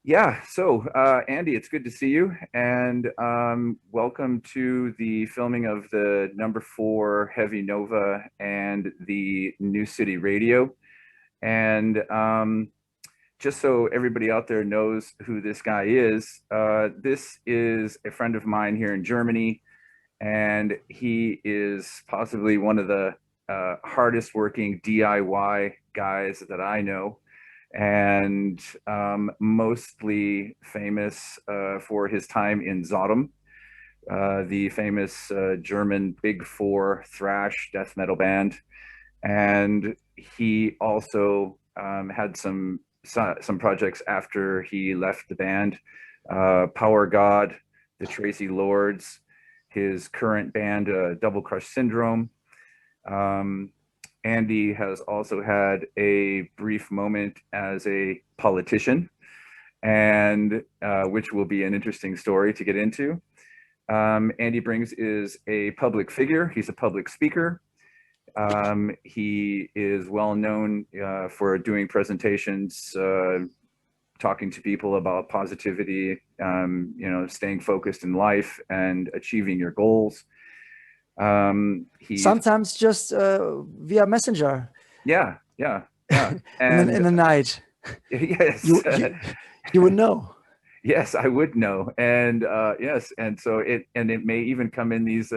Yeah, so Andy, it's good to see you, and welcome to the filming of the #4 Heavy Nova and the New City Radio. And just so everybody out there knows who this guy is, this is a friend of mine here in Germany, and he is possibly one of the hardest working DIY guys that I know, and mostly famous for his time in Sodom, the famous German Big Four thrash death metal band. And he also had some projects after he left the band. Powergod, the Traceelords, his current band, Double Crush Syndrome. Um, Andy has also had a brief moment as a politician, and which will be an interesting story to get into. Andy Brings is a public figure. He's a public speaker. He is well known for doing presentations, talking to people about positivity, staying focused in life and achieving your goals. Sometimes just via messenger. Yeah. And in the night. Yes. You would know. Yes, I would know. And yes, and so it may even come in these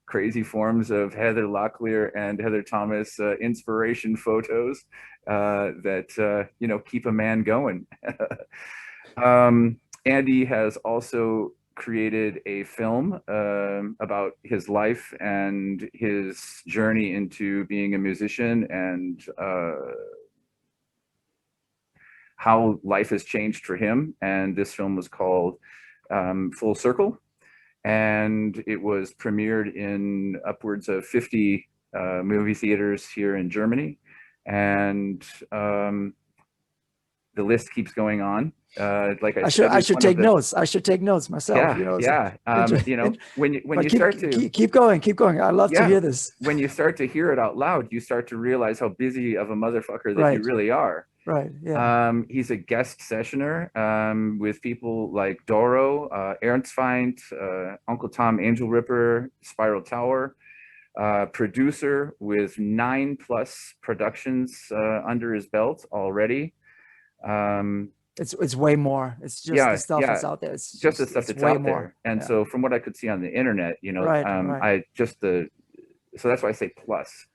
crazy forms of Heather Locklear and Heather Thomas inspiration photos that keep a man going. Andy has also created a film about his life and his journey into being a musician, and how life has changed for him. And this film was called Full Circle, and it was premiered in upwards of 50 movie theaters here in Germany. And the list keeps going on. Like I said, I should take notes. I should take notes myself. Yeah. When you start to keep going. I love to hear this. When you start to hear it out loud, you start to realize how busy of a motherfucker that you really are. Right. Yeah. He's a guest sessioner with people like Doro, Ernstfeind, Uncle Tom, Angel Ripper, Spiral Tower. Producer with 9+ productions under his belt already. It's way more. It's just the stuff that's out there. It's just the stuff that's out there. And so from what I could see on the internet, so that's why I say plus,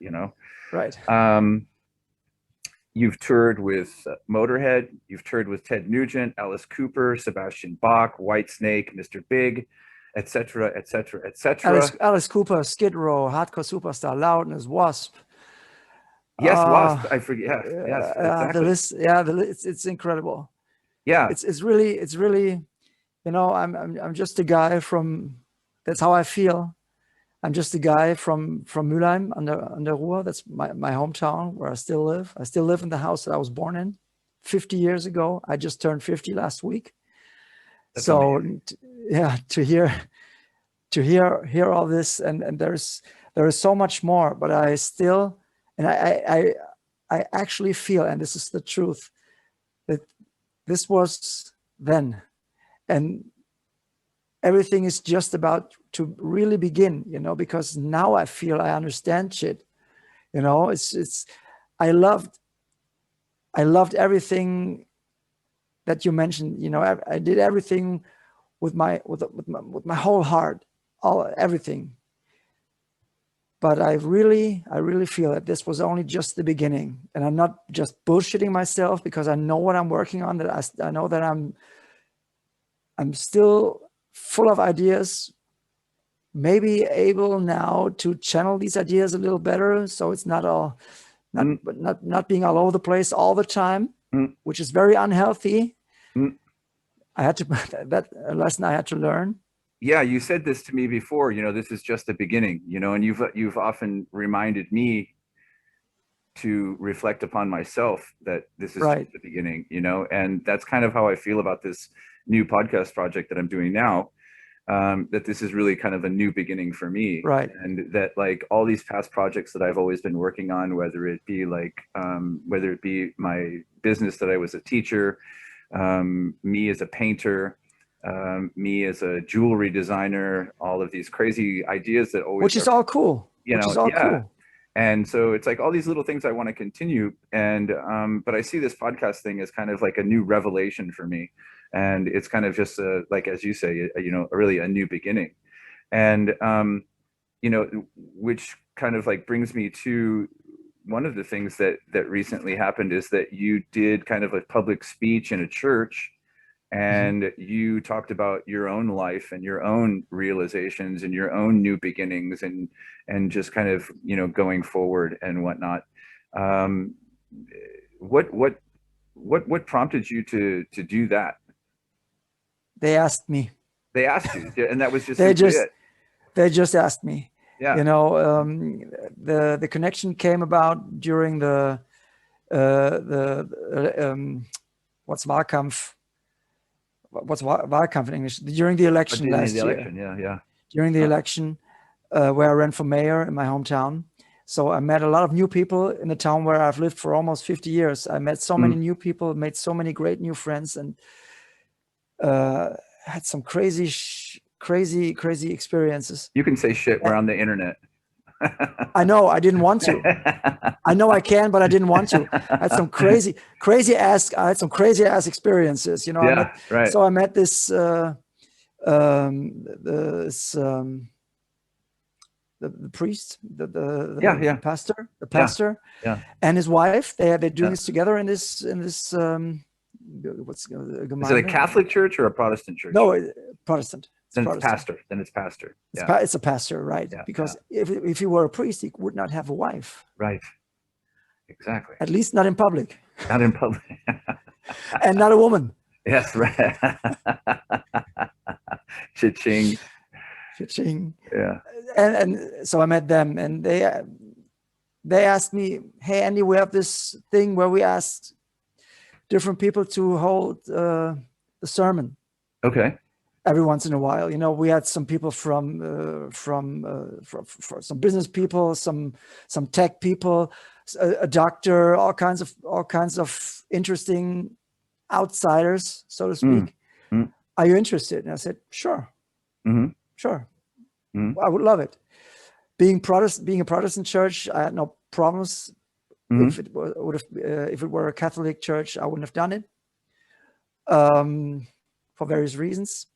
Right. You've toured with Motorhead, you've toured with Ted Nugent, Alice Cooper, Sebastian Bach, Whitesnake, Mr. Big, etc., etc., etc. Alice Cooper, Skid Row, Hardcore Superstar, Loudness, Wasp. Yes, Wasp. I forget. Yes, exactly. The list. It's incredible. Yeah, it's really, I'm just a guy from. That's how I feel. I'm just a guy from Mülheim an der Ruhr. That's my hometown where I still live. I still live in the house that I was born in 50 years ago. I just turned 50 last week. That's so amazing. To hear all this, and there is so much more, but I still, and I actually feel, and this is the truth, that this was then, and everything is just about to really begin, because now I feel I understand shit. It's I loved everything that you mentioned. I did everything with my whole heart, everything. But I really feel that this was only just the beginning, and I'm not just bullshitting myself, because I know what I'm working on. That I know that I'm still full of ideas, maybe able now to channel these ideas a little better, so it's not being all over the place all the time, which is very unhealthy. I had to that a lesson I had to learn. Yeah, you said this to me before. This is just the beginning. And you've often reminded me to reflect upon myself that this is just the beginning. And that's kind of how I feel about this new podcast project that I'm doing now. That this is really kind of a new beginning for me, right? And that, like, all these past projects that I've always been working on, whether it be my business that I was a teacher, me as a painter, me as a jewelry designer, all of these crazy ideas that always Which is all cool. you Which know, is all yeah. cool. And so it's like all these little things I want to continue. And, but I see this podcast thing as kind of like a new revelation for me. And it's kind of just like, as you say, really a new beginning. And, which kind of like brings me to one of the things that recently happened is that you did kind of a public speech in a church, and you talked about your own life and your own realizations and your own new beginnings, and just kind of going forward and whatnot. um what what prompted you to do that? They asked me. They asked you, and that was just They simply just it? they just asked me. Yeah. The connection came about during the what's Wahlkampf? What's Wahlkampf in English? During the election last year. Election, yeah. During the election, where I ran for mayor in my hometown. So I met a lot of new people in the town where I've lived for almost 50 years. I met so many new people, made so many great new friends, and had some crazy experiences. You can say shit, we're on the internet. I know, I didn't want to. I know I can, but I didn't want to. I had some crazy ass experiences, Yeah, right. So I met this the priest, the pastor, yeah, and his wife. They're doing this together in this what's Is it a Catholic church or a Protestant church? No, Protestant. Then it's pastor. It's a pastor, right? Yeah, because if he were a priest, he would not have a wife. Right. Exactly. At least not in public. Not in public. And not a woman. Yes, right. Cha-ching. Cha-ching. Yeah. And so I met them, and they asked me, "Hey, Andy, we have this thing where we ask different people to hold the sermon." Okay. Every once in a while, we had some people from some business people, some tech people, a doctor, all kinds of interesting outsiders, so to speak. Are you interested? And I said, sure. Sure. I would love it. Being a Protestant church, I had no problems. If it were a Catholic church, I wouldn't have done it, for various reasons.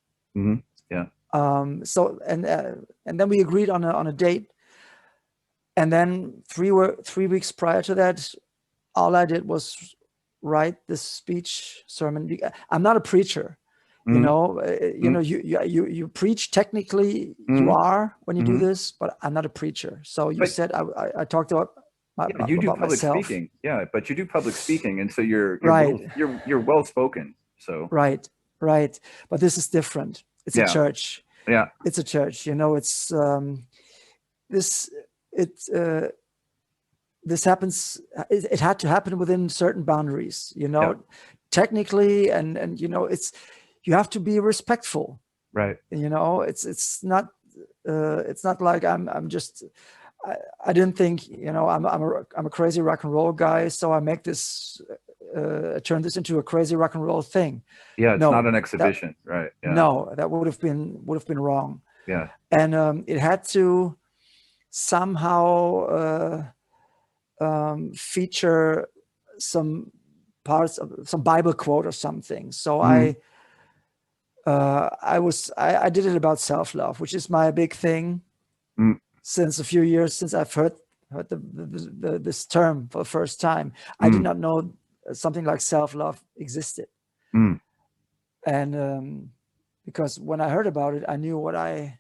Yeah. So and then we agreed on a date, and then 3 weeks prior to that, all I did was write this speech sermon. I'm not a preacher. You preach technically. You are when you do this, but I'm not a preacher. So you said I talked about you do public myself. speaking. Yeah, but you do public speaking, and so you're right. You're well spoken. So right. But this is different. It's a church. Yeah, it's a church. It's this happens. It had to happen within certain boundaries. Technically, and it's. You have to be respectful, right? It's not like I'm just. I didn't think I'm a crazy rock and roll guy, so I make this turn this into a crazy rock and roll thing. Yeah, it's not an exhibition, right? Yeah. No, that would have been wrong. Yeah, and it had to somehow feature some parts of some Bible quote or something. So I did it about self-love, which is my big thing since a few years, since I've heard this term for the first time. I did not know something like self-love existed. And because when I heard about it, I knew what I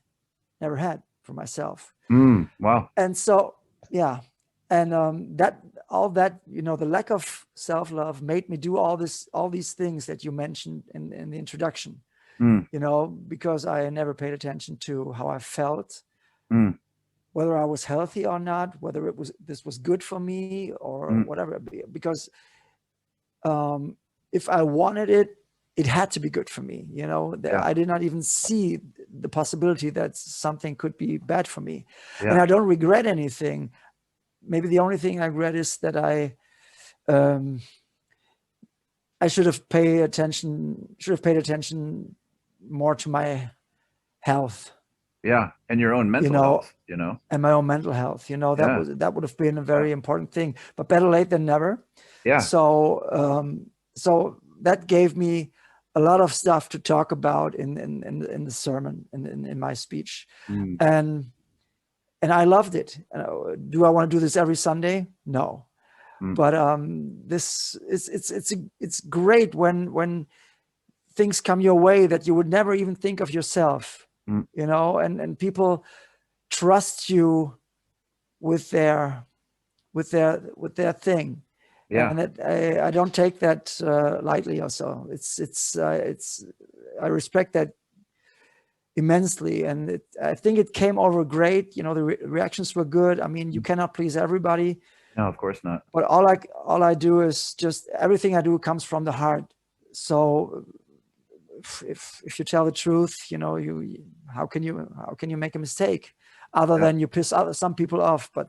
never had for myself. Wow. And so, yeah. And the lack of self-love made me do all these things that you mentioned in the introduction. Because I never paid attention to how I felt, whether I was healthy or not, whether this was good for me or whatever. Because if I wanted it, it had to be good for me. I did not even see the possibility that something could be bad for me. And I don't regret anything. Maybe the only thing I regret is that I I should have paid attention more to my health, Yeah. And your own you mental know, health, you know? and my own mental health. Yeah. That would have been a Yeah. very important thing, but better late than never. Yeah. So that gave me a lot of stuff to talk about in the sermon, in my speech. Mm. And I loved it. Do I want to do this every Sunday? No. Mm. But this is it's great when things come your way that you would never even think of yourself, Mm. and people trust you with their thing. Yeah. And I don't take that lightly. Also, it's I respect that immensely, and I think it came over great. The reactions were good. I mean, you cannot please everybody. No, of course not. But all I do is just everything I do comes from the heart. So if you tell the truth, you how can you make a mistake other than you piss some people off? But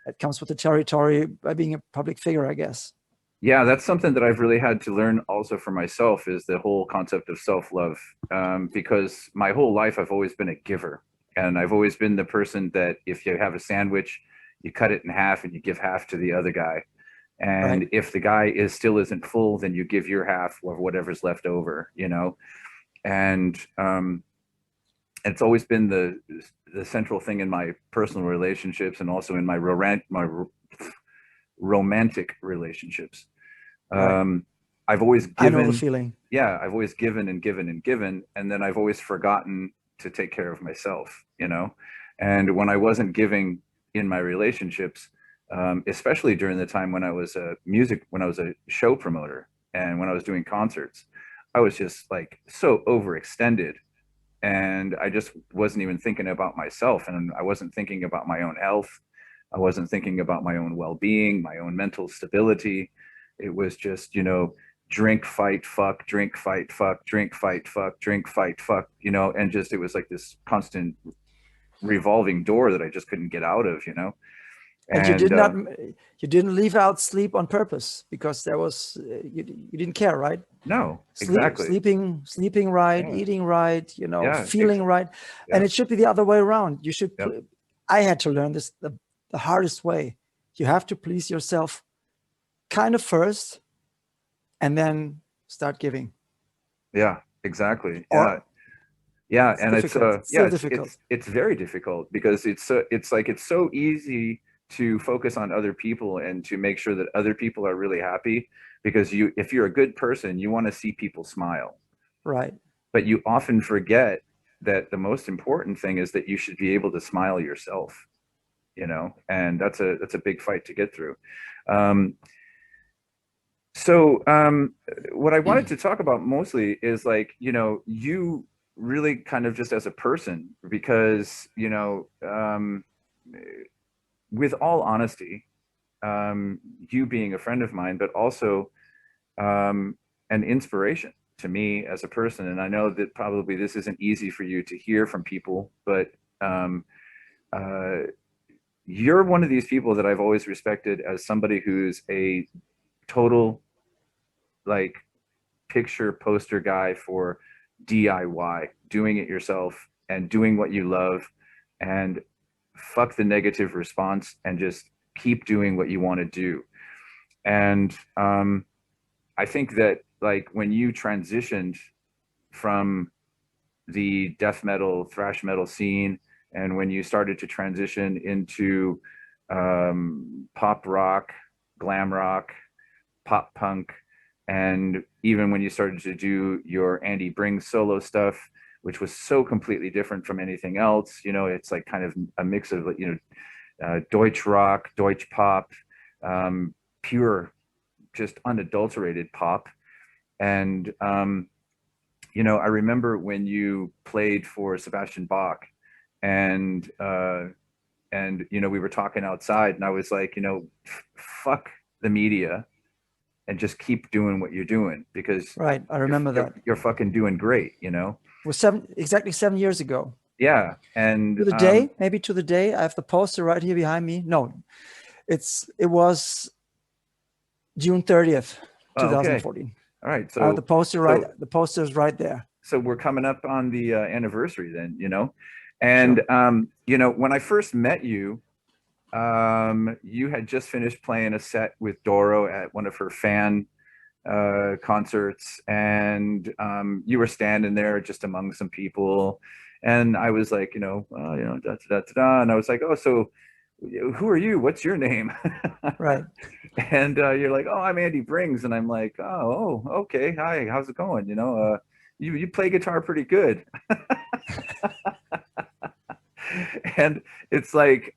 it comes with the territory by being a public figure, I guess. Yeah, that's something that I've really had to learn also for myself is the whole concept of self-love. Because my whole life I've always been a giver, and I've always been the person that if you have a sandwich, you cut it in half and you give half to the other guy. And Right. if the guy still isn't full, then you give your half of whatever's left over, And it's always been the central thing in my personal relationships and also in my romantic relationships. Right. I've always I know the given, feeling. yeah, I've always given and given and given, and then I've always forgotten to take care of myself, And when I wasn't giving in my relationships, especially during the time when I was when I was a show promoter and when I was doing concerts, I was just like so overextended, and I just wasn't even thinking about myself, and I wasn't thinking about my own health. I wasn't thinking about my own well-being, my own mental stability. It was just, drink, fight, fuck, drink, fight, fuck, drink, fight, fuck, drink, fight, fuck, and just it was like this constant revolving door that I just couldn't get out of, And And you didn't leave out sleep on purpose because there was you didn't care, right? no, exactly. Sleeping right, Yeah, eating right, yeah, feeling right. And yeah, it should be the other way around. You should yep, I had to learn this the hardest way. You have to please yourself kind of first and then start giving. yeah, exactly. Yeah. Or Yeah, it's and it's difficult. It's yeah, still difficult. it's very difficult because it's so easy to focus on other people and to make sure that other people are really happy because if you're a good person, you want to see people smile. Right. But you often forget that the most important thing is that you should be able to smile yourself, and that's a big fight to get through. Um, so what I wanted to talk about mostly is like, you really kind of just as a person, because, with all honesty, you being a friend of mine, but also an inspiration to me as a person. And I know that probably this isn't easy for you to hear from people, but um, uh, you're one of these people that I've always respected as somebody who's a total like picture poster guy for DIY, doing it yourself and doing what you love, and fuck the negative response and just keep doing what you want to do. And I think that like when you transitioned from the death metal, thrash metal scene, and when you started to transition into pop rock, glam rock, pop punk, and even when you started to do your Andy Brings solo stuff, which was so completely different from anything else, it's like kind of a mix of Deutsch rock, Deutsch pop, pure, just unadulterated pop. And I remember when you played for Sebastian Bach, and we were talking outside, and I was like, fuck the media and just keep doing what you're doing because Right. I remember that. you're fucking doing great, It was exactly 7 years ago. Yeah. And To the day, maybe to the day. I have the poster right here behind me. No, it was June 30th. Oh, okay. 2014. All right. The poster right, So, the poster is right there. so we're coming up on the anniversary then, you know, and Sure. you know, when I first met you, you had just finished playing a set with Doro at one of her fan concerts, and you were standing there just among some people, and I was like, you know, you know, da, da, da, da, da, and I was like, oh, so who are you? What's your name? Right. And you're like, oh, I'm Andy Brings, and I'm like, oh, okay, hi, how's it going? You know, you play guitar pretty good. And it's like,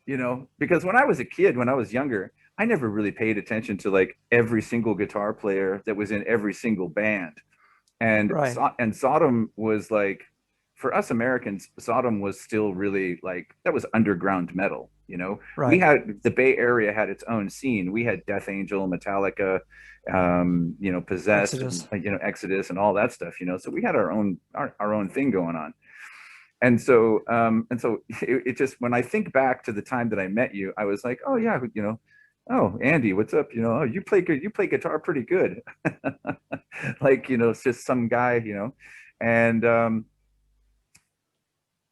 you know, because when I was a kid, when I was younger, I never really paid attention to like every single guitar player that was in every single band. And Right. And Sodom was like, for us Americans, Sodom was still really like, that was underground metal. You know, we Right. had, the Bay Area had its own scene. We had Death Angel, Metallica, you know, Possessed, and, Exodus. you know, Exodus, and all that stuff. You know, so we had our own thing going on. And so it just, when I think back to the time that I met you, I was like, oh yeah, you know, oh Andy, what's up? You know, oh, you play good, you play guitar pretty good. Like, you know, it's just some guy, you know. And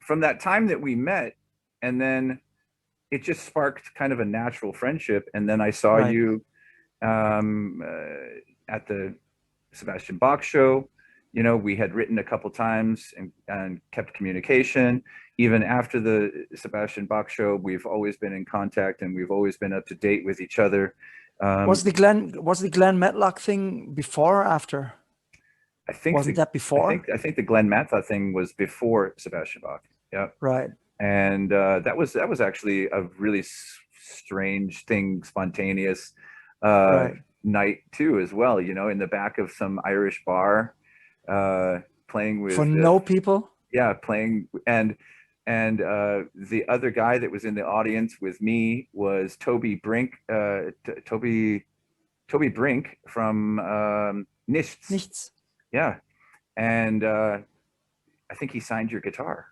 from that time that we met, and then it just sparked kind of a natural friendship. And then I saw Right. you at the Sebastian Bach show. You know, we had written a couple times, and kept communication. Even after the Sebastian Bach show, we've always been in contact, and we've always been up to date with each other. Was the Glenn Matlock thing before or after? Wasn't that before? I think the Glenn Matha thing was before Sebastian Bach. Yeah. Right. And that was actually a really strange thing, spontaneous Right. night too, as well. You know, in the back of some Irish bar, playing For with no people? yeah, playing, and the other guy that was in the audience with me was Toby Brink, Toby Brink from Nichts. Nichts. Yeah, and I think he signed your guitar.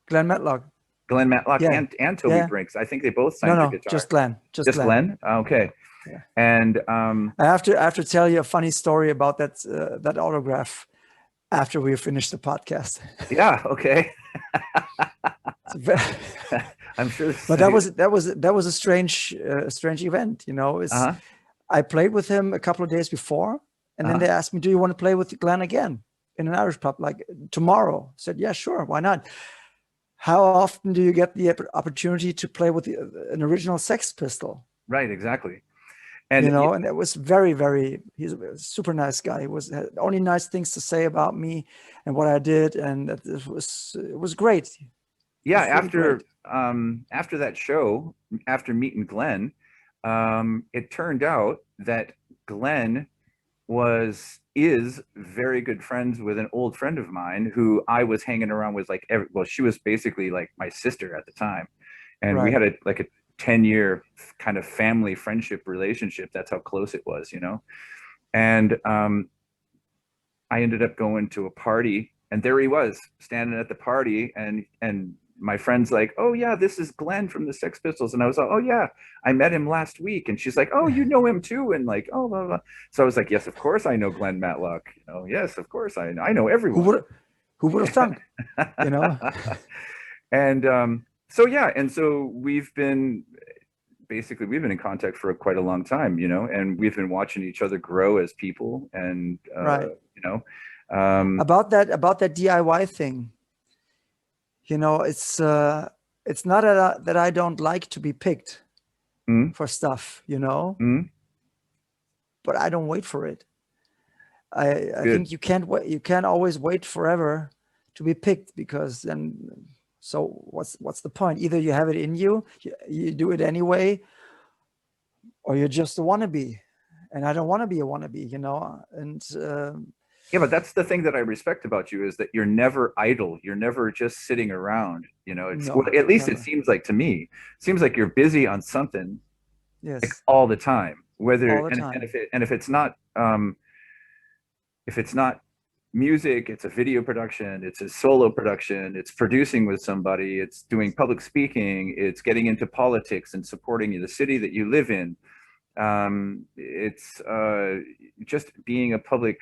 Glenn Matlock. Glenn Matlock Yeah. and Toby Yeah. Brinks. I think they both No, signed your no, guitar. just Glenn. Just Just Glenn. Glenn? Okay. Yeah. And I have to tell you a funny story about that autograph after we finish the podcast. yeah, okay. Very, I'm sure. but that was a strange event. You know, Uh-huh. I played with him a couple of days before, and then Uh-huh. they asked me, "Do you want to play with Glenn again in an Irish pub like tomorrow?" I said, "Yeah, sure, why not?" How often do you get the opportunity to play with an original Sex Pistol? Right, exactly. You And know, and it was very, very, he's a super nice guy. He had only nice things to say about me and what I did. And it was great. yeah, It was really great. after that show, after meeting Glenn, it turned out that Glenn is very good friends with an old friend of mine who I was hanging around with, like well, she was basically like my sister at the time, and we Right. had a 10-year kind of family friendship relationship. That's how close it was, you know. And I ended up going to a party, and there he was standing at the party, and my friend's like, oh yeah, this is Glenn from the Sex Pistols. And I was like, oh yeah, I met him last week. And she's like, oh, you know him too? And like, oh blah, blah. So I was like, yes, of course I know Glenn Matlock. You know, yes, of course I know everyone. Who would have thunk? You know. And so yeah, and so we've been in contact for quite a long time, you know, and we've been watching each other grow as people, and Right. you know, About that DIY thing. You know, it's not that I don't like to be picked for stuff, you know, but I don't wait for it. I think you can't wait. You can't always wait forever to be picked, because then, so what's the point? Either you have it in you, you do it anyway, or you're just a wannabe. And I don't want to be a wannabe, you know. And yeah, but that's the thing that I respect about you, is that you're never idle. You're never just sitting around, you know. It's, well, no, at least never. it seems like to me. It seems like you're busy on something, like, Yes, all the time. Whether all the and time. if it's not music, it's a video production, it's a solo production, it's producing with somebody, it's doing public speaking, it's getting into politics and supporting the city that you live in. It's just being a public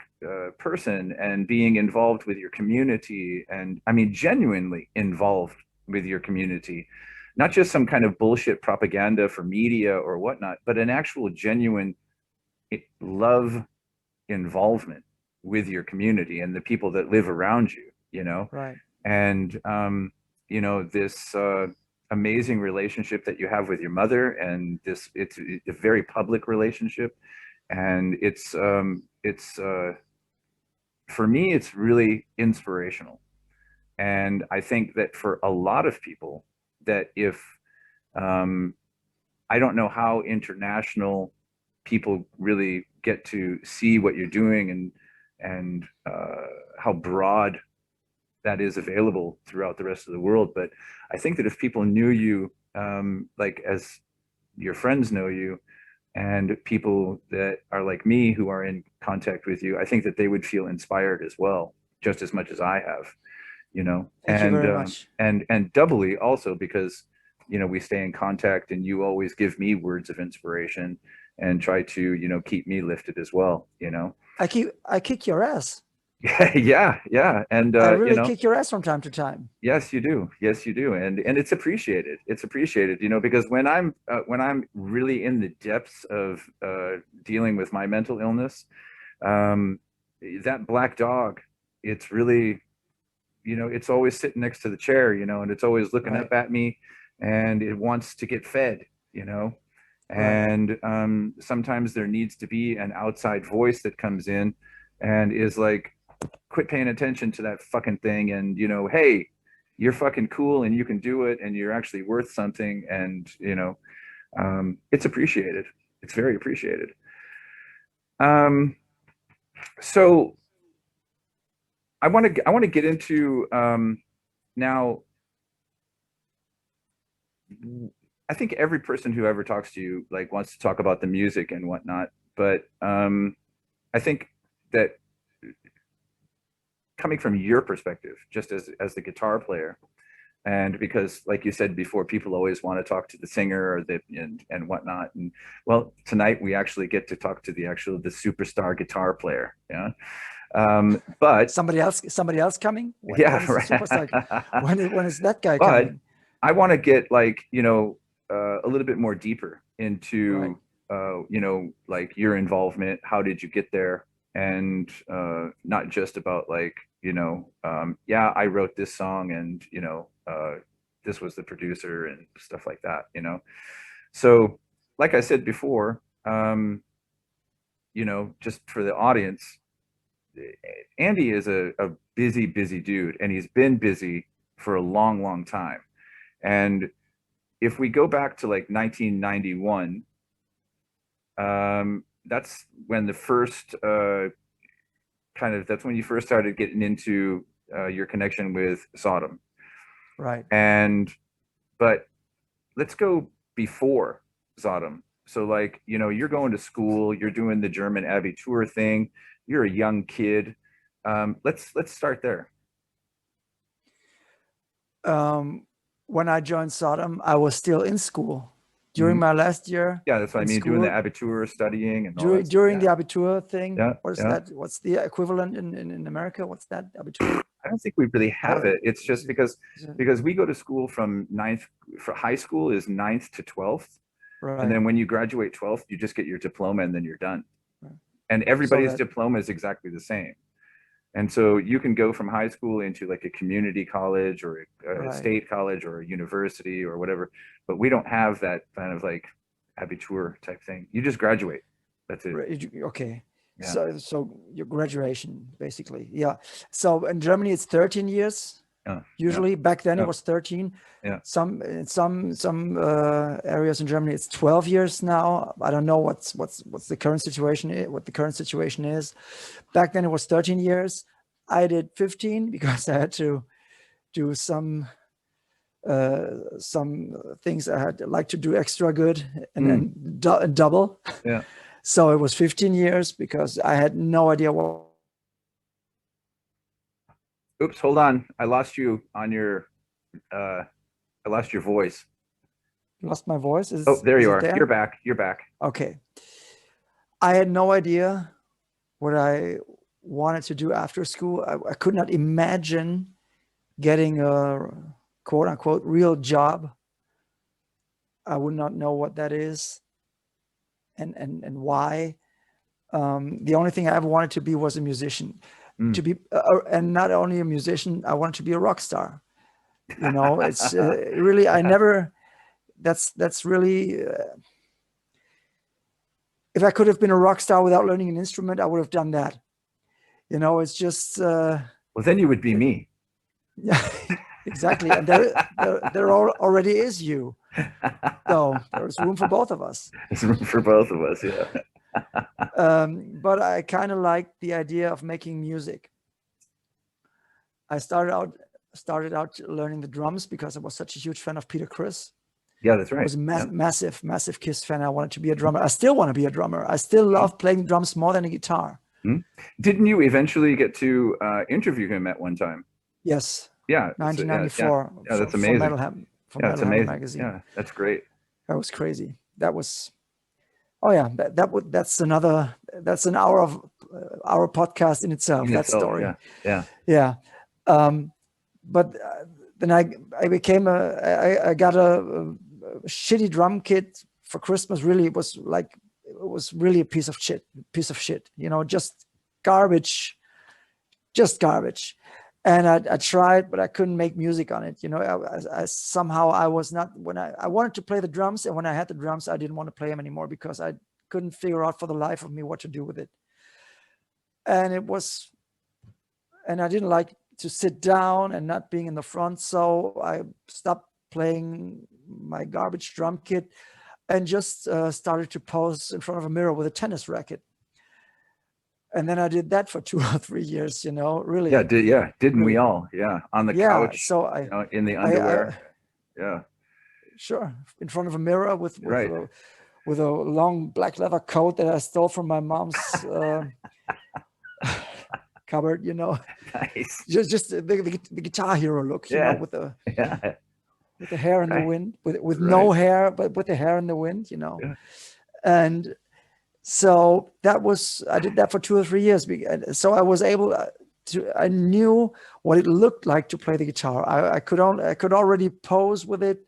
person and being involved with your community, and I mean genuinely involved with your community, not just some kind of bullshit propaganda for media or whatnot, but an actual genuine love involvement with your community and the people that live around you, you know. Right. And you know, this amazing relationship that you have with your mother, and this it's a very public relationship, and it's for me it's really inspirational. And I think that for a lot of people, that if um, I don't know how international people really get to see what you're doing, and how broad that is available throughout the rest of the world. But I think that if people knew you, like as your friends know you, and people that are like me who are in contact with you, I think that they would feel inspired as well, just as much as I have, you know. Thank you very much. And doubly also because, you know, we stay in contact, and you always give me words of inspiration and try to, you know, keep me lifted as well, you know. I kick your ass. Yeah, yeah. And I you really know, kick your ass from time to time. yes, you do. Yes, you do. And it's appreciated. It's appreciated, you know, because when I'm really in the depths of dealing with my mental illness, um, that black dog, it's really, you know, it's always sitting next to the chair, you know, and it's always looking Right. up at me, and it wants to get fed, you know. Right. And sometimes there needs to be an outside voice that comes in and is like, quit paying attention to that fucking thing, and, you know, hey, you're fucking cool and you can do it and you're actually worth something. And, you know, it's appreciated. It's very appreciated. Um, so I want to get into now. I think every person who ever talks to you like wants to talk about the music and whatnot, but I think that coming from your perspective, just as the guitar player, and because like you said before, people always want to talk to the singer or the and whatnot, and well, tonight we actually get to talk to the superstar guitar player, yeah. But Somebody else coming? When yeah, is the superstar? right. When is that guy But coming? I want to get like, you know, a little bit more deeper Right. into you know, like your involvement. How did you get there? And not just about like, you know, yeah, I wrote this song, and, you know, this was the producer and stuff like that, you know. So, like I said before, you know, just for the audience, Andy is a busy, busy dude, and he's been busy for a long, long time. And if we go back to like 1991, that's when the first that's when you first started getting into your connection with Sodom. Right. And but let's go before Sodom. So like, you know, you're going to school, you're doing the German Abitur thing, you're a young kid. Let's start there. When I joined Sodom, I was still in school during Mhm. my last year Yeah, that's what I in mean, doing the school. Abitur, studying and all that During stuff. during Yeah, the Abitur thing, yeah, what is yeah. that? What's the equivalent in America? What's that Abitur? I don't think we really have it. It's just Is it- because we go to school from ninth, for high school is ninth to 12th. And right. then when you graduate 12th, you just get your diploma and then you're done. Right. And So everybody's that diploma is exactly the same. And so you can go from high school into like a community college or a right. state college or a university or whatever. But we don't have that kind of like abitur type thing. You just graduate. That's it. Okay. Yeah. So your graduation basically. Yeah. So in Germany it's 13 years. Yeah. Yeah. Usually back then it Yeah. was 13. Yeah. Some in some areas in Germany it's 12 years now. I don't know what's the current situation what the current situation is. Back then it was 13 years. I did 15 because I had to do some things I had like to do extra good and Mm. then double. Yeah. So it was 15 years because I had no idea what. Oops, hold on. I lost you on your I lost your voice. Lost my voice. Oh, there Is you it are. You're there? back. You're back. Okay. I had no idea what I wanted to do after school. I could not imagine getting a quote unquote real job. I would not know what that is and why. The only thing I ever wanted to be was a musician. To be, and not only a musician, I wanted to be a rock star. You know, it's really, I never, that's really, if I could have been a rock star without learning an instrument, I would have done that. You know, it's just. Well, then you would be me. Yeah, exactly. And there already is you. So there's room for both of us. There's room for both of us, yeah. But I kind of like the idea of making music. I started out learning the drums because I was such a huge fan of Peter Criss. Yeah, that's right. I was a massive Kiss fan. I wanted to be a drummer. I still want to be a drummer. I still love playing drums more than a guitar. Didn't you eventually get to interview him at one time? Yes. Yeah. 1994. Yeah, that's amazing. For Metal Hammer magazine. Yeah, that's great. That was crazy. That was. Oh yeah, that's an hour of our podcast in itself. That story. Yeah. But then I became I got a shitty drum kit for Christmas. Really, it was really a piece of shit. You know, just garbage. And I tried, but I couldn't make music on it. You know, I somehow I was not, when I wanted to play the drums, and when I had the drums, I didn't want to play them anymore because I couldn't figure out for the life of me what to do with it. And I didn't like to sit down and not being in the front. So I stopped playing my garbage drum kit and just started to pose in front of a mirror with a tennis racket. And then I did that for 2 or 3 years, you know, really. Yeah, didn't we all? Yeah, on the couch, so in the underwear. Sure, in front of a mirror with a long black leather coat that I stole from my mom's cupboard, you know. Nice. Just the Guitar Hero look, you know, with the hair in the wind, with no hair, but with the hair in the wind, you know. Yeah. And so I did that for 2 or 3 years. So I was able I knew what it looked like to play the guitar. I could already pose with it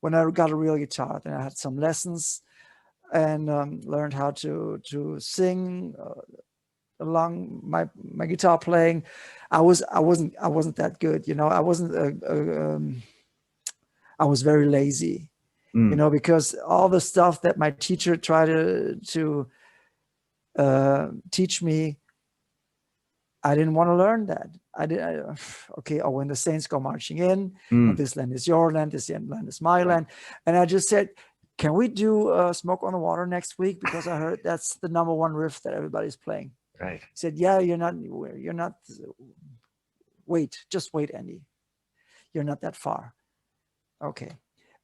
when I got a real guitar. Then I had some lessons and learned how to sing along my guitar playing. I wasn't that good, you know. I was very lazy. You know, because all the stuff that my teacher tried to teach me, I didn't want to learn that. When the saints go marching in, this land is your land, this land is my land. And I just said, can we do Smoke on the Water next week? Because I heard that's the #1 riff that everybody's playing. Right. He said, yeah, you're not, just wait, Andy. You're not that far. Okay.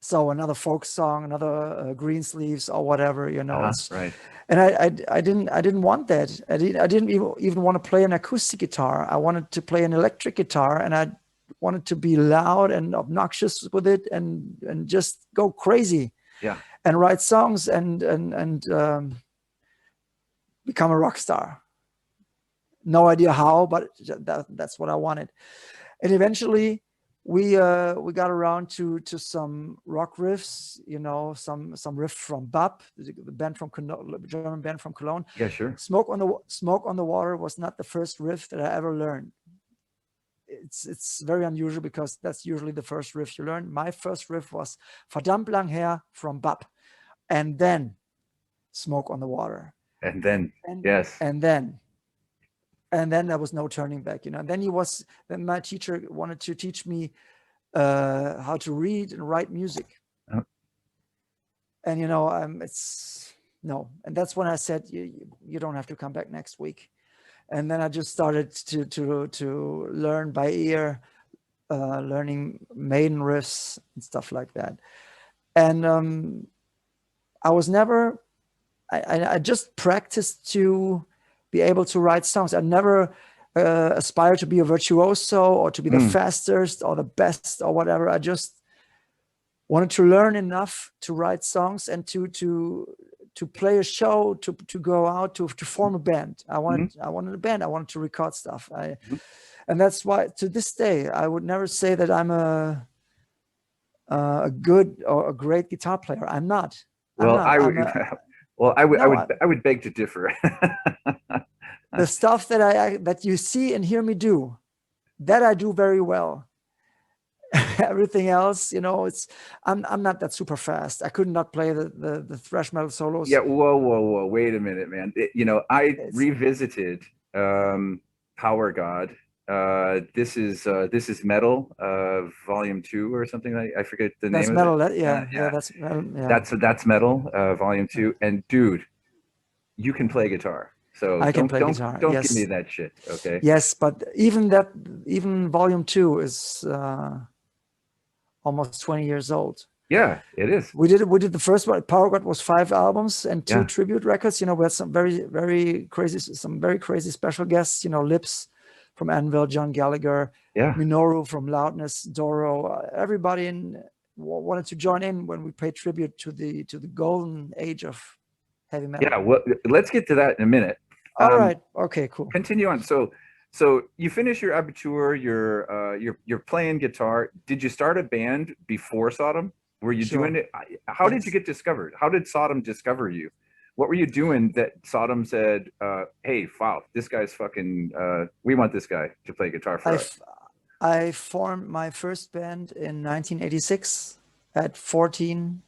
So another folk song, another Greensleeves or whatever, you know. Right. And I didn't want that. I didn't even want to play an acoustic guitar. I wanted to play an electric guitar, and I wanted to be loud and obnoxious with it, and just go crazy. Yeah. And write songs and become a rock star. No idea how, but that's what I wanted. And eventually, we got around to some rock riffs, you know, some riff from BAP, the band from Cologne, German band from Cologne. Yeah, sure. Smoke on the Water was not the first riff that I ever learned. It's very unusual because that's usually the first riff you learn. My first riff was Verdammt lang her from BAP, and then Smoke on the Water. And then, yes. And then there was no turning back, you know. And then my teacher wanted to teach me how to read and write music. Oh. And, you know, and that's when I said, you don't have to come back next week. And then I just started to learn by ear, learning Maiden riffs and stuff like that. And I just practiced to be able to write songs. I never aspired to be a virtuoso or to be the fastest or the best or whatever. I just wanted to learn enough to write songs and to to play a show, to go out, to form a band. I Mhm. wanted a band. I wanted to record stuff. Mhm. And that's why to this day I would never say that I'm a good or a great guitar player. I'm not. I'm Well, not. I would, I'm a well, no. I would beg to differ. The stuff that that you see and hear me do, that I do very well. Everything else, it's I'm not that super fast. I could not play the thrash metal solos. Yeah, whoa, wait a minute, man. I It's revisited Powergod. This is Metal, Volume 2 or something. I forget the name that's of it. metal. Yeah, yeah, Yeah, that's metal. Yeah, that's Metal, Volume 2. And dude, you can play guitar, so I can play guitar. don't give me Yes, that shit, okay? yes, but even volume 2 is almost 20 years old. Yeah, it is. We did the first one. Powergod was 5 albums and 2 Yeah, tribute records. We had some very crazy special guests. Lips from Anvil, John Gallagher, yeah, Minoru from Loudness, Doro. Everybody wanted to join in when we paid tribute to the golden age of heavy metal. yeah. Well, let's get to that in a minute. All Um, right. Okay. Cool. Continue on. So you finish your abitur, you're playing guitar. Did you start a band before Sodom? Were you doing Sure. it? How did you Yes. get discovered? How did Sodom discover you? What were you doing that Sodom said, hey, wow, this guy's fucking, we want this guy to play guitar for I us? I formed my first band in 1986 at 14.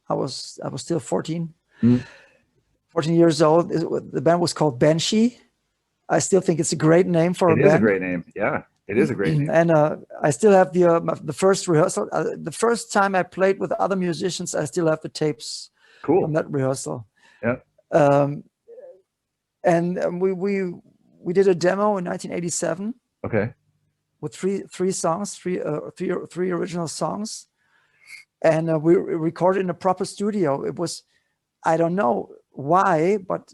I was still 14. Mm. 14 years old. The band was called Banshee. I still think it's a great name for a It is a band. great name. Yeah, it is a great name. And I still have the first rehearsal. The first time I played with other musicians, I still have the tapes from Cool. that rehearsal. Yeah. Um, and we did a demo in 1987 Okay. with three songs, three original songs, and we recorded in a proper studio. It was, I don't know why, but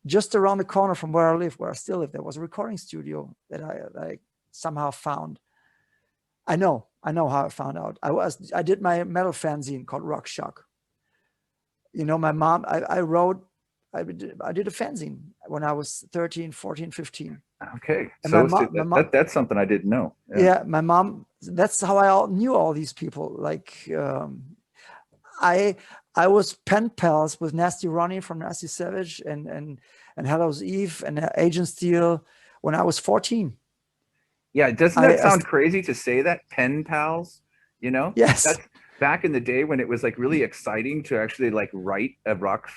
just around the corner from where I still live, there was a recording studio that I somehow found. I know how I found out. I did my metal fanzine called Rock Shock. My mom, I did a fanzine when I was 13, 14, 15. Okay. And my So, mom, my mom, that's something I didn't know. Yeah. yeah, my mom, that's how I knew all these people. Like, I I was pen pals with Nasty Ronnie from Nasty Savage and Hallows Eve and Agent Steel when I was 14. Yeah, doesn't I, that I sound crazy to say that? Pen pals, yes, that's back in the day when it was like really exciting to actually like write a rock,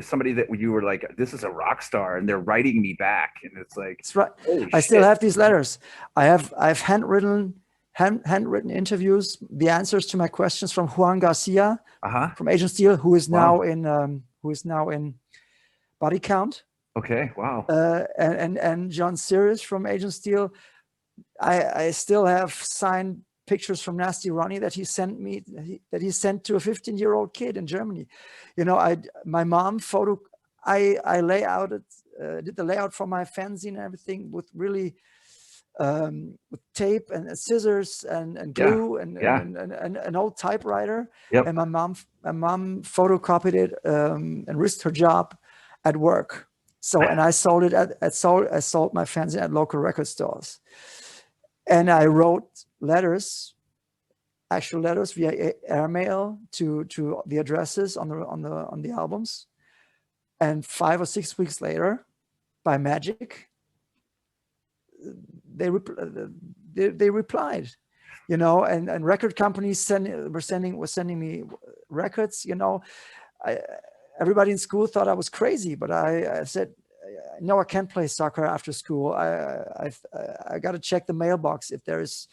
somebody that you were like, this is a rock star, and they're writing me back, and it's like, that's right. holy I still shit. have these letters. I've handwritten interviews, the answers to my questions from Juan Garcia Uh-huh. from Agent Steel, Wow. who is now in Body Count, Okay. Wow. and John Sirius from Agent Steel. I still have signed pictures from Nasty Ronnie that he sent me, that he sent to a 15-year-old kid in Germany. My mom I did the layout for my fanzine and everything with really with tape and scissors and Yeah. glue and Yeah. an old typewriter. Yep. And my mom photocopied it and risked her job at work. So, and I sold it I sold my fanzine at local record stores. And I wrote actual letters via airmail to the addresses on the albums. And 5 or 6 weeks later, by magic, they replied, and record companies were sending me records. Everybody in school thought I was crazy, but I said, no, I can't play soccer after school. I got to check the mailbox if there is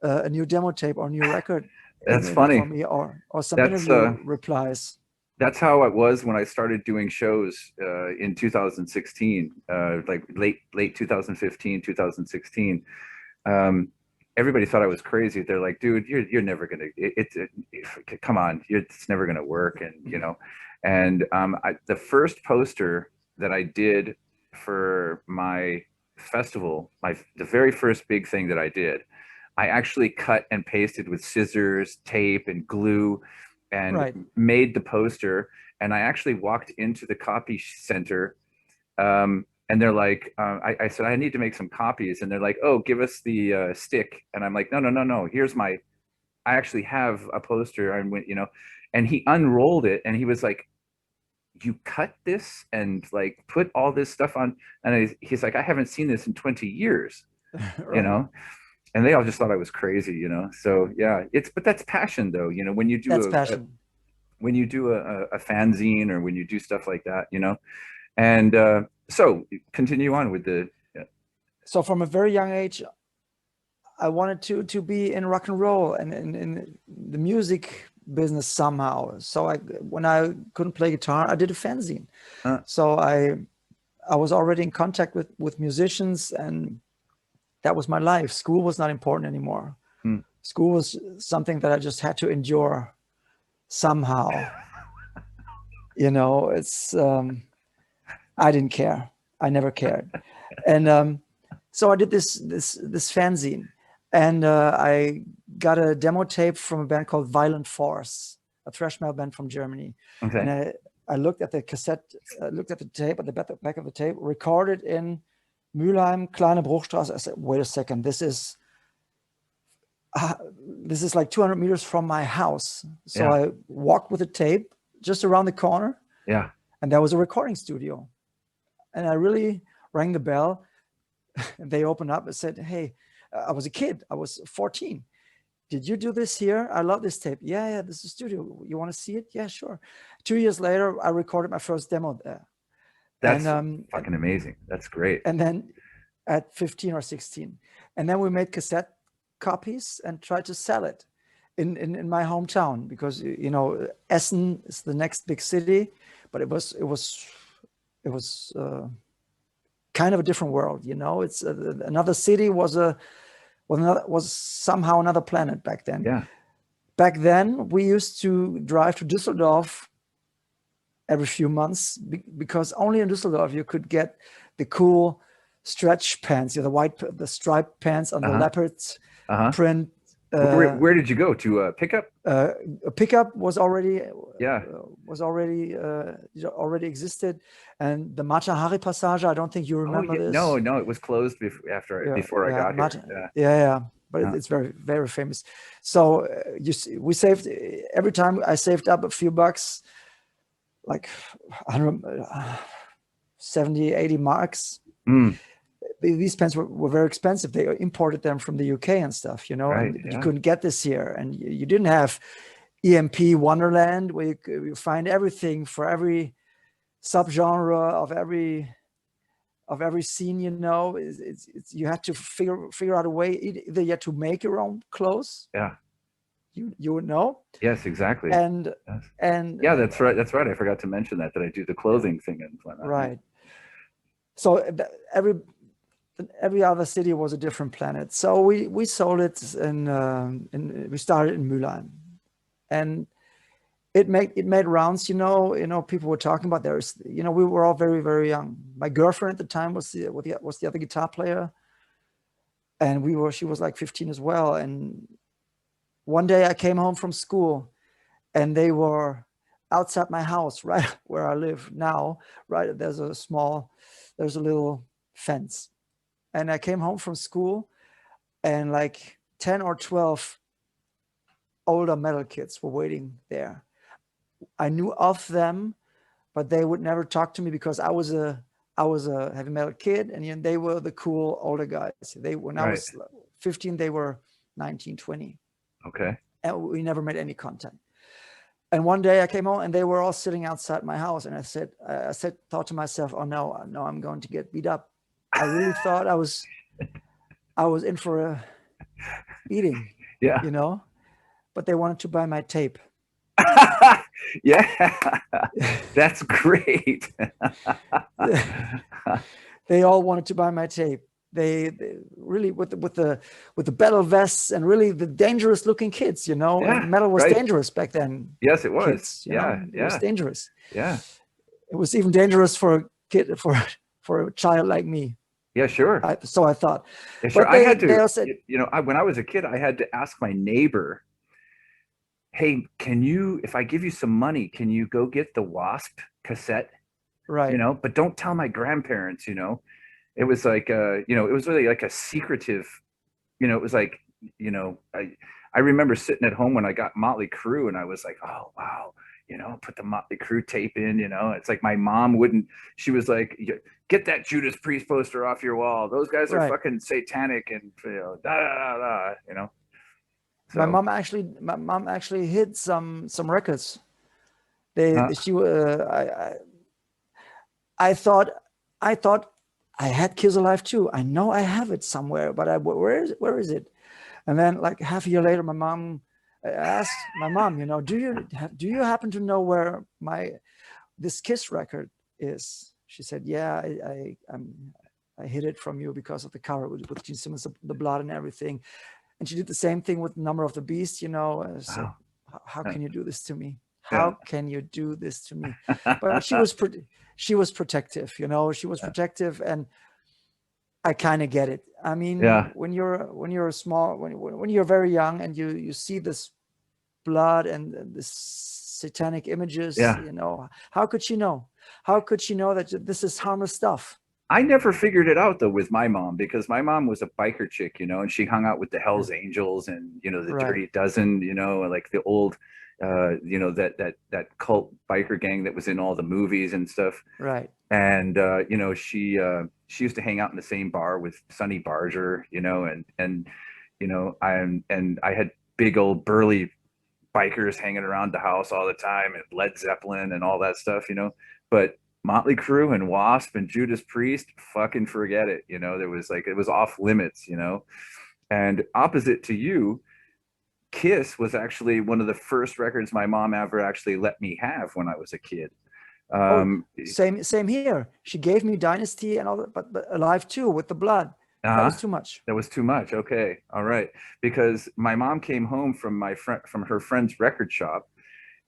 a new demo tape or a new record That's for funny. me, or some That's interview replies. that's how it was when I started doing shows in 2016, like late 2015, 2016. Um, Everybody thought I was crazy. They're like, dude, you're never gonna. Come on, it's never gonna work. And the first poster that I did for my festival, the very first big thing that I did, I actually cut and pasted with scissors, tape, and glue and Right. made the poster. And I actually walked into the copy center, and they're like, I said, I need to make some copies. And they're like, oh, give us the stick. And I'm like, no, no, no, no. Here's my, I actually have a poster. I went, and he unrolled it and he was like, you cut this and like put all this stuff on. And he's like, I haven't seen this in 20 years, you Right. know? And they all just thought I was crazy, So yeah, but that's passion though, when you That's do passion. when you do a fanzine or when you do stuff like that, and so continue on with the. Yeah. So from a very young age, I wanted to be in rock and roll and in the music business somehow. So when I couldn't play guitar, I did a fanzine. So I was already in contact with musicians, and that was my life. School was not important anymore. School was something that I just had to endure somehow. It's I didn't care. I never cared. And so I did this fanzine, and I got a demo tape from a band called Violent Force, a thrash metal band from Germany. Okay. And I looked at the cassette, looked at the tape, at the back of the tape, recorded in Mülheim, Kleine Bruchstraße. I said, wait a second, this is like 200 meters from my house. So Yeah. I walked with the tape just around the corner. Yeah. And there was a recording studio. And I really rang the bell. And they opened up and said, hey, I was a kid. I was 14. Did you do this here? I love this tape. Yeah, this is a studio. You want to see it? Yeah, sure. 2 years later, I recorded my first demo there. That's fucking amazing. That's great. And then at 15 or 16. And then we made cassette copies and tried to sell it in my hometown, because Essen is the next big city, but it was kind of a different world. It's another city was somehow another planet back then. Yeah. Back then we used to drive to Düsseldorf every few months, because only in Düsseldorf you could get the cool stretch pants, the striped pants on the leopard print. Where did you go to pickup? A pickup was already already existed, and the Mata Hari Passage. I don't think you remember this. No, it was closed before I got here. Yeah, but it's very, very famous. So we saved every time. I saved up a few bucks, like 170, 80 marks. These pens were very expensive. They imported them from the UK and stuff, Right, and you couldn't get this here. And you didn't have EMP Wonderland, where you find everything for every subgenre of every scene, it's you had to figure out a way. Either you had to make your own clothes. Yeah. You would know. Yes, exactly. And yeah, that's right. I forgot to mention that I do the clothing thing and whatnot. Right. So every other city was a different planet. So we sold it, and we started in Mülheim, and it made rounds. People were talking about we were all very, very young. My girlfriend at the time was the other guitar player, and she was like 15 as well. And one day I came home from school, and they were outside my house, right where I live now. Right, there's a little fence. And I came home from school, and like 10 or 12 older metal kids were waiting there. I knew of them, but they would never talk to me, because I was a heavy metal kid, and they were the cool older guys. When I was 15, they were 19, 20. Okay. And we never made any contact. And one day I came home, and they were all sitting outside my house, and I thought to myself, oh no, I'm going to get beat up. I really thought I was in for a beating. Yeah. But they wanted to buy my tape. Yeah. That's great. They all wanted to buy my tape. They really with the battle vests, and really the dangerous looking kids, metal was dangerous back then. Yes, it was. Kids, it was dangerous. Yeah. It was even dangerous for a kid, for a child like me. Yeah, sure. So I thought. Yeah, sure. I had to, when I was a kid, I had to ask my neighbor, hey, can you, if I give you some money, can you go get the Wasp cassette? Right. But don't tell my grandparents. It was like, it was really like a secretive, it was like, I remember sitting at home when I got Motley Crue and I was like, oh, wow, put the Motley Crue tape in, it's like my mom wouldn't, she was like, get that Judas Priest poster off your wall. Those guys are Right. fucking satanic and, da, da, da, da. My So, mom actually hid some records. uh, She I thought I had Kiss Alive too. I know I have it somewhere, but where is it? And then like half a year later, I asked my mom, do you happen to know where this Kiss record is? She said, yeah, I hid it from you because of the cover with Gene Simmons, the blood and everything. And she did the same thing with Number of the Beast, So wow. how can you do this to me? Yeah. How can you do this to me? But she was protective, she was protective, and I kind of get it. I mean, Yeah. when you're small, when you're very young and you see this blood and this satanic images, Yeah. how could she know? How could she know that this is harmless stuff? I never figured it out though with my mom because my mom was a biker chick, and she hung out with the Yeah. Hells Angels and the Right. Dirty Dozen, like the old, that cult biker gang that was in all the movies and stuff. Right. And she used to hang out in the same bar with Sonny Barger, I had big old burly bikers hanging around the house all the time and Led Zeppelin and all that stuff. But Motley Crue and Wasp and Judas Priest, fucking forget it. There was like, it was off limits. And opposite to you, Kiss was actually one of the first records my mom ever actually let me have when I was a kid. Oh, same here. She gave me Dynasty and all that, but Alive too with the blood. That Uh-huh. was too much. That was too much. Okay. All right. Because my mom came home from from her friend's record shop,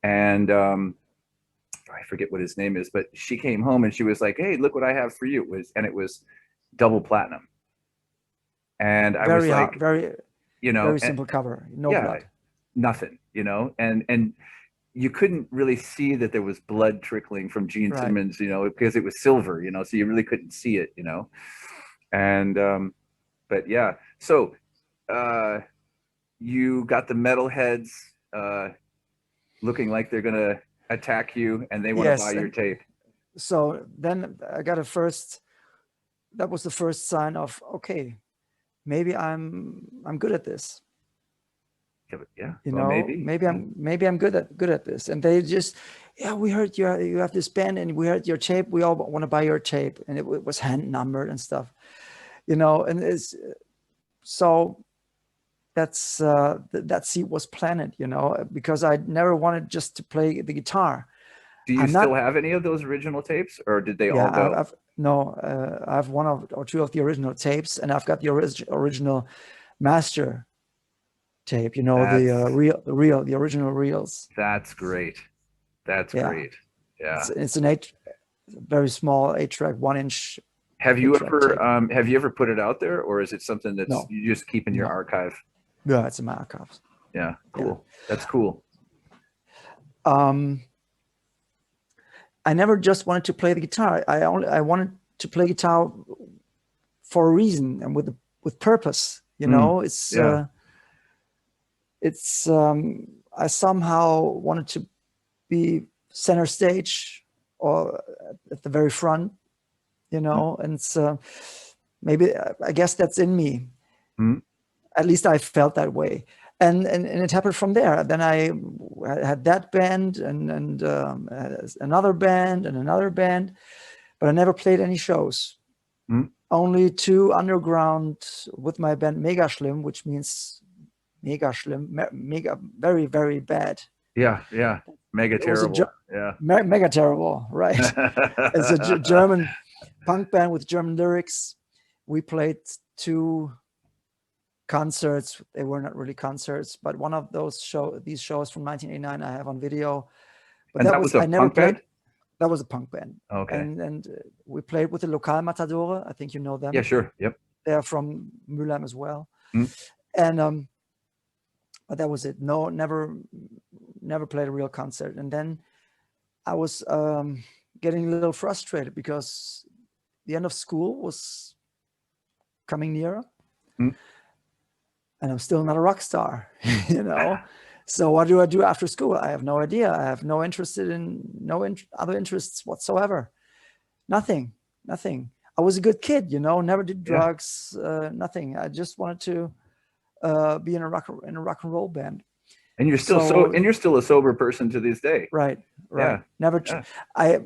and I forget what his name is, but she came home and she was like, "Hey, look what I have for you." It was double platinum. And I was Very hard, like, very and simple cover, no yeah, blood. nothing. And you couldn't really see that there was blood trickling from Gene Right. Simmons, because it was silver, so you really couldn't see it. And but yeah, so you got the metalheads looking like they're gonna attack you and they want to buy Yes, your and tape. so then I got that was the first sign of, okay, maybe I'm good at this. Yeah, well, maybe. Maybe I'm good at this. And they just, yeah, we heard you have this band and we heard your tape. We all want to buy your tape, and it was hand numbered and stuff, and it's so that's that seed was planted, because I never wanted just to play the guitar. Do you I'm still not, have any of those original tapes, or did they all yeah, go? I've no, I have one or two of the original tapes, and I've got the original master tape, That's the original reels. that's great. That's Yeah, great. Yeah. it's an very small 8-track, 1-inch Have you 8-track ever tape. put it out there, or is it something that's No, you just keep in your no, archive? yeah, it's in my archives. Yeah, Yeah. cool. That's cool. I never just wanted to play the guitar. I wanted to play guitar for a reason and with purpose. Yeah. I somehow wanted to be center stage or at the very front, and it's maybe, I guess that's in me. Mm. At least I felt that way. And it happened from there. Then I had that band and another band and another band, but I never played any shows. Mm. Only 2 underground with my band Mega Schlimm, which means mega schlimm, mega, very, very bad. Yeah, yeah. Mega It was terrible. Yeah. mega terrible, right? It's a German punk band with German lyrics. We played 2 concerts. They were not really concerts, but one of these shows from 1989 I have on video. But And that was a I never punk played. band? That was a punk band. Okay. And we played with the Lokal Matadore. I think you know them. Yeah, sure. Yep. They're from Mülheim as well. Mm. And but that was it. No, never played a real concert. And then I was getting a little frustrated because the end of school was coming nearer, Mm. and I'm still not a rock star, you know. So what do I do after school? I have no idea. I have no other interests whatsoever. Nothing. I was a good kid, you know. Never did drugs. Nothing. I just wanted to be in a rock and roll band. And you're still you're still a sober person to this day. Right. Yeah. Never. Yeah. I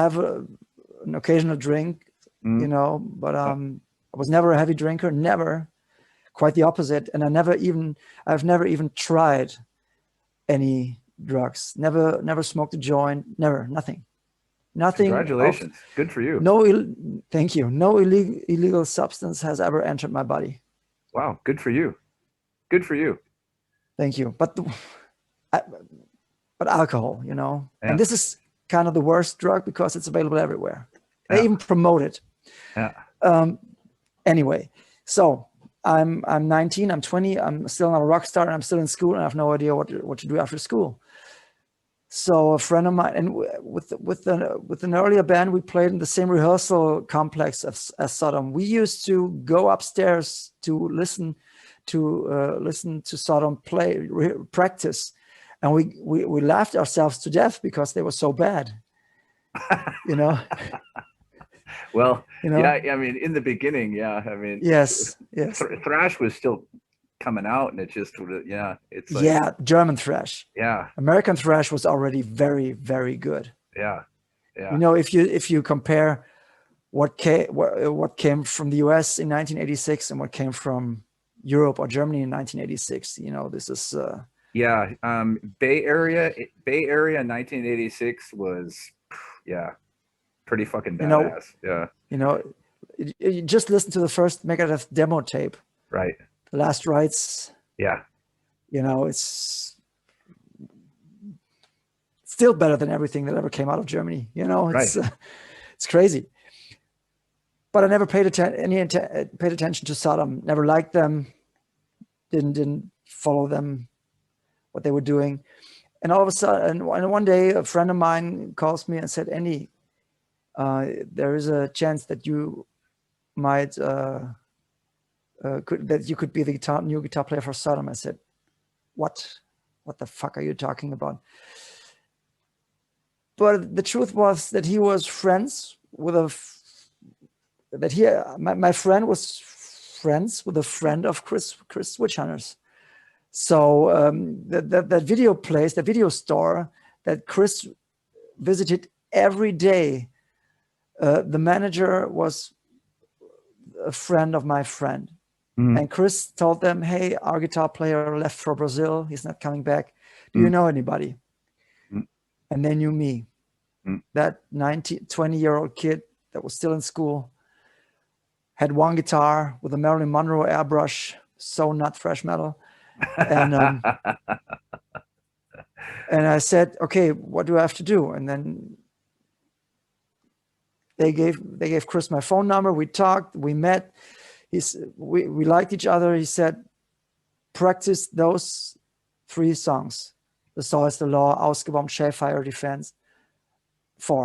have an occasional drink, you know, but I was never a heavy drinker. Never. Quite the opposite. And I've never even tried any drugs. Never smoked a joint. Nothing. Congratulations. Good for you. Thank you. No illegal substance has ever entered my body. Wow. Good for you. Good for you. Thank you. But alcohol, you know, Yeah. and this is kind of the worst drug because it's available everywhere. They even promote it. Yeah. Anyway, so I'm 19, I'm 20, I'm still not a rock star, and I'm still in school, and I have no idea what to do after school. So a friend of mine, and with an earlier band, we played in the same rehearsal complex as Sodom. We used to go upstairs to listen to Sodom practice, and we laughed ourselves to death because they were so bad, you know. Well, you know? yeah, I mean, in the beginning, yeah, I mean, yes. Thrash was still coming out, and it just, it's like, German Thrash. Yeah. American Thrash was already very, very good. Yeah. You know, if you compare what came from the US in 1986 and what came from Europe or Germany in 1986, you know, this is Bay Area in 1986 was pretty fucking badass. You know, you just listen to the first Megadeth demo tape. Right. The Last Rites. Yeah. You know, it's still better than everything that ever came out of Germany. You know, it's it's crazy. But I never paid attention to Sodom. Never liked them. Didn't follow them, what they were doing. And all of a sudden, and one day, a friend of mine calls me and said, "Andy, there is a chance that you might that you could be the new guitar player for Sodom." I said, "What the fuck are you talking about?" But the truth was that he was friends with my friend was friends with a friend of Chris Witchhunters. So that video place, the video store that Chris visited every day, the manager was a friend of my friend. Mm-hmm. And Chris told them, "Hey, our guitar player left for Brazil. He's not coming back. Do you know anybody?" Mm-hmm. And they knew me. Mm-hmm. That 20-year-old kid that was still in school, had one guitar with a Marilyn Monroe airbrush, so not thrash metal. And and I said, "Okay, what do I have to do?" And then they gave Chris my phone number. We talked, we met. We liked each other. He said, "Practice those 3 songs. The Saw is the Law, Ausgebombt, Shellfire Defense,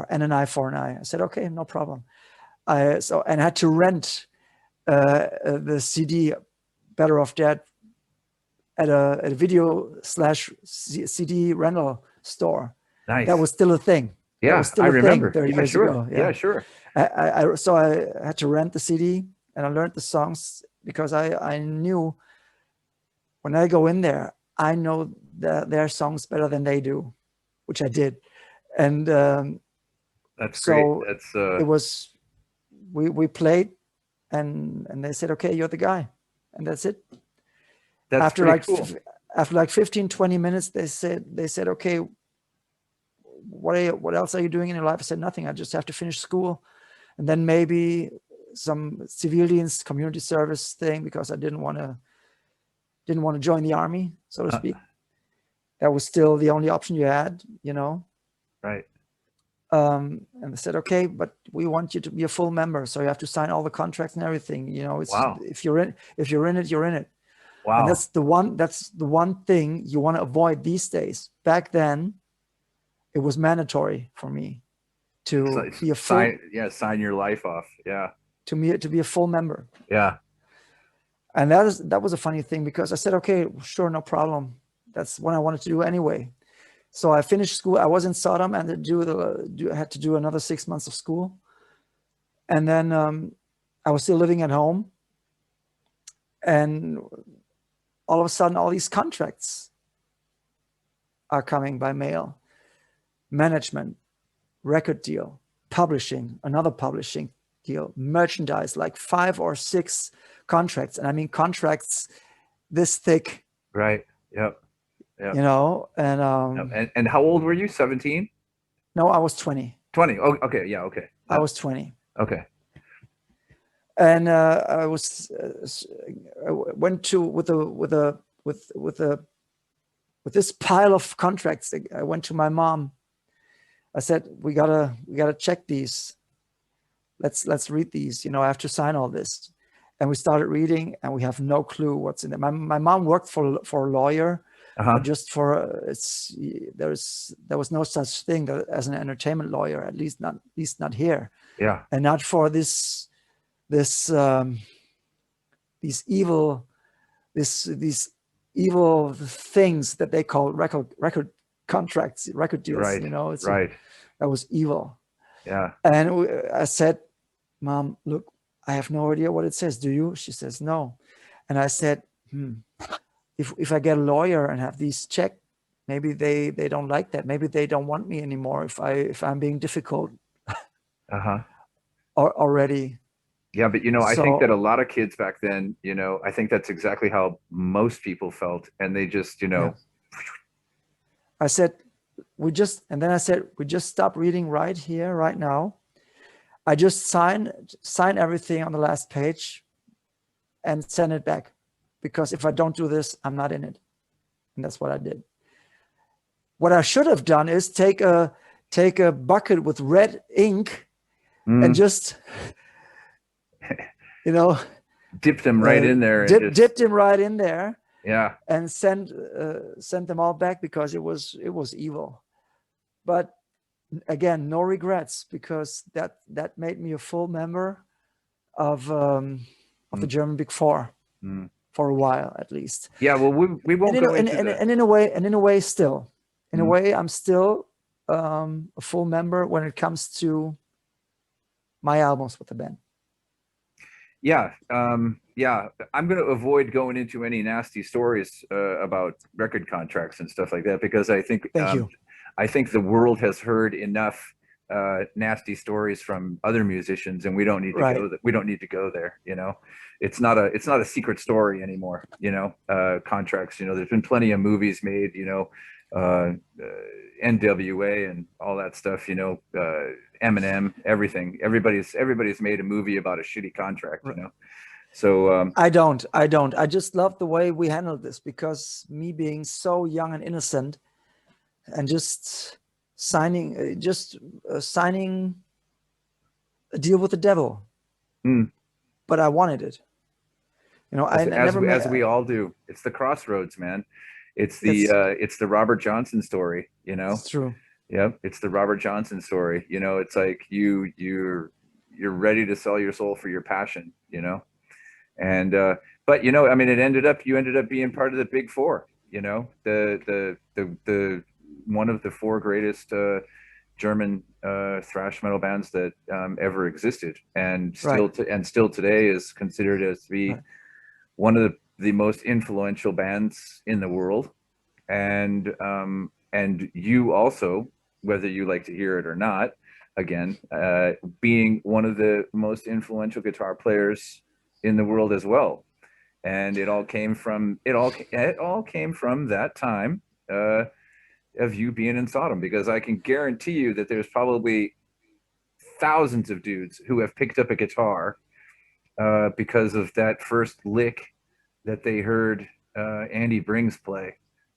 and an Eye for an Eye." I said, "Okay, no problem." And I had to rent the CD, Better Off Dead, at a video/CD rental store. Nice. That was still a thing. Yeah, that was still I a remember. Thing 30 years ago. Yeah, sure. So I had to rent the CD, and I learned the songs because I knew when I go in there, I know their songs better than they do, which I did. And that's so great. That's it was. We played, and they said, "Okay, you're the guy," and that's it. That's after cool. After like 15, 20 minutes, they said, "Okay, what else are you doing in your life?" I said, "Nothing. I just have to finish school, and then maybe some civilians community service thing, because I didn't want to join the army, so to speak. That was still the only option you had, you know." Right. And they said, "Okay, but we want you to be a full member, so you have to sign all the contracts and everything. You know, it's wow. if you're in it, you're in it." Wow. And that's the one thing you want to avoid these days. Back then, it was mandatory for me to be a full sign your life off. Yeah. To be a full member. Yeah. And that was a funny thing, because I said, okay, sure, no problem. That's what I wanted to do anyway. So I finished school. I was in Sodom and I had to do another 6 months of school. And then I was still living at home. And all of a sudden, all these contracts are coming by mail. Management, record deal, publishing, another publishing deal, merchandise, like 5 or 6 contracts. And I mean, contracts this thick. Right. Yep. Yep. You know, and and how old were you? 17? No, I was 20. 20. Oh, okay. Yeah. Okay. I was 20. Okay. And I went to with this pile of contracts. I went to my mom. I said, we gotta check these. Let's read these. You know, I have to sign all this. And we started reading, and we have no clue what's in there. My mom worked for a lawyer. Just for there was no such thing as an entertainment lawyer, at least not here. Yeah. And not for these evil things that they call record contracts, record deals. Right. You know, that was evil. Yeah. And I said, Mom, look, I have no idea what it says. Do you? She says, no. And I said, If I get a lawyer and have these checked, maybe they don't like that. Maybe they don't want me anymore if I'm being difficult. Already. Yeah, but I think that a lot of kids back then, I think that's exactly how most people felt, and they just, Yeah. I said, we just stop reading right here, right now. I just sign everything on the last page and send it back. Because if I don't do this, I'm not in it. And that's what I did. What I should have done is take a bucket with red ink and just, dip them right in there. Dipped them right in there. Yeah. And sent them all back, because it was evil. But again, no regrets, because that made me a full member of the German Big Four. For a while, at least. Yeah, well, we won't go into that. And in a way, still, in a way, I'm still a full member when it comes to my albums with the band. Yeah, yeah. I'm going to avoid going into any nasty stories about record contracts and stuff like that, because I think I think the world has heard enough nasty stories from other musicians, and we don't need to go. We don't need to go there. It's not a secret story anymore. Contracts. There's been plenty of movies made. NWA and all that stuff. Eminem, everything. Everybody's made a movie about a shitty contract. So I don't. I just love the way we handled this, because me being so young and innocent, and just signing a deal with the devil. But I wanted it. As we all do. It's the crossroads, man. It's the Robert Johnson story. It's true. Yep, it's the Robert Johnson story. It's like you're ready to sell your soul for your passion. And but I mean, you ended up being part of the Big Four. The one of the 4 greatest German thrash metal bands that ever existed, and still today is considered as to be one of the most influential bands in the world. And you also, whether you like to hear it or not, again, being one of the most influential guitar players in the world as well. And it all came from that time of you being in Sodom, because I can guarantee you that there's probably thousands of dudes who have picked up a guitar because of that first lick that they heard Andy Brings play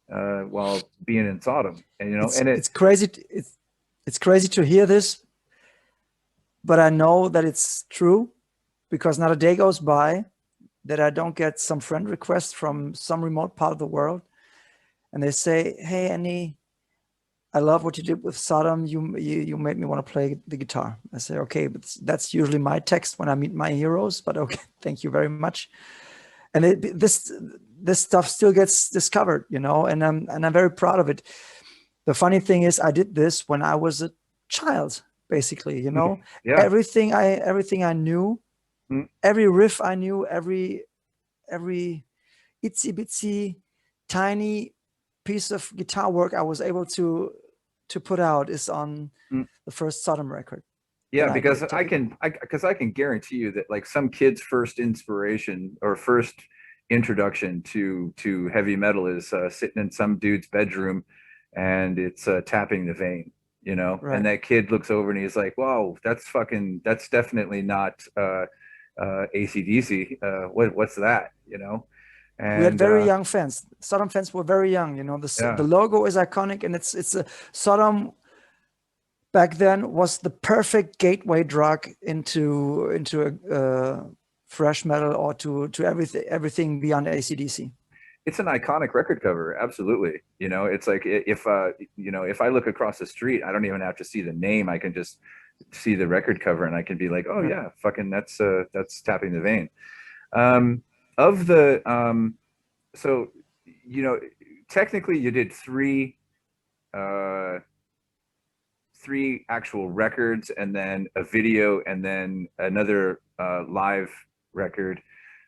while being in Sodom. And it's crazy. It's crazy to hear this, but I know that it's true, because not a day goes by that I don't get some friend requests from some remote part of the world, and they say, "Hey, Andy, I love what you did with Sodom. You made me want to play the guitar." I say, "Okay, but that's usually my text when I meet my heroes. But okay, thank you very much." And this stuff still gets discovered, you know, and I'm very proud of it. The funny thing is, I did this when I was a child, basically, you know. Yeah. Everything I knew, Mm. every riff I knew, every itsy bitsy tiny piece of guitar work I was able to put out is on Mm. the first Sodom record that Yeah, I because did. I can guarantee you that like some kid's first inspiration or first introduction to heavy metal is sitting in some dude's bedroom, and it's tapping the vein, you know, and Right. that kid looks over and he's like, "Whoa, that's definitely not AC/DC. What's that?" You know, We had and very young fans. Sodom fans were very young. You know, the yeah, logo is iconic, and it's a Sodom back then was the perfect gateway drug into a thrash metal or to everything beyond AC/DC. it's an iconic record cover, absolutely. You know, it's like if you know, if I look across the street, I don't even have to see the name. I can just see the record cover and I can be like, oh Right. yeah, fucking that's tapping the vein. Um of the so you know, technically you did uh three actual records and then a video and then another live record.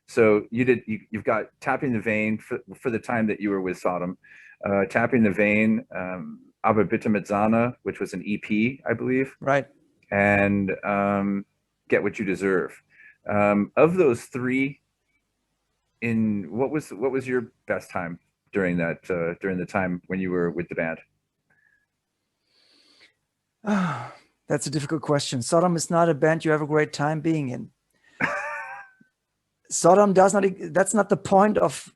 So you've got Tapping the Vein for the time that you were with Sodom, Tapping the Vein, Aber Bitte Mezzana, which was an EP, I believe, Right. and Get What You Deserve. Of those three, in what was your best time during that during the time when you were with the band? That's a difficult question. Sodom is not a band you have a great time being in. Sodom does not. That's not the point of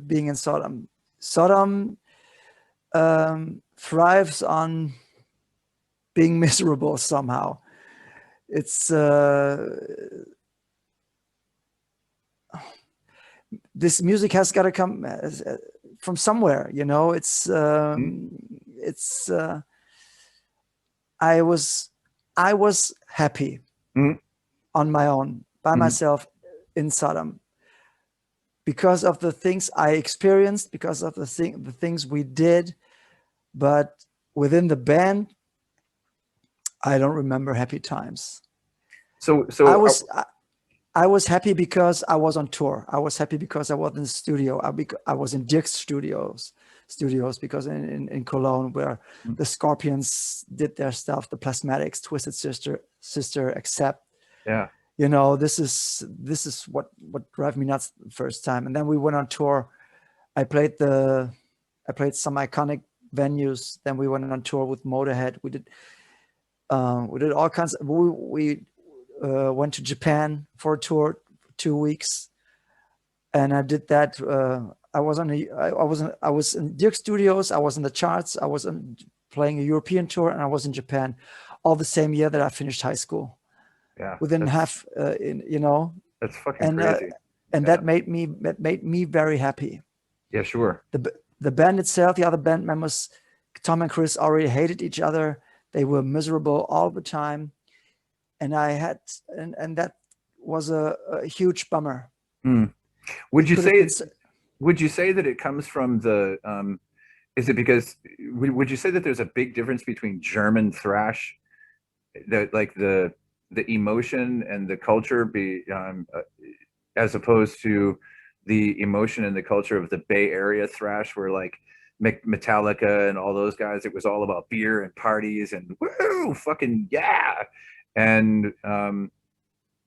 being in Sodom. Sodom thrives on being miserable somehow. It's this music has got to come from somewhere, you know. It's I was happy Mm-hmm. on my own by Mm-hmm. myself in Sodom because of the things I experienced, because of the things we did. But within the band, I don't remember happy times. So I so was I was happy because I was on tour. I was happy because I was in the studio. I was in Dirk's studios because in Cologne, where the Scorpions did their stuff, the Plasmatics, Twisted Sister, Accept. yeah. You know, this is what drove me nuts the first time. And then we went on tour. I played some iconic venues. Then we went on tour with Motorhead. We did all kinds of, we went to Japan for a tour, 2 weeks, and I did that. I was in Dirk Studios. I was in the charts. I was playing a European tour, and I was in Japan, all the same year that I finished high school. Yeah, Within half, you know, that's fucking and crazy. that Yeah. made me very happy. Yeah, sure. The band itself, the other band members, Tom and Chris, already hated each other. They were miserable all the time, and and that was a huge bummer. Mm. Would It you could have been. say would you say that it comes from the is it because would you say that there's a big difference between German thrash, the emotion and the culture as opposed to the emotion and the culture of the Bay Area thrash, where like Metallica and all those guys, it was all about beer and parties and woo, fucking yeah. And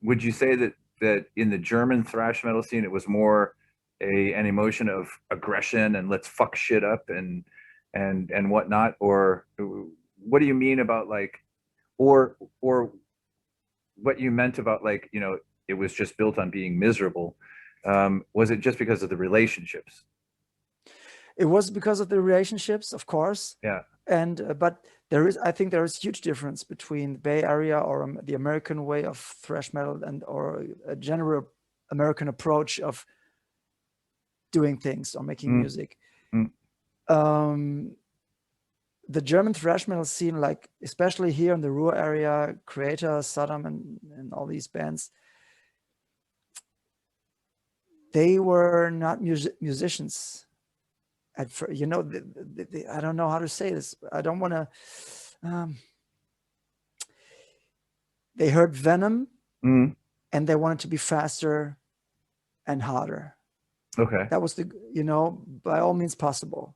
would you say that in the German thrash metal scene, it was more an emotion of aggression and let's fuck shit up and whatnot, or what do you mean about like, or what you meant about like, you know, it was just built on being miserable? Was it just because of the relationships? It was because of the relationships, of course, Yeah. and but I think there is huge difference between the Bay Area or the American way of thrash metal and or a general American approach of doing things or making music. The German thrash metal scene, like especially here in the Ruhr area, Creator, Sodom, and all these bands, they were not musicians. At first, you know, I don't know how to say this. I don't want to. They heard Venom, and they wanted to be faster and harder. Okay. That was the, you know, by all means possible.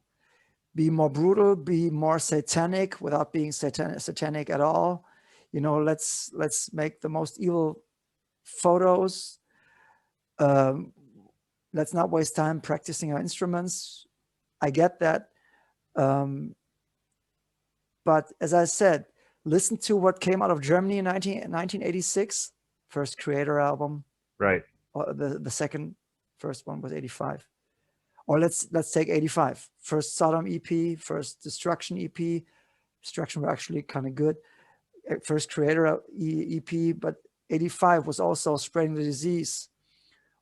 Be more brutal, be more satanic without being satanic at all. You know, let's make the most evil photos. Let's not waste time practicing our instruments. I get that. But as I said, listen to what came out of Germany in 1986, first Creator album. Right. The first one was 85. Or let's take 85. First Sodom EP, first Destruction EP. Destruction were actually kind of good. First Creator EP, but 85 was also Spreading the Disease.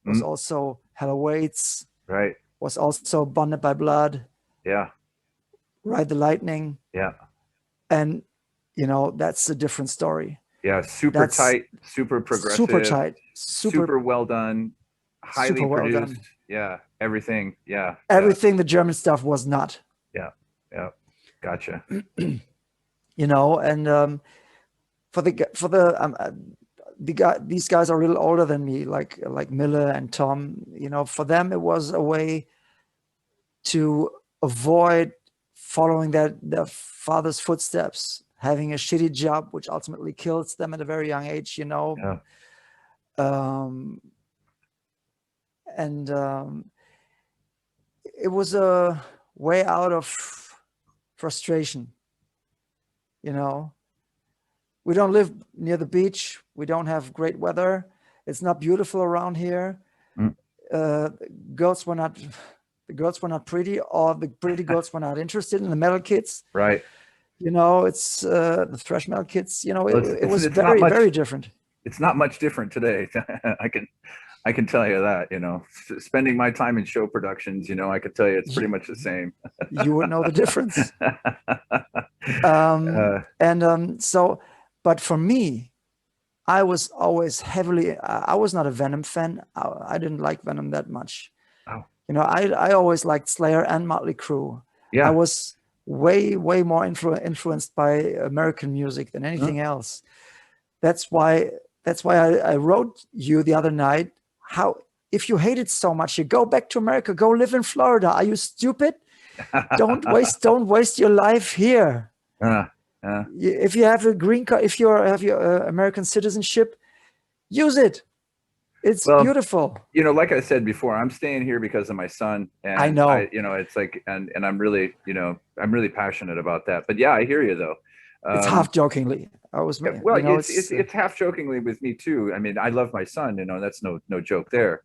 Was also Hell Awaits. Right. Was also Bonded by Blood. Yeah. Ride the Lightning. Yeah. And, you know, that's a different story. Yeah. Super tight, super progressive. Super tight. Super well done. Highly produced. Yeah. Everything. Yeah. Everything the German stuff was not. Yeah. Yeah. Gotcha. You know, and these guys are a little older than me, like Miller and Tom. You know, for them it was a way to avoid following their father's footsteps, having a shitty job, which ultimately kills them at a very young age. You know. Yeah. It was a way out of frustration. You know, we don't live near the beach. We don't have great weather. It's not beautiful around here. The girls were not pretty, or the pretty girls were not interested in the metal kids. Right. You know, it's the thrash metal kids. You know, it was very, very different. It's not much different today. I can tell you that, you know, spending my time in show productions, you know, I could tell you it's pretty much the same. You would know the difference. So, but for me, I was always I was not a Venom fan. I didn't like Venom that much. Oh. You know, I always liked Slayer and Motley Crue. Yeah. I was way more influenced by American music than anything else. That's why I wrote you the other night. How, if you hate it so much, you go back to America, go live in Florida. Are you stupid? Don't waste your life here. If you have a green card, if you have your American citizenship, use it. It's beautiful. You know, like I said before, I'm staying here because of my son. And I know. You know, it's like, and I'm really, you know, I'm really passionate about that. But yeah, I hear you though. It's half jokingly. Well, you know, it's half jokingly with me too. I mean, I love my son, you know, that's no joke there.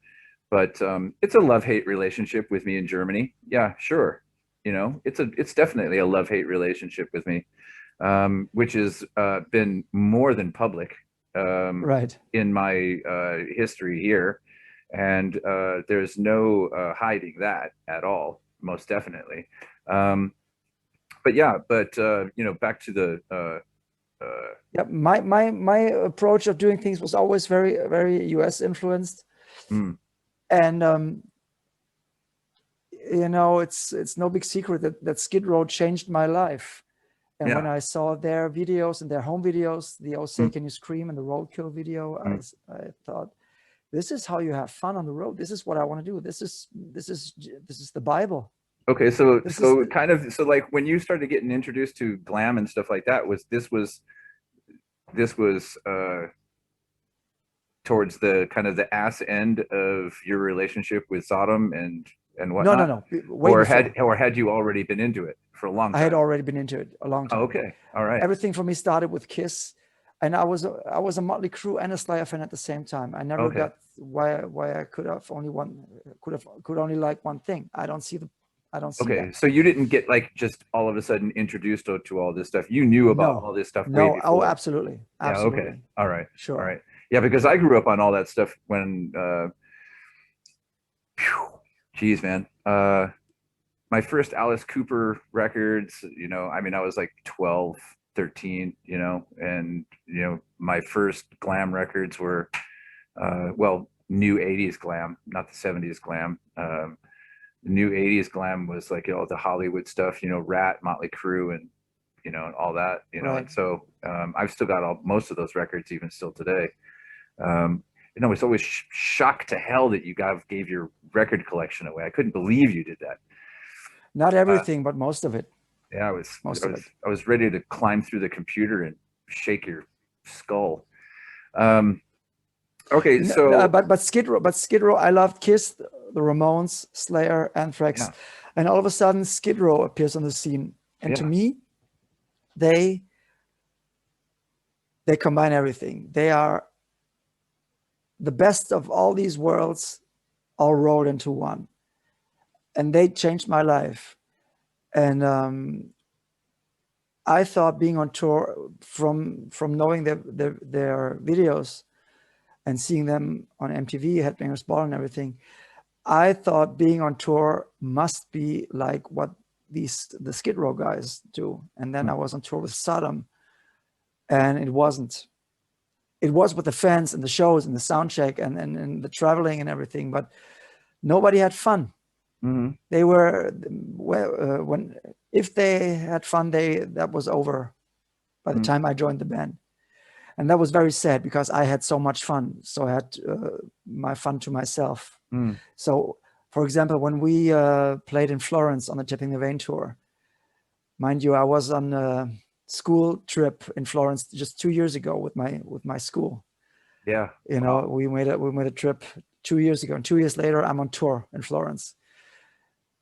But it's a love-hate relationship with me in Germany. Yeah, sure. You know, it's definitely a love-hate relationship with me, which has been more than public right in my history here. And there's no hiding that at all, most definitely. But yeah, you know, back to the yeah, my approach of doing things was always very, very US influenced. And you know, it's no big secret that Skid Row changed my life. And when I saw their videos and their home videos, the Oh Say Can You Scream and the Roadkill video, I thought, this is how you have fun on the road. This is what I want to do. This is the Bible. Okay, so like when you started getting introduced to glam and stuff like that, this was towards the kind of the ass end of your relationship with Sodom and whatnot? No. Or had you already been into it for a long time? I had already been into it a long time. Oh, okay, all right. Everything for me started with Kiss, and I was a Motley Crue and a Slayer fan at the same time. I never got why I could only like one thing. I don't see that. So you didn't get like just all of a sudden introduced to all this stuff. You knew about all this stuff. No. Oh, absolutely. Yeah. Okay. All right. Sure. All right. Yeah, because I grew up on all that stuff when Phew. Geez, man. My first Alice Cooper records, I mean, I was like 12, 13, and, my first glam records were, well, new 80s glam, not the 70s glam. New 80s glam was like, the Hollywood stuff, Rat, Motley Crue, and, and all that, Right. and so I've still got most of those records even still today. Um, it's always shocked to hell that you gave your record collection away. I couldn't believe you did that. Not Uh, everything, but most of it. yeah, Most of it. I was ready to climb through the computer and shake your skull. Um, okay, so But Skid Row, I loved Kiss, the Ramones, Slayer, Anthrax, yeah, and all of a sudden Skid Row appears on the scene, and to yeah, me, they combine everything. They are the best of all these worlds, all rolled into one, and they changed my life. And I thought being on tour from knowing their videos and seeing them on MTV, Headbangers Ball and everything, I thought being on tour must be like what the Skid Row guys do. And then I was on tour with Sodom, and it wasn't. It was with the fans and the shows and the sound check and the traveling and everything, but nobody had fun. mm-hmm. They were if they had fun, that was over by the time I joined the band. And that was very sad because I had so much fun. So I had my fun to myself. So, for example, when we played in Florence on the Tipping the Vein tour, mind you, I was on a school trip in Florence just 2 years ago with my school. Yeah, wow. we made a trip 2 years ago, and 2 years later, I'm on tour in Florence.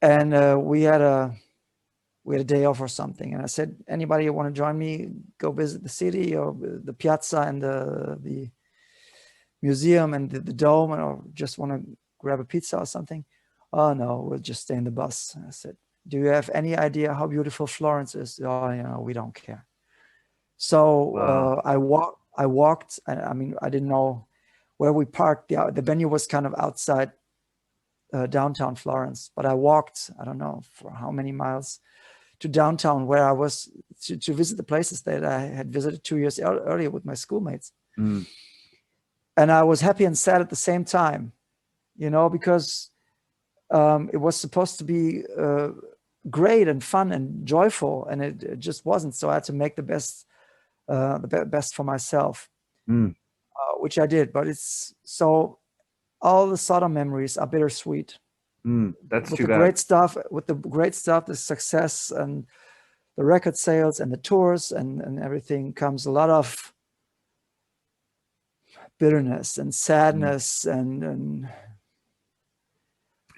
And we had a day off or something, and I said, anybody want to join me, go visit the city or the piazza and the museum and the dome, and or just want to grab a pizza or something? Oh no, we'll just stay in the bus. And I said, do you have any idea how beautiful Florence is? Oh, we don't care. So wow. I walked. I mean, I didn't know where we parked. The venue was kind of outside downtown Florence, but I walked, I don't know for how many miles, to downtown where I was to visit the places that I had visited 2 years earlier with my schoolmates. And I was happy and sad at the same time, because it was supposed to be great and fun and joyful, and it just wasn't. So I had to make the best for myself, which I did. But it's so all the Sodom memories are bittersweet. That's with too the bad. great stuff, the success and the record sales and the tours and everything comes a lot of bitterness and sadness and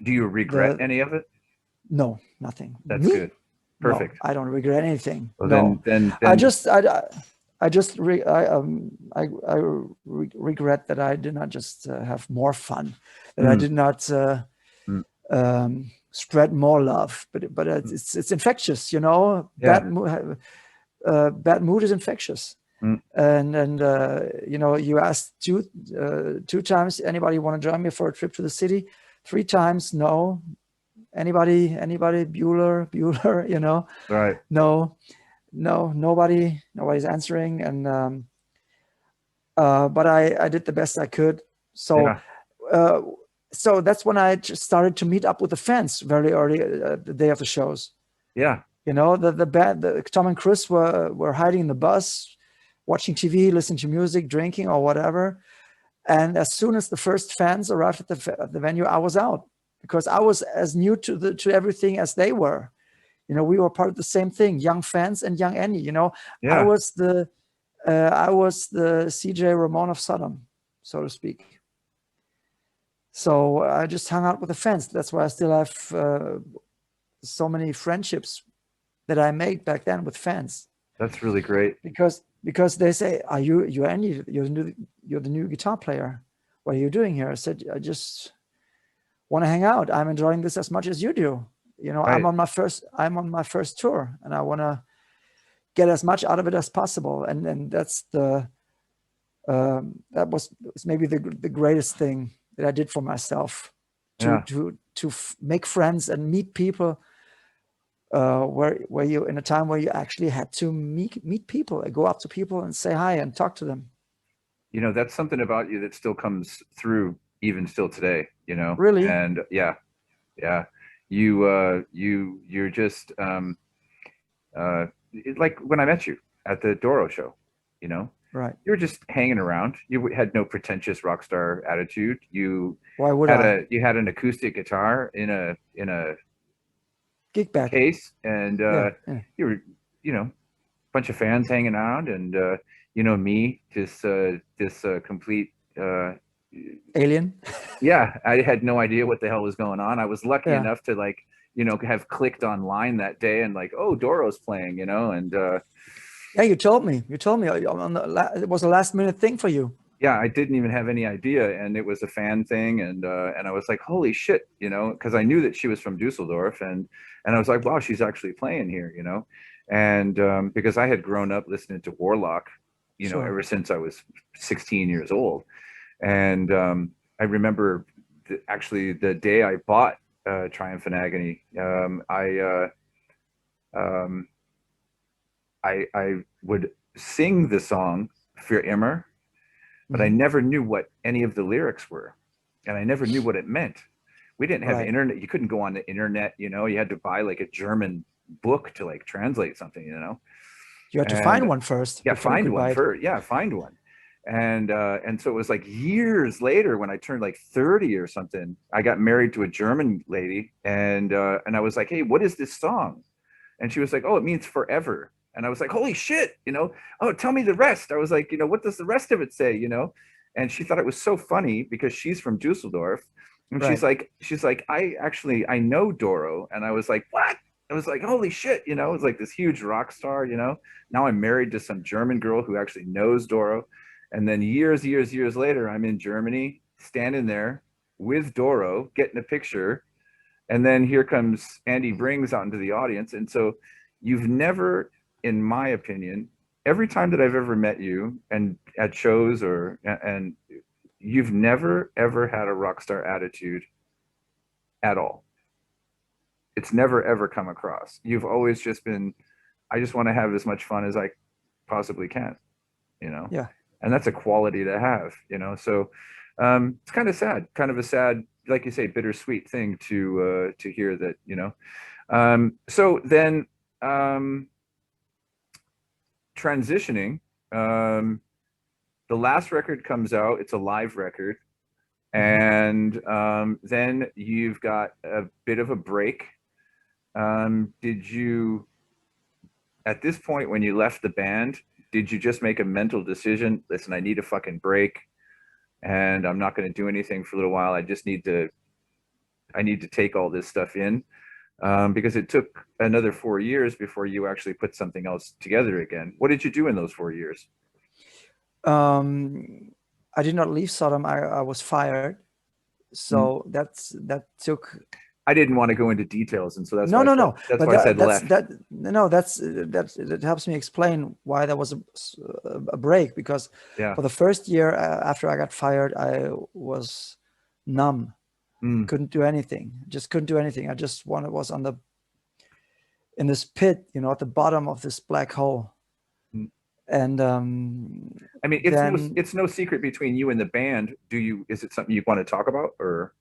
do you regret any of it? No, nothing. That's Me? good. Perfect. No, I don't regret anything. Well, no. then I regret that I did not just have more fun, that I did not spread more love, but it's infectious, Yeah. Bad mood is infectious. And you asked two times, anybody want to join me for a trip to the city? 3 times, no. Anybody, Bueller, Right. No, nobody's answering. And but I did the best I could. So so that's when I just started to meet up with the fans very early, the day of the shows. Yeah. The band, Tom and Chris were hiding in the bus, watching TV, listening to music, drinking or whatever. And as soon as the first fans arrived at the venue, I was out, because I was as new to everything as they were. We were part of the same thing, young fans and young Annie. Yeah. I was the CJ Ramon of Sodom, so to speak. So I just hung out with the fans. That's why I still have so many friendships that I made back then with fans. That's really great. Because they say, "Are you're Andy? You're the new guitar player. What are you doing here?" I said, "I just want to hang out. I'm enjoying this as much as you do. Right. I'm on my first tour, and I want to get as much out of it as possible." And that's that was maybe the greatest thing that I did for myself Yeah. to make friends and meet people. Where you in a time where you actually had to meet people and go up to people and say hi and talk to them. You know, that's something about you that still comes through even still today, you know. Really? And yeah, yeah. You're just like when I met you at the Doro show, you know. Right. You were just hanging around. You had no pretentious rock star attitude. Why would I? You had an acoustic guitar in a Gig bag. case, and Yeah. Yeah. you were, you know, bunch of fans hanging around, and you know, me, this complete Alien. yeah, I had no idea what the hell was going on. I was lucky Yeah. enough to, like, you know, have clicked online that day and like, oh, Doro's playing, you know, and Yeah. You told me. You told me it was a last minute thing for you. yeah, I didn't even have any idea, and it was a fan thing, and I was like, holy shit, you know, because I knew that she was from Dusseldorf, and I was like, wow, she's actually playing here, you know, and because I had grown up listening to Warlock, you know, Sure. ever since I was 16 years old, and I remember actually the day I bought Triumph and Agony, um, I would sing the song Für immer, but I Mhm. never knew what any of the lyrics were, and I never knew what it meant. We didn't have Right. internet. You couldn't go on the internet, you know. You had to buy like a German book to like translate something, you know. You had to find And one first yeah, before you find could one buy it. for yeah, find one. And so it was like years later when I turned like 30 or something, I got married to a German lady, and I was like, hey, what is this song? And she was like, oh, it means forever. And I was like, holy shit, you know, oh, tell me the rest. I was like, you know, what does the rest of it say, you know? And she thought it was so funny because she's from Dusseldorf. And Right. she's like, I know Doro. And I was like, what? I was like, holy shit, you know, it's like this huge rock star, you know. Now I'm married to some German girl who actually knows Doro. And then years later, I'm in Germany, standing there with Doro, getting a picture, and then here comes Andy Brings out into the audience. And so you've never, in my opinion, every time that I've ever met you and at shows and you've never ever had a rock star attitude at all. It's never ever come across. You've always just been, I just want to have as much fun as I possibly can, you know? Yeah. And that's a quality to have, you know? So it's kind of sad, kind of a sad, like you say, bittersweet thing to hear that, you know. So then transitioning, the last record comes out. It's a live record, Mhm. and then you've got a bit of a break. Did you, at this point when you left the band, did you just make a mental decision? Listen, I need a fucking break, and I'm not going to do anything for a little while. I need to take all this stuff in, because it took another 4 years before you actually put something else together again. What did you do in those 4 years? I did not leave Sodom. I was fired. Mm. So that took. I didn't want to go into details, and so that's why No, I no, said no. But that's left. that. No, that helps me explain why there was a break, because Yeah. for the first year after I got fired, I was numb. Mm. Couldn't do anything. Just couldn't do anything. I just was in this pit, at the bottom of this black hole. Mm. And I mean, then it's no secret between you and the band. Is it something you want to talk about, or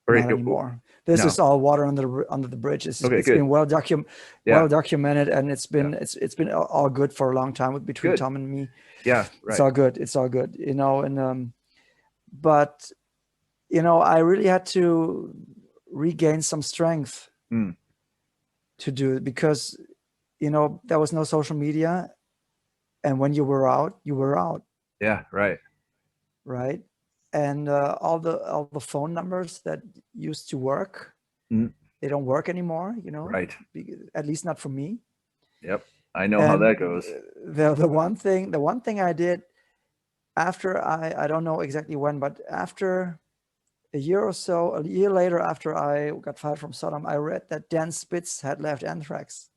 not anymore. This no? is all water under the bridge. Okay, It's good. been well Yeah, documented, and yeah, it's been all good for a long time between good. Tom and me. Yeah, It's right. all good. It's all good, and but I really had to regain some strength Mm. to do it, because there was no social media, and when you were out, you were out, Yeah, right. right? And all the phone numbers that used to work, Mm. they don't work anymore, Right. at least not for me. Yep. I know how And that goes. the one thing I did after, I don't know exactly when, but after a year later, after I got fired from Sodom, I read that Dan Spitz had left Anthrax.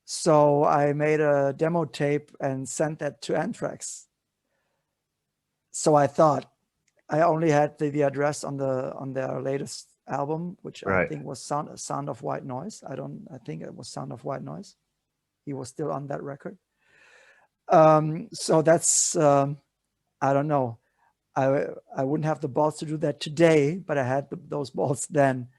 So I made a demo tape and sent that to Anthrax. So I thought, I only had the address on their latest album, which I Right. think was Sound of White Noise. I think it was Sound of White Noise. He was still on that record. So that's I don't know. I wouldn't have the balls to do that today, but I had those balls then.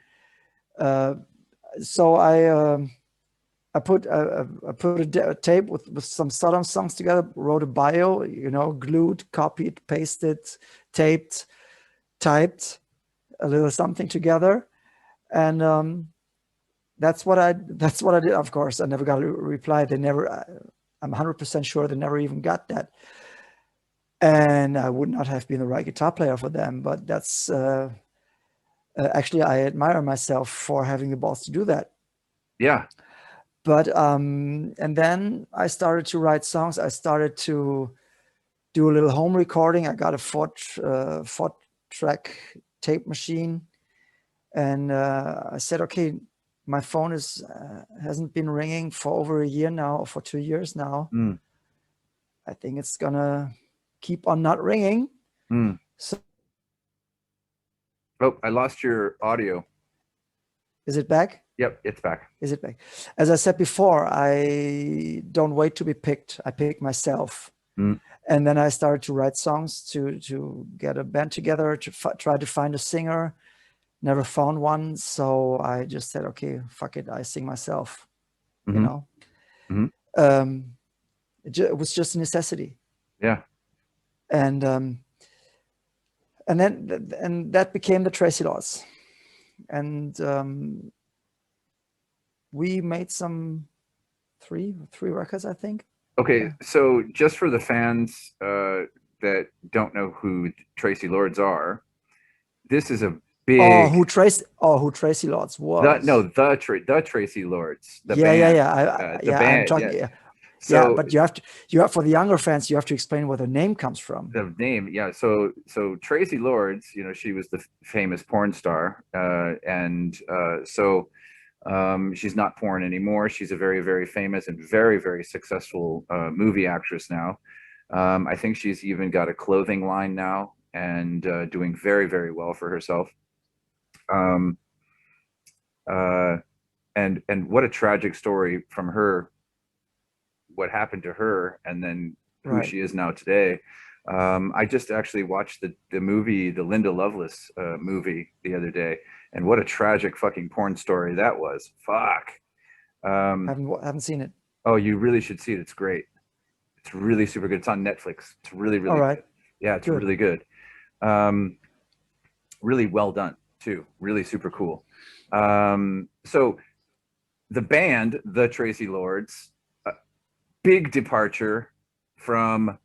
So I put a tape with some Sodom songs together, wrote a bio, glued, copied, pasted, taped, typed a little something together, and that's what I did. Of course, I never got a reply. They never. I'm 100% sure they never even got that, and I would not have been the right guitar player for them. But that's actually, I admire myself for having the balls to do that. Yeah. But and then I started to write songs. I started to do a little home recording. I got a four-track tape machine, and I said, okay, my phone hasn't been ringing for over a year now, or for 2 years now. Mm. I think it's gonna keep on not ringing. Mm. So, oh, I lost your audio. Is it back? Yep, it's back. Is it back? As I said before, I don't wait to be picked. I pick myself. Mm. And then I started to write songs to get a band together, to try to find a singer. Never found one. So I just said, okay, fuck it. I sing myself, Mm-hmm. you know? Mm-hmm. It was just a necessity. Yeah. And that became the Traceelords. And we made some three records, I think. Okay, Yeah. so just for the fans that don't know who Traceelords are, this is a big. Who Traceelords was? The Traceelords. The band. The band. I'm talking. Yeah. So, So but you have for the younger fans, you have to explain where the name comes from. the name, yeah. So Traceelords, she was the famous porn star, and so she's not porn anymore. She's a very, very famous and very, very successful movie actress now. I think she's even got a clothing line now and doing very, very well for herself. Um, and what a tragic story from her, what happened to her, and then who she is now today. I just actually watched the movie, the Linda Lovelace movie the other day, and what a tragic fucking porn story that was. Fuck. Haven't seen it. Oh, you really should see it. It's great. It's really super good. It's on Netflix. It's really, really good. Yeah, it's good. Really good. Really well done too. Really super cool. So the band, the Traceelords, big departure from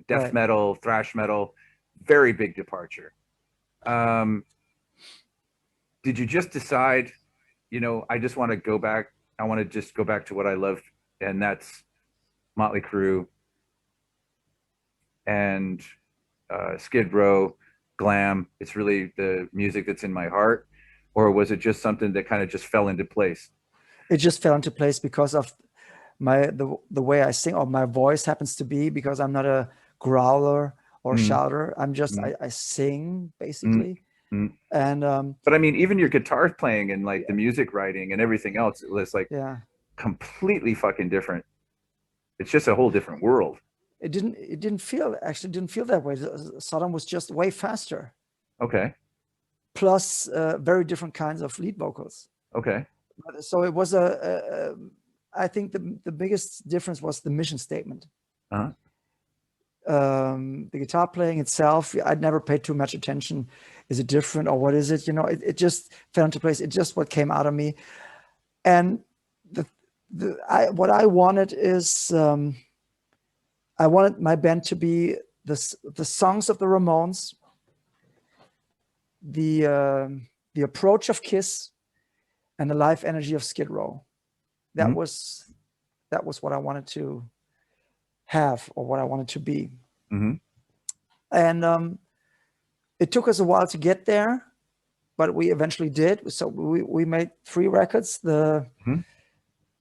death metal, thrash metal, very big departure. Did you just decide, I just want to go back, I want to just go back to what I love, and that's Motley Crue and Skid Row, glam? It's really the music that's in my heart? Or was it just something that kind of just fell into place? It just fell into place because of the way I sing, or my voice happens to be, because I'm not a growler or shouter. I'm just I sing basically. And but I mean, even your guitar playing and like the music writing and everything else, it was like completely fucking different. It's just a whole different world. It didn't feel that way. Sodom was just way faster. Okay. Plus very different kinds of lead vocals. Okay. So it was I think the biggest difference was the mission statement. Uh-huh. The guitar playing itself, I'd never paid too much attention. Is it different or what is it? It just fell into place. It just what came out of me. And what I wanted is I wanted my band to be the songs of the Ramones, the approach of Kiss, and the live energy of Skid Row. That was what I wanted to have, or what I wanted to be. And it took us a while to get there, but we eventually did. So we made 3 records. The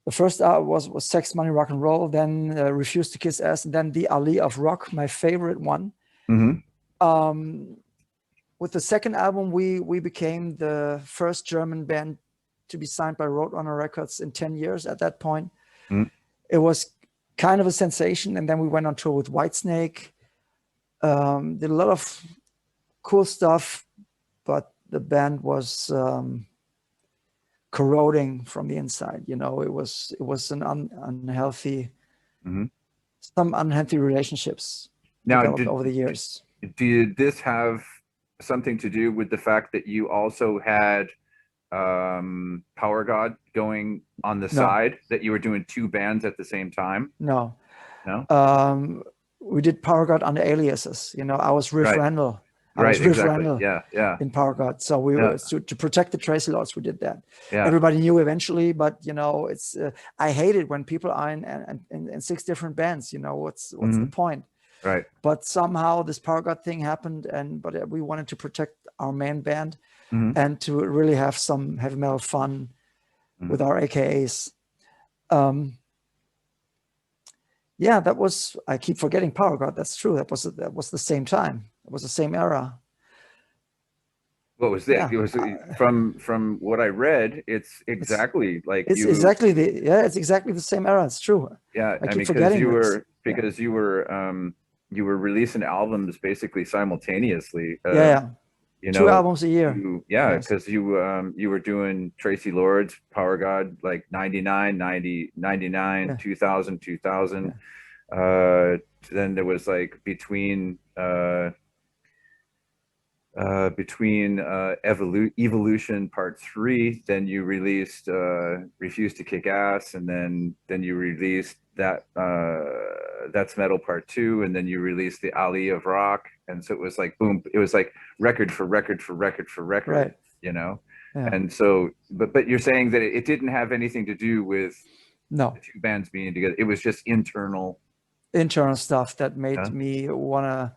The first was Sex, Money, Rock and Roll, then Refuse to Kiss Ass, and then The Ali of Rock, my favorite one. With the second album, we became the first German band to be signed by Roadrunner Records in 10 years at that point. It was kind of a sensation. And then we went on tour with Whitesnake, did a lot of cool stuff, but the band was corroding from the inside. You know, it was an unhealthy, some unhealthy relationships developed over the years. Did this have something to do with the fact that you also had Powergod going on the side, that you were doing two bands at the same time? No. We did Powergod under aliases. You know, I was Riff Randall. I was Riff Randall in Powergod. So we were to protect the Traceelords, we did that. Everybody knew eventually, but you know, it's I hate it when people are in 6 different bands. You know, what's the point? Right. But somehow this Powergod thing happened, but we wanted to protect our main band and to really have some heavy metal fun with our AKAs. Yeah, that was, I keep forgetting Powergod. That's true. That was the same time. It was the same era. What was that? It was from what I read. It's exactly like it's exactly the same era. It's true. Yeah, I mean, because you were releasing albums basically simultaneously. You know, 2 albums a year. Because you were doing Traceelords, Powergod, like 99, 2000. Then there was like between Evolution Part 3, then you released Refuse to Kick Ass, and then you released That's Metal Part 2, and then you released the Ali of Rock, and so it was like boom, it was like record for record for record for record, you know. And so but you're saying that it didn't have anything to do with the 2 bands being together. It was just internal stuff that made me want to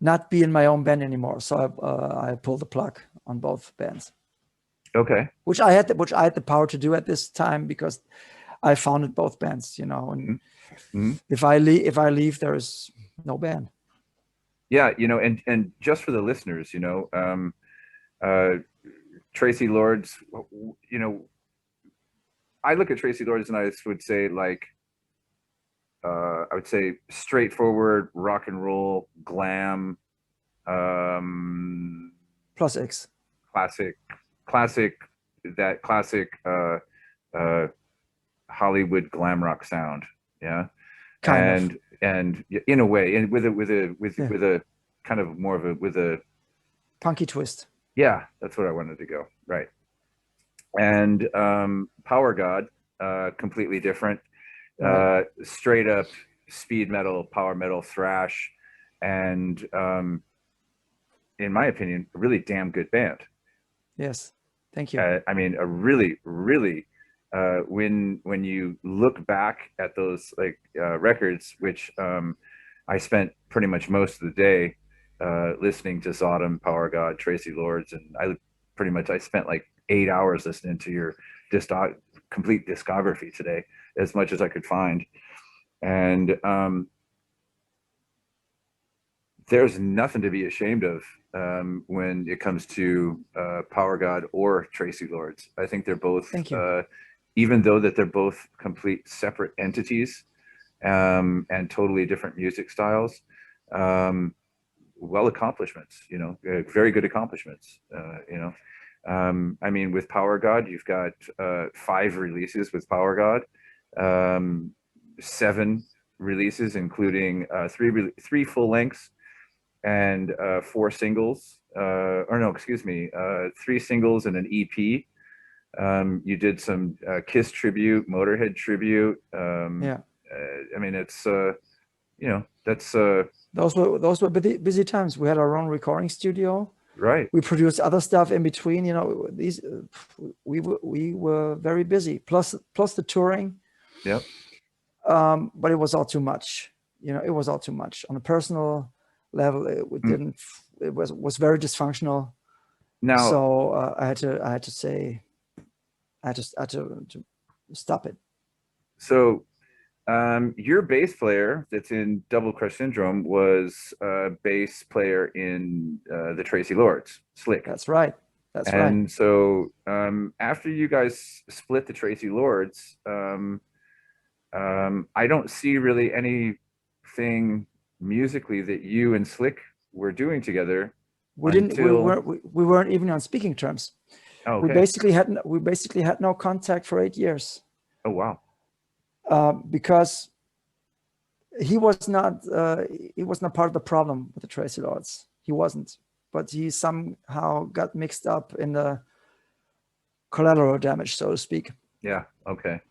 not be in my own band anymore. So I pulled the plug on both bands. Okay. Which I had the power to do at this time because I founded both bands, you know. And if I leave, there is no band. Yeah, you know, and just for the listeners, you know, Traceelords, you know, I look at Traceelords and I would say like, I would say straightforward rock and roll, glam, plus X, classic, that classic Hollywood glam rock sound, and in a way, and with a kind of more of a punky twist. Yeah, that's what I wanted to go, right. And Powergod, completely different. Straight up speed metal, power metal, thrash, and in my opinion, a really damn good band. Yes, thank you. I mean, a really when you look back at those like records, which I spent pretty much most of the day listening to Sodom, Powergod, Traceelords, and I spent like 8 hours listening to your complete discography today, as much as I could find. And there's nothing to be ashamed of when it comes to Powergod or Traceelords. I think they're both, even though that they're both complete separate entities and totally different music styles, well accomplishments, you know, very good accomplishments, you know. I mean, with Powergod, you've got 5 releases with Powergod, 7 releases, including 3 full lengths and 4 singles, or no, excuse me, 3 singles and an EP. You did some Kiss tribute, Motorhead tribute. I mean, it's you know, that's those were busy times. We had our own recording studio. Right. We produced other stuff in between. You know, we were very busy. Plus the touring. Yep. But it was all too much. You know, it was all too much on a personal level. It was very dysfunctional. Now, so I had to say, I had to stop it. So your bass player that's in Double Crush Syndrome was a bass player in the Traceelords, Slick. That's right. That's right. And so after you guys split the Traceelords, I don't see really anything musically that you and Slick were doing together We didn't. until. We weren't even on speaking terms. Oh, We okay. basically had no contact for 8 years. Oh, wow. Because he was not part of the problem with the Traceelords. He wasn't, but he somehow got mixed up in the collateral damage, so to speak. Yeah. Okay.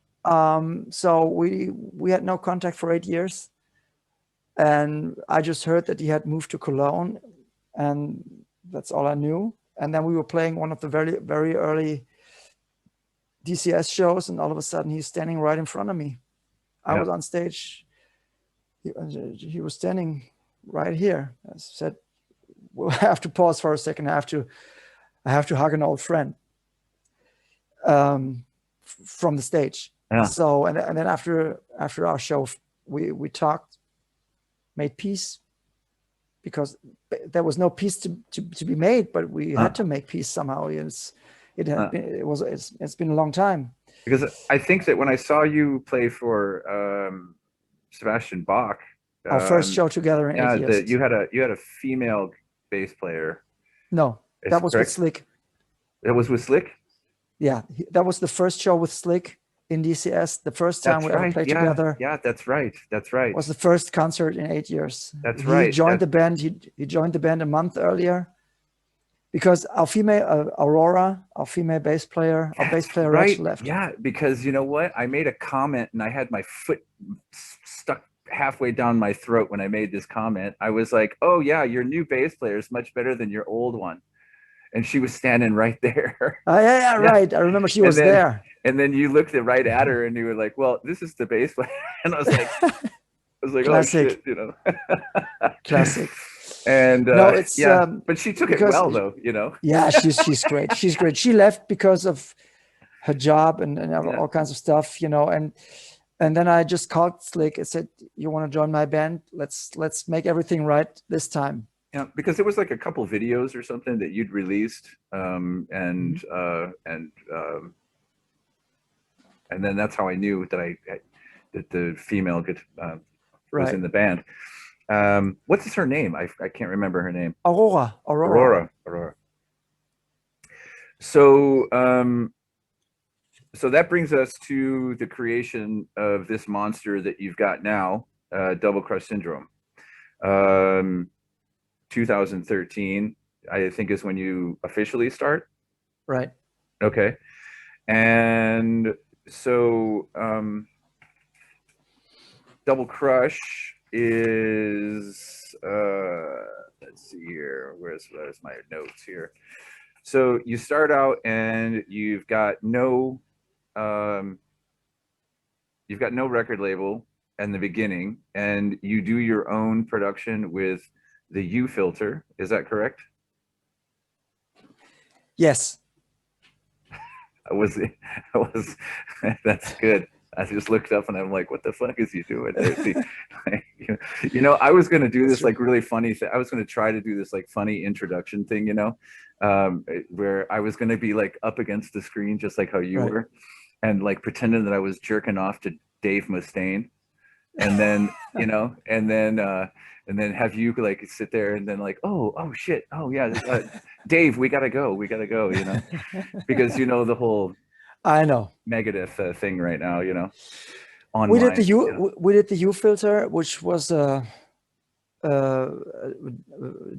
So we had no contact for 8 years, and I just heard that he had moved to Cologne, and that's all I knew. And then we were playing one of the very, very early DCS shows, and all of a sudden he's standing right in front of me. I was on stage. He was standing right here. I said, "We'll have to pause for a second. I have to hug an old friend from the stage." Yeah. So and then after our show, we talked, made peace, because there was no peace to be made, but we had to make peace somehow. It's been a long time. Because I think that when I saw you play for Sebastian Bach, our first show together in 8 years. you had a female bass player. No, that was correct? With Slick. That was with Slick? Yeah, that was the first show with Slick in DCS. The first time we ever played together. Yeah, that's right. That's right. Was the first concert in 8 years. That's right. He joined the band. He joined the band a month earlier, because our female Aurora, our female bass player, Rach left. Yeah, because you know what? I made a comment and I had my foot stuck halfway down my throat when I made this comment. I was like, "Oh yeah, your new bass player is much better than your old one," and she was standing right there. Yeah, right. I remember she was there. And then you looked right at her and you were like, "Well, this is the bass player," and I was like, Classic. "Oh shit," you know. Classic. And no, it's but she took it well though, you know. Yeah, she's great. She's great. She left because of her job and all kinds of stuff, you know. And then I just called Slick and said, "You want to join my band? Let's make everything right this time." Yeah, because there was like a couple videos or something that you'd released, and then that's how I knew that the female was in the band. What is her name? I can't remember her name. Aurora. So so that brings us to the creation of this monster that you've got now, Double Crush Syndrome. 2013, I think, is when you officially start. Right. Okay. And so Double Crush is let's see here, where's my notes here. So you start out and you've got no record label in the beginning, and you do your own production with the U filter. Is that correct? Yes. I was that's good. I just looked up and I'm like, what the fuck is he doing? You know, I was going to do this like really funny thing. I was going to try to do this like funny introduction thing, you know, where I was going to be like up against the screen, just like how you were, and like pretending that I was jerking off to Dave Mustaine. And then, you know, and then have you like sit there and then like, oh shit. Oh yeah. Dave, we gotta go, you know, because you know, the whole, I know, Megadeth thing right now, you know. We did the U filter, which was a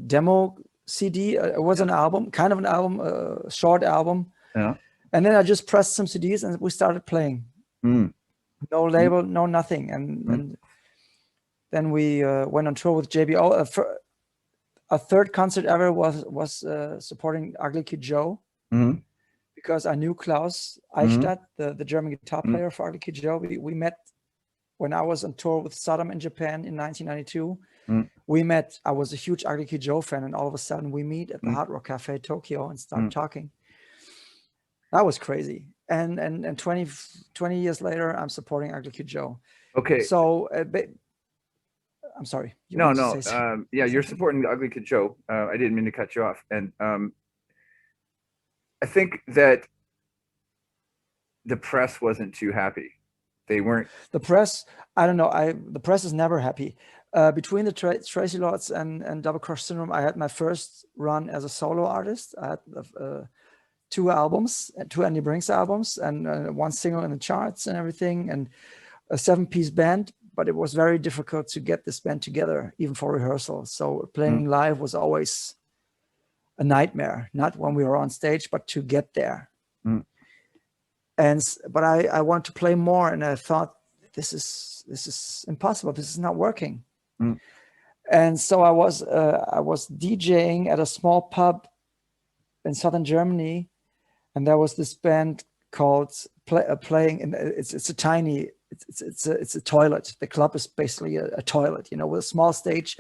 demo CD. It was an album, kind of an album, a short album. Yeah. And then I just pressed some CDs and we started playing. No label, no nothing. And then we went on tour with JBO. A third concert ever was supporting Ugly Kid Joe. Because I knew Klaus Eichstadt, the German guitar player for Ugly Kid Joe. We met when I was on tour with Sodom in Japan in 1992. We met. I was a huge Ugly Kid Joe fan, and all of a sudden we meet at the Hard Rock Cafe Tokyo and start talking. That was crazy. and 20 years later, I'm supporting Ugly Kid Joe. Okay. So, I'm sorry. You No, want to no. say Yeah, you're something? supporting the Ugly Kid Joe. I didn't mean to cut you off. And I think that the press wasn't too happy. They weren't. The press, I don't know. The press is never happy. Between the Traceelords and Double Crush Syndrome, I had my first run as a solo artist. I had 2 albums, 2 Andy Brinks albums, and 1 single in the charts and everything, and a 7-piece band. But it was very difficult to get this band together, even for rehearsal. So playing live was always a nightmare. Not when we were on stage, but to get there. But I wanted to play more, and I thought, this is impossible. This is not working. And so I was DJing at a small pub in southern Germany, and there was this band called playing. And it's a tiny. It's a toilet. The club is basically a toilet, with a small stage,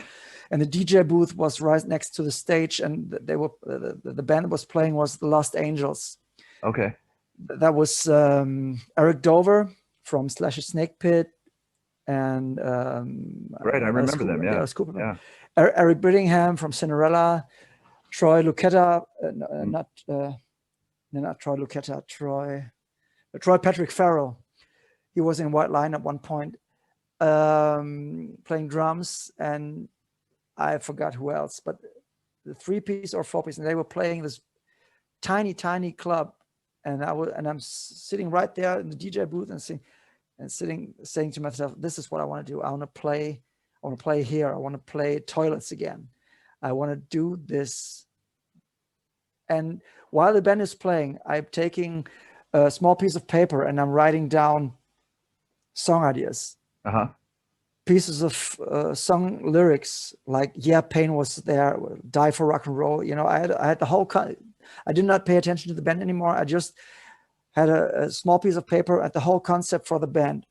and the DJ booth was right next to the stage, and the band was playing was the Lost Angels. Okay. That was Eric Dover from Slash Snake Pit, and right, I remember them. Yeah, yeah. Eric Brittingham from Cinderella, Troy Lucetta, not Troy Lucetta, Troy Patrick Farrell. He was in White Line at one point, playing drums, and I forgot who else. But the 3-piece or 4-piece, and they were playing this tiny club. And I'm sitting right there in the DJ booth and saying to myself, this is what I want to do. I want to play here. I want to play toilets again. I want to do this. And while the band is playing, I'm taking a small piece of paper and I'm writing down song ideas. Pieces of song lyrics, like, yeah, Pain was there, Die for Rock and Roll. I had the whole I did not pay attention to the band anymore. I just had a small piece of paper at the whole concept for the band,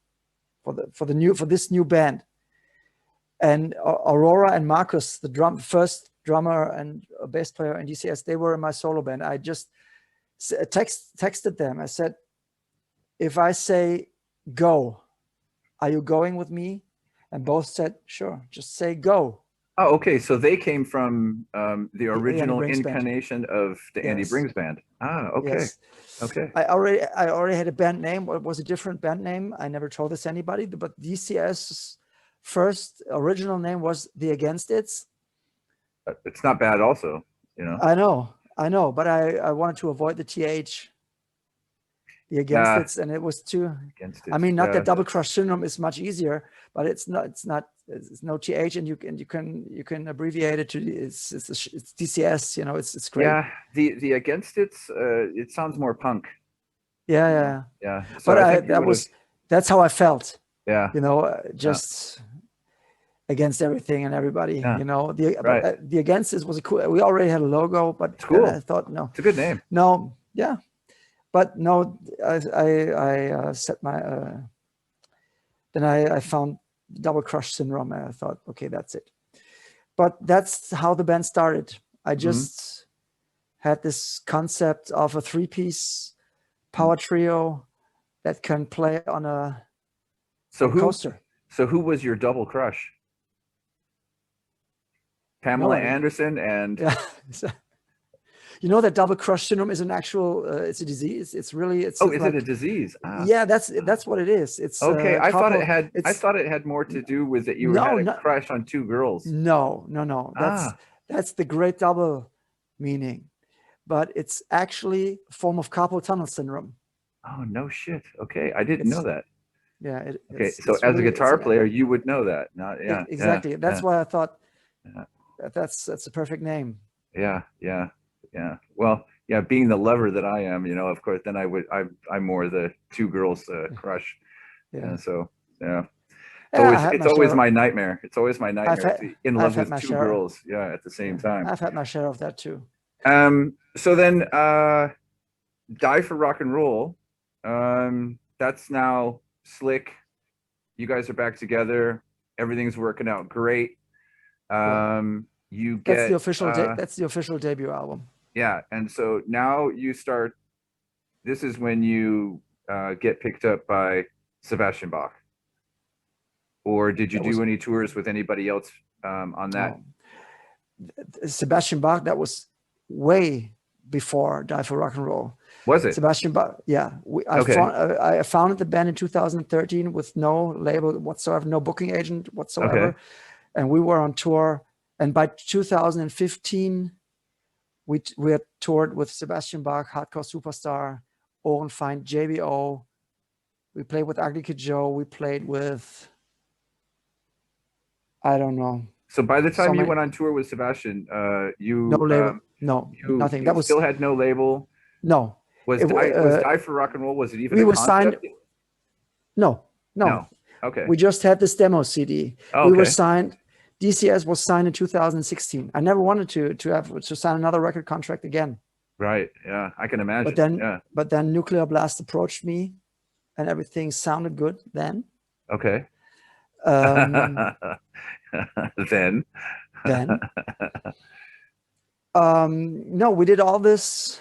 for this new band. And Aurora and Marcus, the first drummer and a bass player in DCS, they were in my solo band. I just texted them. I said, if I say go, are you going with me? And both said, sure, just say go. Oh, okay. So they came from the original incarnation of the Andy Brings band. Ah, okay. Yes. Okay. I already had a band name. It was a different band name. I never told this to anybody, but DCS's first original name was The Against It's. It's not bad also, I know, but I wanted to avoid the TH. The Against It's, and it was too. I mean, not that Double Crush Syndrome is much easier, but it's no TH, and you can abbreviate it to it's DCS. It's great. Yeah, the Against It's it sounds more punk. Yeah. So but that's how I felt. Yeah. Just against everything and everybody. Yeah. The Against It was a cool. We already had a logo, but it's cool. I thought no. It's a good name. No, yeah. But no, I set my. Then I found Double Crush Syndrome, and I thought, okay, that's it. But that's how the band started. I just had this concept of a 3-piece power trio that can play on a coaster. So who was your Double Crush? Pamela Anderson and. Yeah. You know that Double Crush Syndrome is an actual, it's a disease. It's really, it's. Oh, is it a disease? Ah. Yeah, that's what it is. It's okay. I thought it had more to do with that you had a crush on 2 girls. No. That's the great double meaning, but it's actually a form of carpal tunnel syndrome. Oh, no shit. Okay, I didn't know that. Yeah. Okay, so as a guitar player, you would know that. Yeah. Exactly. Yeah, that's why I thought that's a perfect name. Yeah. Well, yeah, being the lover that I am, of course, then I'm more the 2 girls crush. Yeah. So yeah. It's always my nightmare. It's always my nightmare to be in love with 2 girls. Yeah, at the same time. I've had my share of that too. So then Die for Rock and Roll. That's now slick. You guys are back together. Everything's working out great. You get that's the official debut album. Yeah, and so now you start this is when you get picked up by Sebastian Bach, or did you That was do any tours with anybody else on that? no, Sebastian Bach. That was way before Die for Rock and Roll. Was it? Sebastian Bach, yeah. Okay. I founded the band in 2013 with no label whatsoever, no booking agent whatsoever, Okay. and we were on tour. And by 2015, we had toured with Sebastian Bach, Hardcore Superstar, Ohrenfeind, JBO. We played with Ugly Kid Joe. We played with, I don't know, So by the so time you many, went on tour with Sebastian, no label, no, nothing. you That was still had no label. no. Was Die for Rock and Roll? Was it even We a were signed. concept? No, no. No. Okay. We just had this demo CD. Oh, We were okay. signed. DCS was signed in 2016. I never wanted to sign another record contract again. Right. Yeah, I can But imagine. then Yeah. but then Nuclear Blast approached me, and everything sounded good then. Okay. Um, Then. then no, we did all this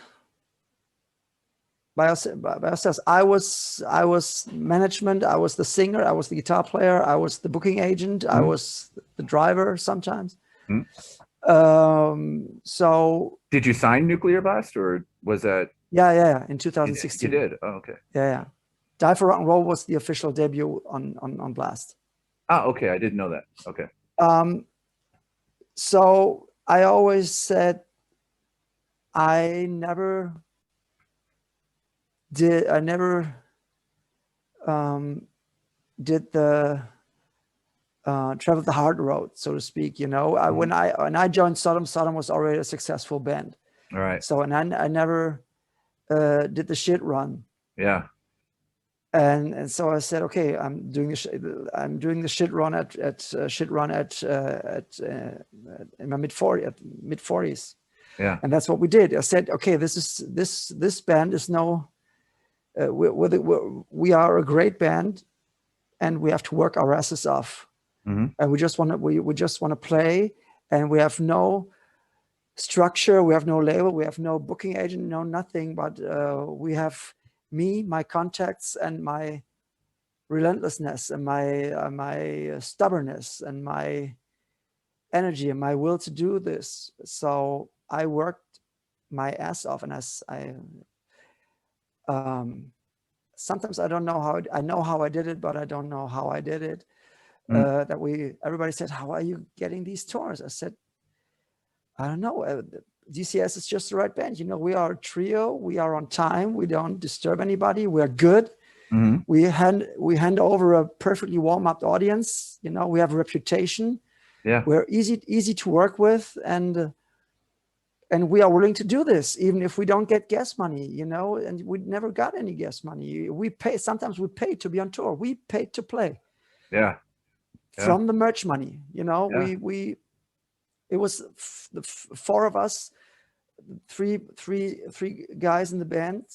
by ourselves. I was management. I was the singer. I was the guitar player. I was the booking agent. I Hmm? was the driver sometimes. Hmm? So Did you sign Nuclear Blast, or was that yeah, in you 2016. did? Oh, okay. Yeah. Die for Rock and Roll was the official debut on Blast. Ah, okay. I didn't know that. Okay. Um, so I always said I never did the travel the hard road, so to speak. You know, when I joined Sodom, Sodom was already a successful band. All right. So and I never did the shit run. Yeah. And so I said, okay, I'm doing the shit run at in my mid 40s, Yeah. and that's what we did. I said, okay, this band is no, we are a great band, and we have to work our asses off, and we just want to play, and we have no structure, we have no label, we have no booking agent, no nothing, but we have me, my contacts, and my relentlessness, and my stubbornness, and my energy, and my will to do this. So I worked my ass off, and sometimes I don't know how I know how I did it, but I don't know how I did it. Everybody said, how are you getting these tours? I said, I don't know. DCS is just the right band. You know, we are a trio. We are on time. We don't disturb anybody. We're good. We hand over a perfectly warm-up audience. You know, we have a reputation. Yeah. We're easy to work with, and we are willing to do this, even if we don't get gas money. You know, and we never got any gas money. We pay. Sometimes we pay to be on tour. We paid to play. Yeah. From the merch money. You know, Yeah. it was the four of us, three guys in the band,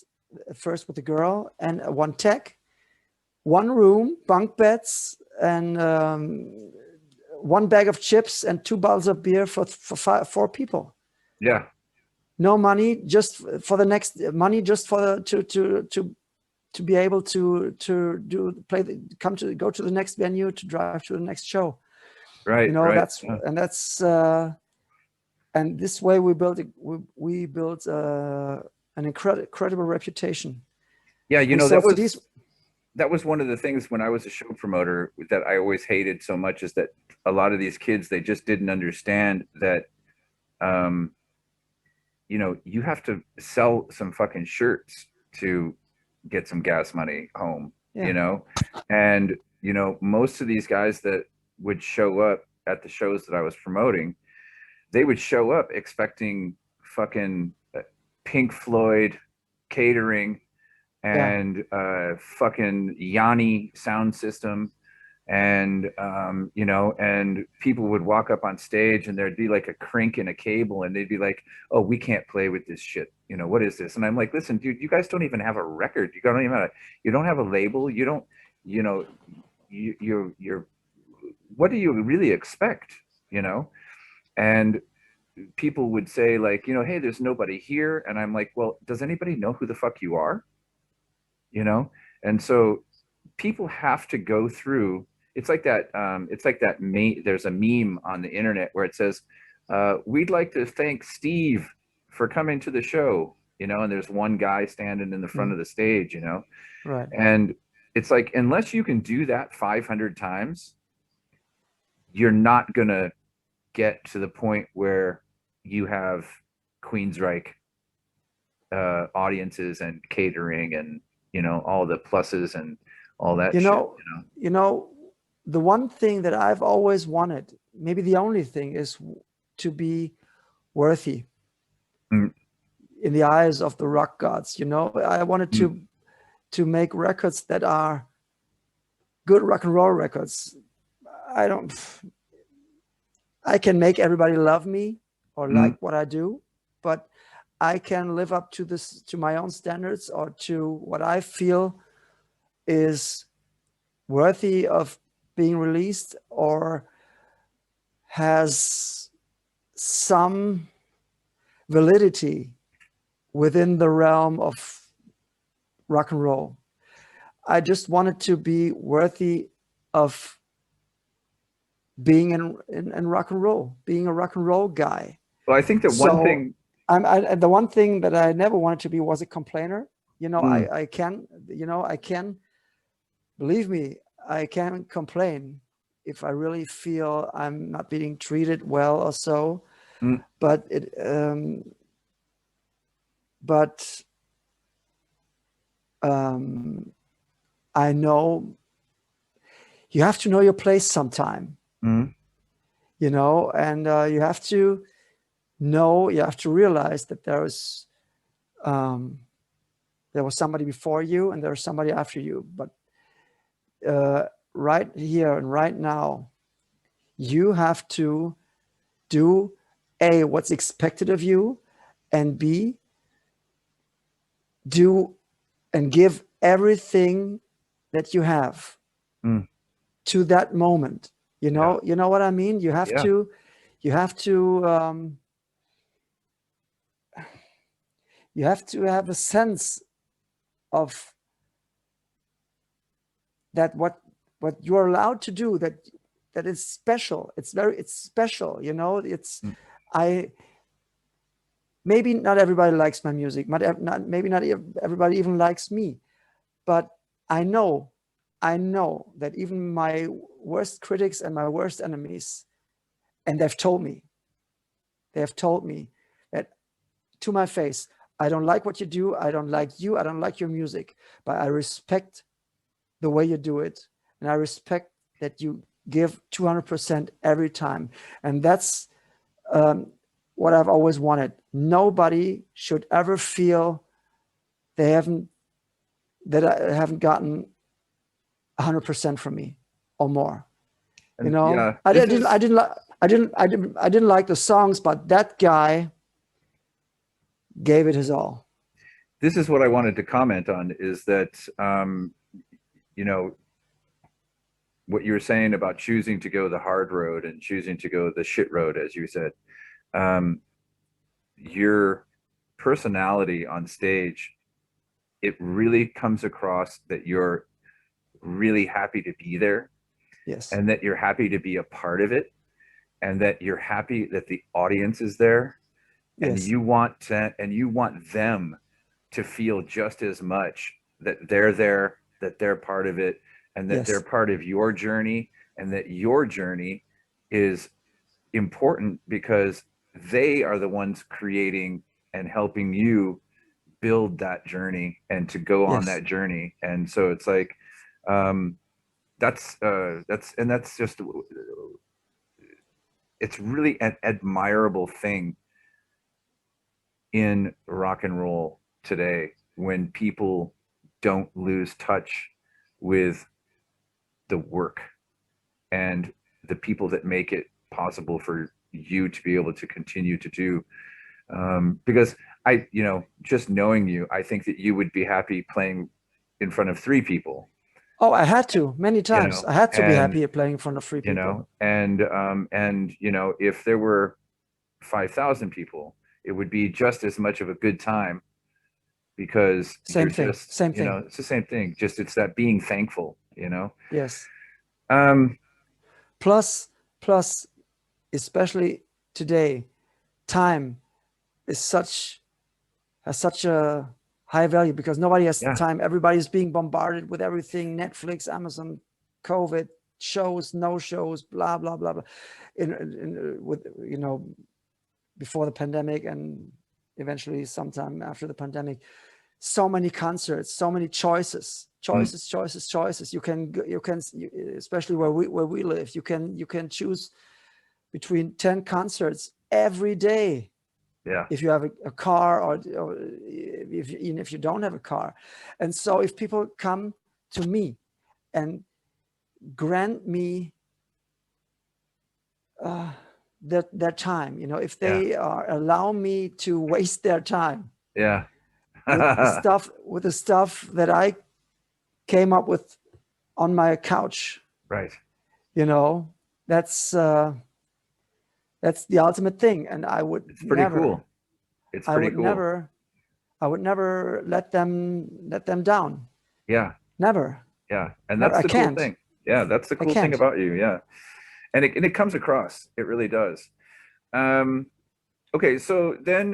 at first with the girl and one tech, one room, bunk beds, and one bag of chips and 2 bottles of beer for 4 people. Yeah. No money, just for the next money, just for to be able to go to the next venue, to drive to the next show. Right. You know, Right. and this way we built an incredible reputation. Yeah. You We know, sold CDs. that was one of the things when I was a show promoter that I always hated so much, is that a lot of these kids, they just didn't understand that, you know, you have to sell some fucking shirts to get some gas money home, you know? And, you know, most of these guys that would show up at the shows that I was promoting, they would show up expecting fucking Pink Floyd catering and fucking Yanni sound system, and you know, and people would walk up on stage and there'd be like a crink in a cable, and they'd be like, oh, we can't play with this shit, you know, what is this? And I'm like, listen, dude, you guys don't even have a record, you don't have a label, you don't, you know, you're what do you really expect, you know? And people would say, like, you know, hey, there's nobody here, and I'm like, well, does anybody know who the fuck you are? you know? And so people have to go through, it's like that there's a meme on the internet where it says, we'd like to thank Steve for coming to the show, you know, and there's one guy standing in the front Mm, of the stage, you know, right. and it's like, unless you can do that 500 times, you're not going to get to the point where you have Queensryche audiences and catering and, you know, all the pluses and all that You shit, know, you know, the one thing that I've always wanted, maybe the only thing, is to be worthy you know. in the eyes of the rock gods. You know, I wanted Mm, to make records that are good rock and roll records. I don't, I can make everybody love me or mm, like what I do, but I can live up to this, to my own standards, or to what I feel is worthy of being released, or has some validity within the realm of rock and roll. I just wanted to be worthy of being in rock and roll, being a rock and roll guy. well, I think that one So thing. the one thing that I never wanted to be was a complainer. You know, Mm, I can, you know, I can, believe me, I can complain if I really feel I'm not being treated well or so. mm, But but um, I know you have to know your place sometime, mm, you know, and you have to know, you have to realize that um, there was somebody before you and there's somebody after you. But uh, right here and right now, you have to do A, what's expected of you, and B, do and give everything that you have mm, to that moment. yeah, You know what I mean? yeah. You have to, you have to have a sense of that what you're allowed to do, that is special. It's special, you know. It's Mm. I maybe not everybody likes my music, maybe not everybody even likes me, but I know, I know that even my worst critics and my worst enemies, and they have told me that to my face, I don't like what you do, I don't like you, I don't like your music, but I respect the way you do it, and I respect that you give 200% every time. And that's um, what I've always wanted. Nobody should ever feel they haven't that I haven't gotten 100% from me or more. You And know, yeah, this is I didn't like the songs, but that guy gave it his all. what I wanted to comment on is that, you know, what you were saying about choosing to go the hard road and choosing to go the shit road, as you said. Um, your personality on stage, it really comes across that you're really happy to be there, Yes, and that you're happy to be a part of it, and that you're happy that the audience is there, and yes, you want them to feel just as much that they're there, that they're part of it, and that they're yes, part of your journey, and that your journey is important because they are the ones creating and helping you build that journey and to go on yes, that journey. And so it's like, um that's just, it's really an admirable thing in rock and roll today, when people don't lose touch with the work and the people that make it possible for you to be able to continue to do. Because you know, just knowing you, I think that you would be happy playing in front of three people, Oh, I had to many you times. know, I had to be and happy at playing in front of three people. and you know, if there were 5,000 people, it would be just as much of a good time because you're Same thing. just, Same you know, thing. it's the same thing. Just it's that being thankful, you know. Yes. Um, Plus, plus, especially today, time is has such a high value because nobody has the yeah, time. Everybody's being bombarded with everything: Netflix, Amazon, COVID, shows, no shows, blah blah blah blah. With before the pandemic and eventually sometime after the pandemic, so many concerts, so many choices, mm, choices. Especially where we live, you can choose between 10 concerts every day yeah, if you have a car, or even if you don't have a car. And so if people come to me and grant me their time, if yeah, they allow me to waste their time yeah. with the stuff that I came up with on my couch, Right. you know, that's uh, that's the ultimate thing. And It's pretty cool. It's I pretty would cool. never, I would never let them down. Yeah, Never, yeah. And never. that's I the cool can't. thing. Yeah, that's the I cool thing can't. about you. Yeah. And it comes across. It really does. Um, okay, so then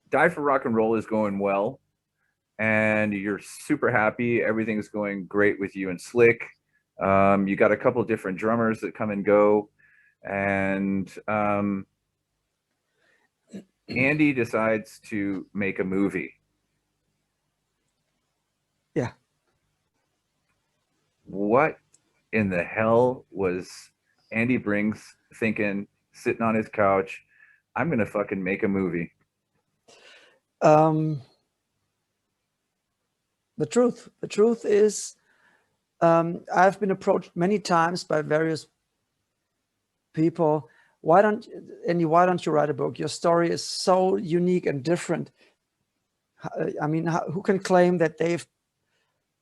Die for Rock and Roll is going well, and you're super happy. Everything's going great with you and Slick. You got a couple different drummers that come and go, and Andy decides to make a movie. Yeah. What in the hell was Andy Brings thinking, sitting on his couch? I'm gonna fucking make a movie. Um, the truth is, I've been approached many times by various people. Why don't you write a book? Your story is so unique and different. I mean, who can claim that they've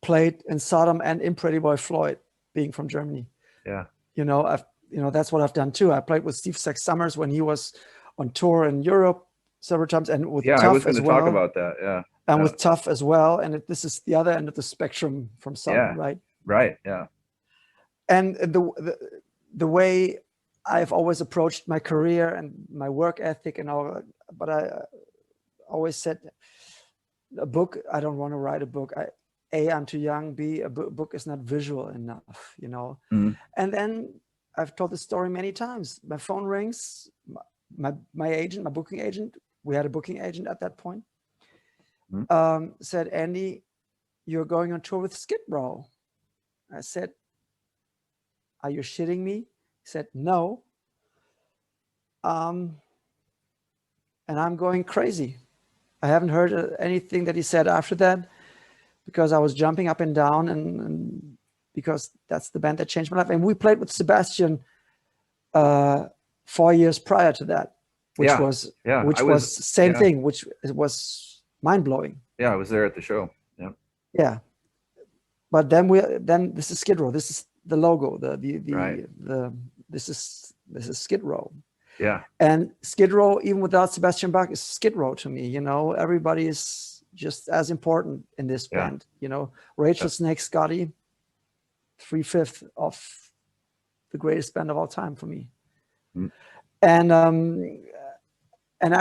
played in Sodom and in Pretty Boy Floyd, being from Germany? Yeah, That's what I've done too. I played with Steve Sax Summers when he was on tour in Europe several times, and with yeah. I was Tough going as to talk well, about that. Yeah, and yeah, with Tough as well. And this is the other end of the spectrum from Sodom, yeah. right? Right. Yeah, And the way I've always approached my career and my work ethic and all, but I always said, a book, I don't want to write a book. I'm too young. B, a book is not visual enough. mm, And then I've told the story many times. My phone rings. My agent, my booking agent, we had a booking agent at that point, mm. said, Andy, you're going on tour with Skid Row. I said, are you shitting me? He said, no. And I'm going crazy. I haven't heard anything that he said after that, because I was jumping up and down, and because that's the band that changed my life. And we played with Sebastian 4 years prior to that, which Yeah, was yeah. I was. same Yeah, thing, which was mind blowing. yeah. I was there at the show. Yeah. Yeah, but then this is Skid Row. This is the logo. Right. This is Skid Row. Yeah. And Skid Row, even without Sebastian Bach, is Skid Row to me. Everybody is just as important in this Yeah. band. Rachel Yeah. Snake Scotty, 3/5 of the greatest band of all time for me. Mm. And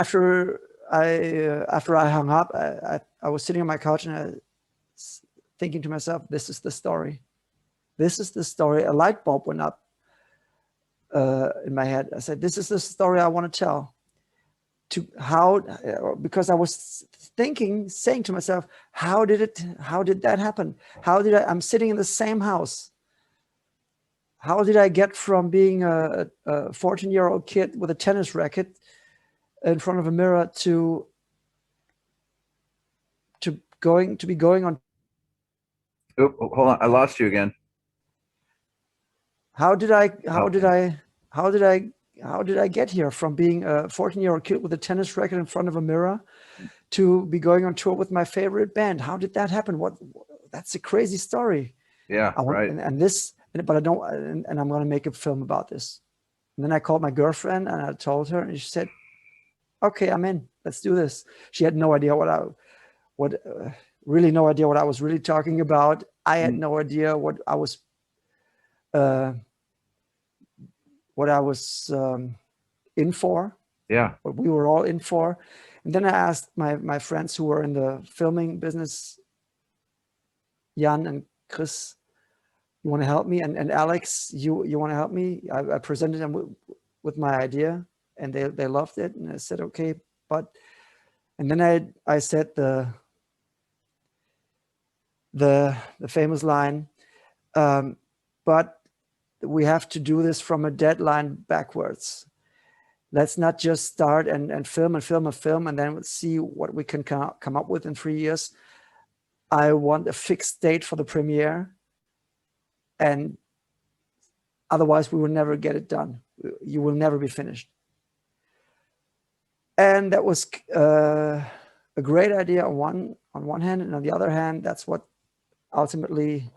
after I hung up, I was sitting on my couch and I was thinking to myself, this is the story. This is the story. A light bulb went up in my head. I said, this is the story I want to tell. Because I was saying to myself, how did that happen? I'm sitting in the same house. How did I get from being a 14-year-old kid with a tennis racket in front of a mirror to be going on? Oh, hold on. I lost you again. How did I Okay. get here from being a 14-year-old kid with a tennis racket in front of a mirror to be going on tour with my favorite band? How did that happen? That's a crazy story. Yeah. I want Right. but I don't, and I'm going to make a film about this. And then I called my girlfriend and I told her, and she said, okay, I'm in. Let's do this. She had no idea really no idea what I was really talking about. I had no idea what I was in for. Yeah. What we were all in for. And then I asked my friends who were in the filming business, Jan and Chris, you want to help me? And Alex, you want to help me? I presented them with my idea, and they loved it. And I said, okay, and then I said the famous line, but we have to do this from a deadline backwards. Let's not just start and film and then see what we can come up with in 3 years. I want a fixed date for the premiere, and otherwise we will never get it done. You will never be finished. And that was a great idea on one hand, and on the other hand, that's what ultimately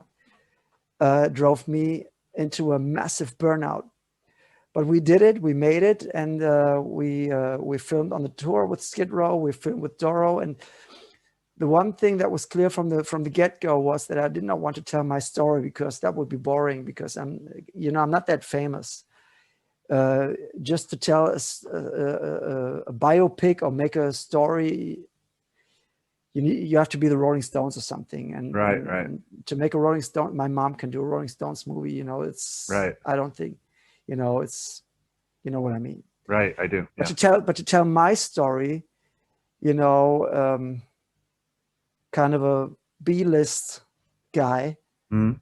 drove me into a massive burnout. But we did it, we made it, and we filmed on the tour with Skid Row, we filmed with Doro, and the one thing that was clear from the get-go was that I did not want to tell my story, because that would be boring, because I'm not that famous. Just to tell a biopic or make a story, you have to be the Rolling Stones or something. And right. And to make a Rolling Stone, my mom can do a Rolling Stones movie. It's right. I don't think, it's, what I mean. Right, I do. But to tell my story, kind of a B-list guy. It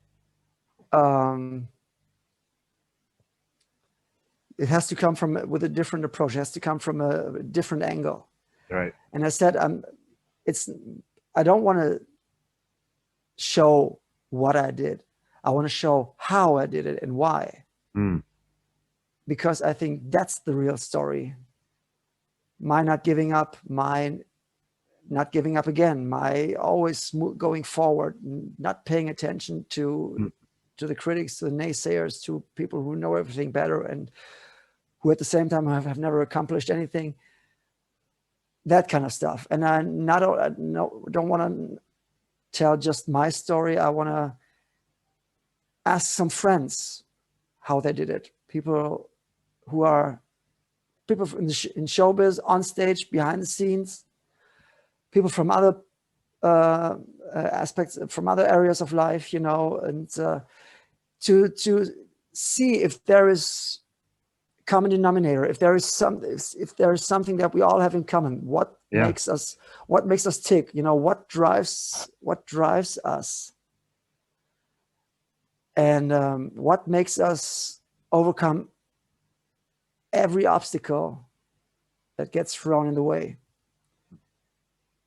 has to come with a different approach. It has to come from a different angle. Right. And I said, I don't want to show what I did. I want to show how I did it and why. Because I think that's the real story. My not giving up, my not giving up again, my always going forward, not paying attention to the critics, to the naysayers, to people who know everything better and who at the same time have never accomplished anything. That kind of stuff. And I don't want to tell just my story. I want to ask some friends how they did it. People in showbiz, on stage, behind the scenes, people from other aspects, from other areas of life, and to see if there is common denominator, if there is something that we all have in common. What makes us tick? What drives us, and what makes us overcome every obstacle that gets thrown in the way.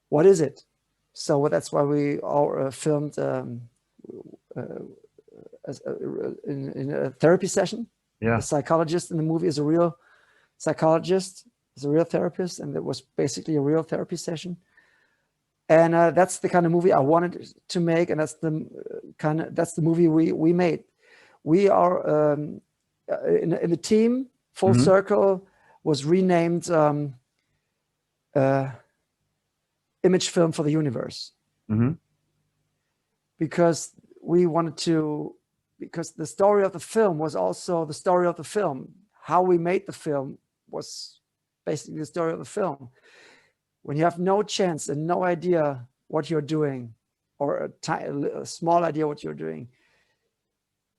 What is it? So that's why we all filmed in a therapy session. Yeah. The psychologist in the movie is a real psychologist, is a real therapist, and it was basically a real therapy session. And that's the kind of movie I wanted to make, and that's the movie we made. We are in the team. Full Circle was renamed Image Film for the Universe, because we wanted to. Because the story of the film was also the story of the film. How we made the film was basically the story of the film. When you have no chance and no idea what you're doing, or a small idea what you're doing,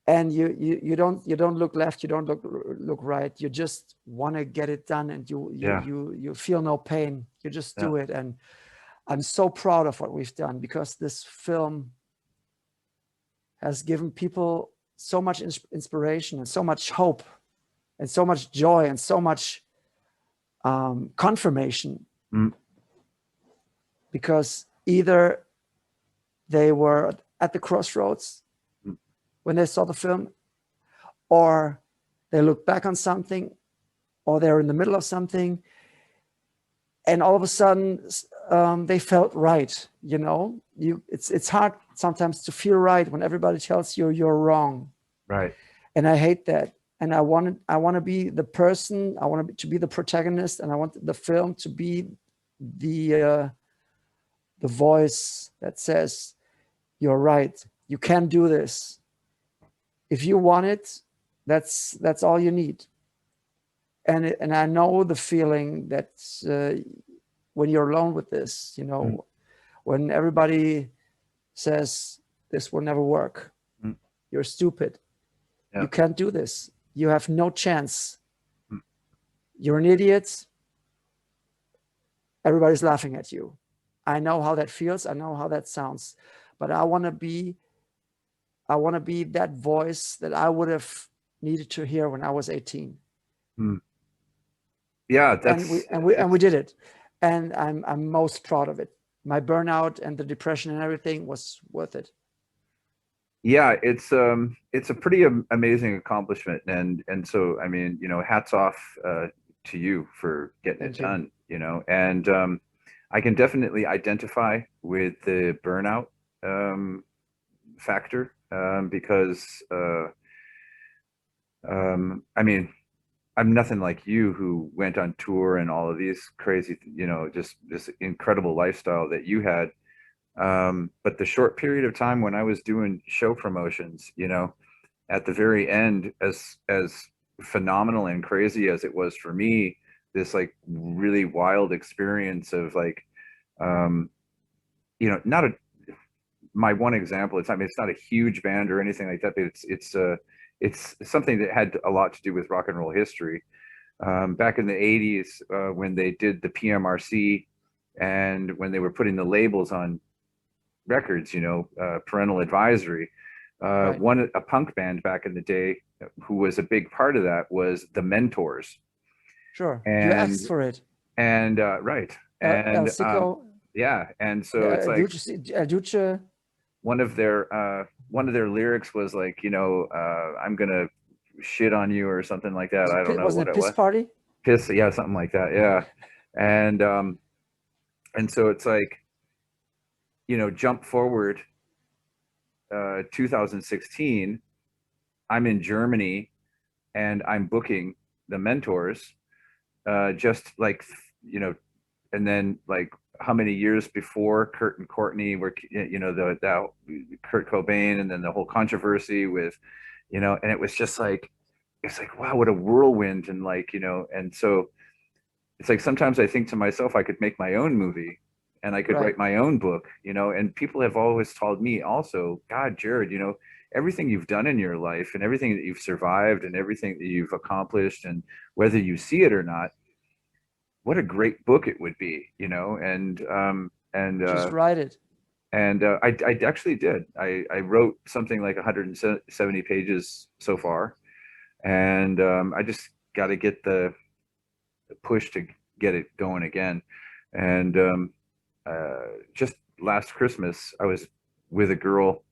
and you don't look left, you don't look right, you just want to get it done, and you feel no pain, you just do it. And I'm so proud of what we've done, because this film has given people so much inspiration and so much hope and so much joy and so much confirmation, because either they were at the crossroads when they saw the film, or they look back on something, or they're in the middle of something, and all of a sudden they felt right. It's hard sometimes to feel right when everybody tells you you're wrong. Right. And I hate that. and I want to be the person. I want to be the protagonist, and I want the film to be the voice that says, "You're right. You can do this. If you want it, that's all you need." And I know the feeling that when you're alone with this, when everybody says this will never work, you're stupid, you can't do this, you have no chance, you're an idiot, everybody's laughing at you. I know how that feels, I know how that sounds, but I want to be that voice that I would have needed to hear when I was 18. Yeah, and we did it, and I'm most proud of it. My burnout and the depression and everything was worth it. Yeah, it's a pretty amazing accomplishment, and so I mean, hats off to you for getting it done, and I can definitely identify with the burnout factor because I mean, I'm nothing like you who went on tour and all of these crazy, just this incredible lifestyle that you had. But the short period of time when I was doing show promotions, at the very end, as phenomenal and crazy as it was for me, this like really wild experience of like, not a my one example. I mean, it's not a huge band or anything like that, but it's something that had a lot to do with rock and roll history. Back in the 80s, when they did the PMRC and when they were putting the labels on records, parental advisory, Right. a punk band back in the day who was a big part of that was the Mentors. Sure, you And asked for it. right. El And Sico, yeah, and so it's like Duce. one of their lyrics was like, I'm gonna shit on you or something like that. I don't know Wasn't what it it Piss was. Party? Piss, yeah, something like that. Yeah. And so it's like, jump forward 2016, I'm in Germany and I'm booking the Mentors, just like, and then like how many years before Kurt and Courtney were, the Kurt Cobain, and then the whole controversy with, and it was just like, it's like, wow, what a whirlwind. And like, and so it's like, sometimes I think to myself, I could make my own movie and I could Right. write my own book, and people have always told me also, God, Jared, everything you've done in your life and everything that you've survived and everything that you've accomplished, and whether you see it or not, what a great book it would be, Just write it. I actually did. I wrote something like 170 pages so far, and I just got to get the push to get it going again. And just last Christmas, I was with a girl,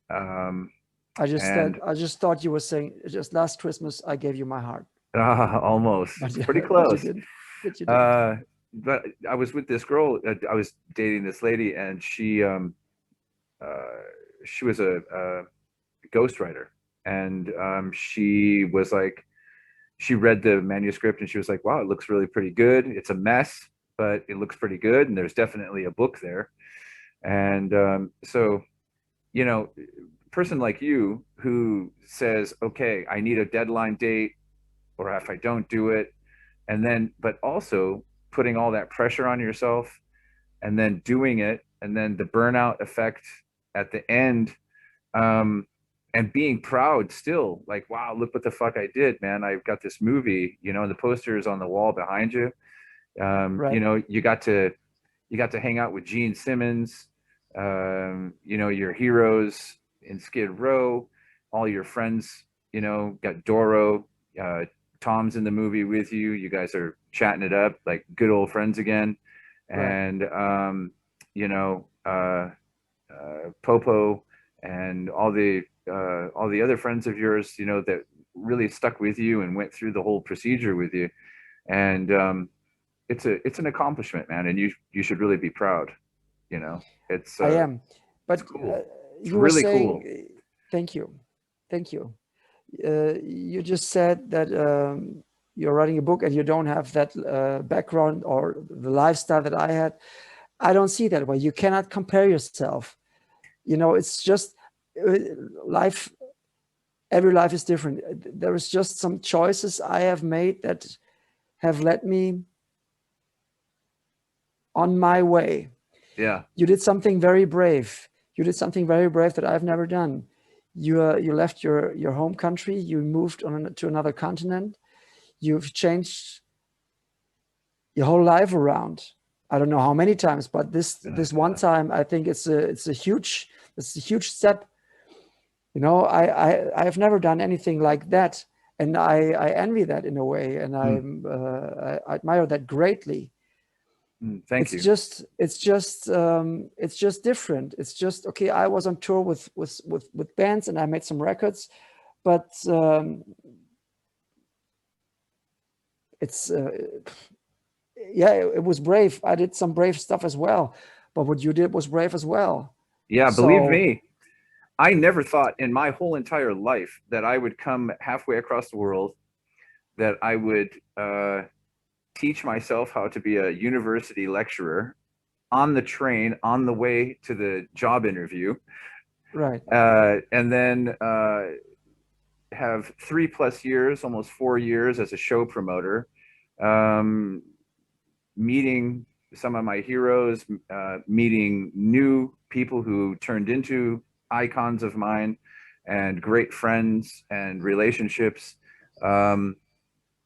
um, and I just thought you were saying just last Christmas I gave you my heart, almost, but it's pretty but you close. didn't. But you didn't. Uh, but I was with this girl. I was dating this lady, and uh, she was a ghostwriter, and she was like, she read the manuscript, and she was like, "Wow, it looks really pretty good. It's a mess, but it looks pretty good, and there's definitely a book there." And so, you know, person like you who says, "Okay, I need a deadline date, or if I don't do it," and then, but also putting all that pressure on yourself and then doing it, and then the burnout effect at the end, um and being proud still, like, wow, look what the fuck I did, man. I've got this movie, and the poster is on the wall behind you. Right. You got to hang out with Gene Simmons, your heroes in Skid Row, all your friends, got Doro, uh, Tom's in the movie with you. You guys are chatting it up like good old friends again. Right. And, you know, Popo and all the other friends of yours, that really stuck with you and went through the whole procedure with you. And it's an accomplishment, man, and you should really be proud. You know, it's I uh, am. it's But cool. It's you were really cool. saying, thank you. Thank you. You just said that you're writing a book and you don't have that background or the lifestyle that I had. I don't see that way. You cannot compare yourself. You know, it's just life. Every life is different. There is just some choices I have made that have led me on my way. Yeah. You did something very brave. You did something very brave that I've never done. You left your home country. You moved to another continent. You've changed your whole life around. I don't know how many times, but this one time, I think it's a huge step. You know, I have never done anything like that, and I envy that in a way, and I admire that greatly. Thank you. It's just different. It's just okay. I was on tour with bands, and I made some records, but it's yeah, it was brave. I did some brave stuff as well, but what you did was brave as well. Yeah, believe So me, I never thought in my whole entire life that I would come halfway across the world, that I would teach myself how to be a university lecturer on the train on the way to the job interview, right, and then have 3+ years, almost 4 years as a show promoter, um, meeting some of my heroes, meeting new people who turned into icons of mine and great friends and relationships.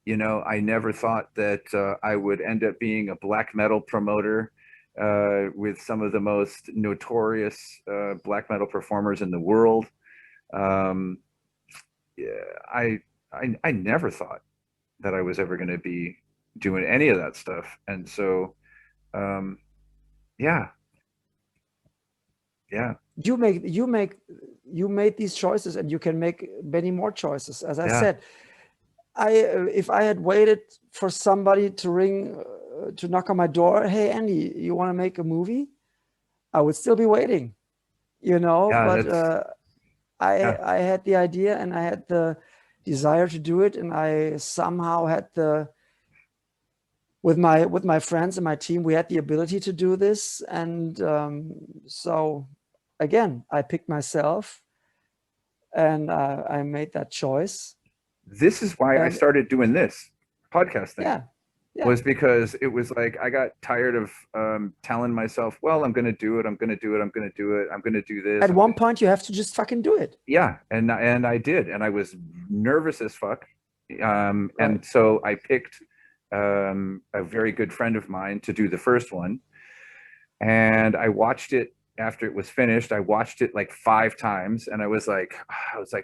You know, I never thought that I would end up being a black metal promoter with some of the most notorious black metal performers in the world. Um, yeah, I never thought that I was ever going to be doing any of that stuff, and so um, yeah, yeah, you made these choices, and you can make many more choices. As I yeah, said, if I had waited for somebody to ring to knock on my door, hey Andy, you want to make a movie? I would still be waiting, you know. yeah. But That's yeah. I had the idea and I had the desire to do it, and I somehow had the with my friends and my team, we had the ability to do this, and so again, I picked myself, and I made that choice, This is why I and started doing this podcasting. yeah, yeah. Was because it was like I got tired of telling myself, well, I'm going to do it, I'm going to do it, I'm going to do it, I'm going to do this. At one point, you have to just fucking do it. Yeah, and I did, and I was nervous as fuck. Right, And so I picked a very good friend of mine to do the first one, and I watched it after it was finished. I watched it like 5 times, and I was like,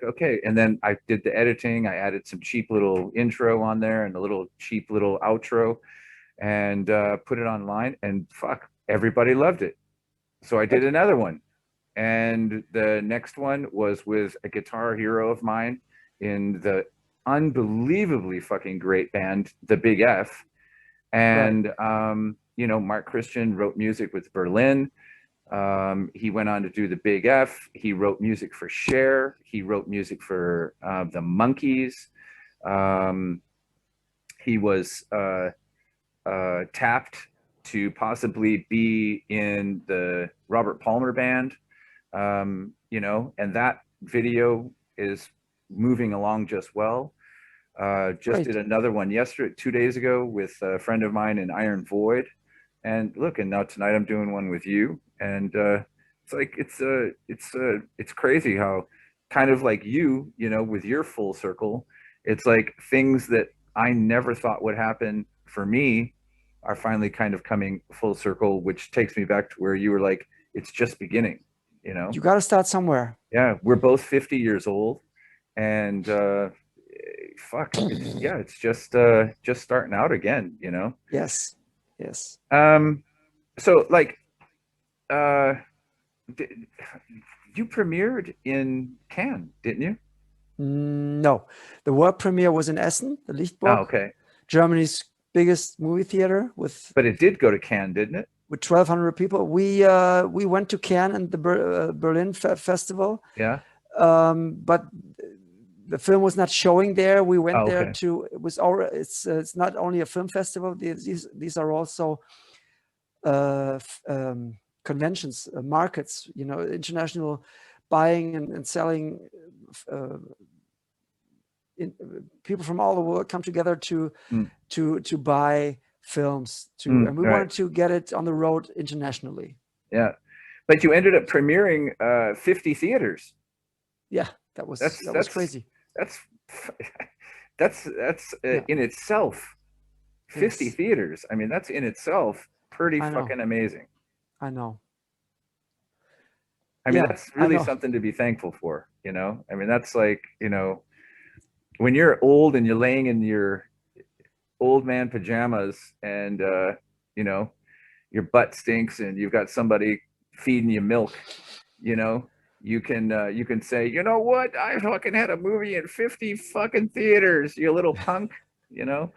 okay. And then I did the editing. I added some cheap little intro on there and a little cheap little outro, and put it online. And fuck, everybody loved it. So I did right, another one, and the next one was with a guitar hero of mine in the unbelievably fucking great band, The Big F. right. And you know, Mark Christian wrote music with Berlin. He went on to do the Big F. He wrote music for Cher. He wrote music for the Monkees. Um, he was tapped to possibly be in the Robert Palmer band. You know, and that video is moving along just well. Just did Great. another one yesterday, 2 days ago, with a friend of mine in Iron Void. And look, and now tonight I'm doing one with you. And it's like it's crazy how kind of like you know, with your full circle, it's like things that I never thought would happen for me are finally kind of coming full circle, which takes me back to where you were like, it's just beginning, you know? You got to start somewhere. Yeah, we're both 50 years old, and fuck, yeah, it's just starting out again, you know. Yes, yes. Um, so like, uh, d- you premiered in Cannes, didn't you? No, the world premiere was in Essen, the Oh, Lichtburg, okay, Germany's biggest movie theater but it did go to Cannes, didn't it? with 1,200 people. We went to Cannes and the Berlin Festival, Yeah. but the film was not showing there. We went Oh, there okay. to, it was already, it's not only a film festival. These are also conventions, markets, you know, international buying and selling. People from all the world come together to buy films and we Right. wanted to get it on the road internationally. Yeah. But you ended up premiering 50 theaters. Yeah, that was crazy. That's that's Yeah, in itself 50 yes, theaters. I mean, that's in itself pretty I know, fucking amazing. I know. I mean, Yeah, that's I really know. something to be thankful for, you know? I mean, that's like, you know, when you're old and you're laying in your old man pajamas and you know, your butt stinks and you've got somebody feeding you milk, you know, you can say, you know what, I fucking had a movie in 50 fucking theaters, you little punk, you know.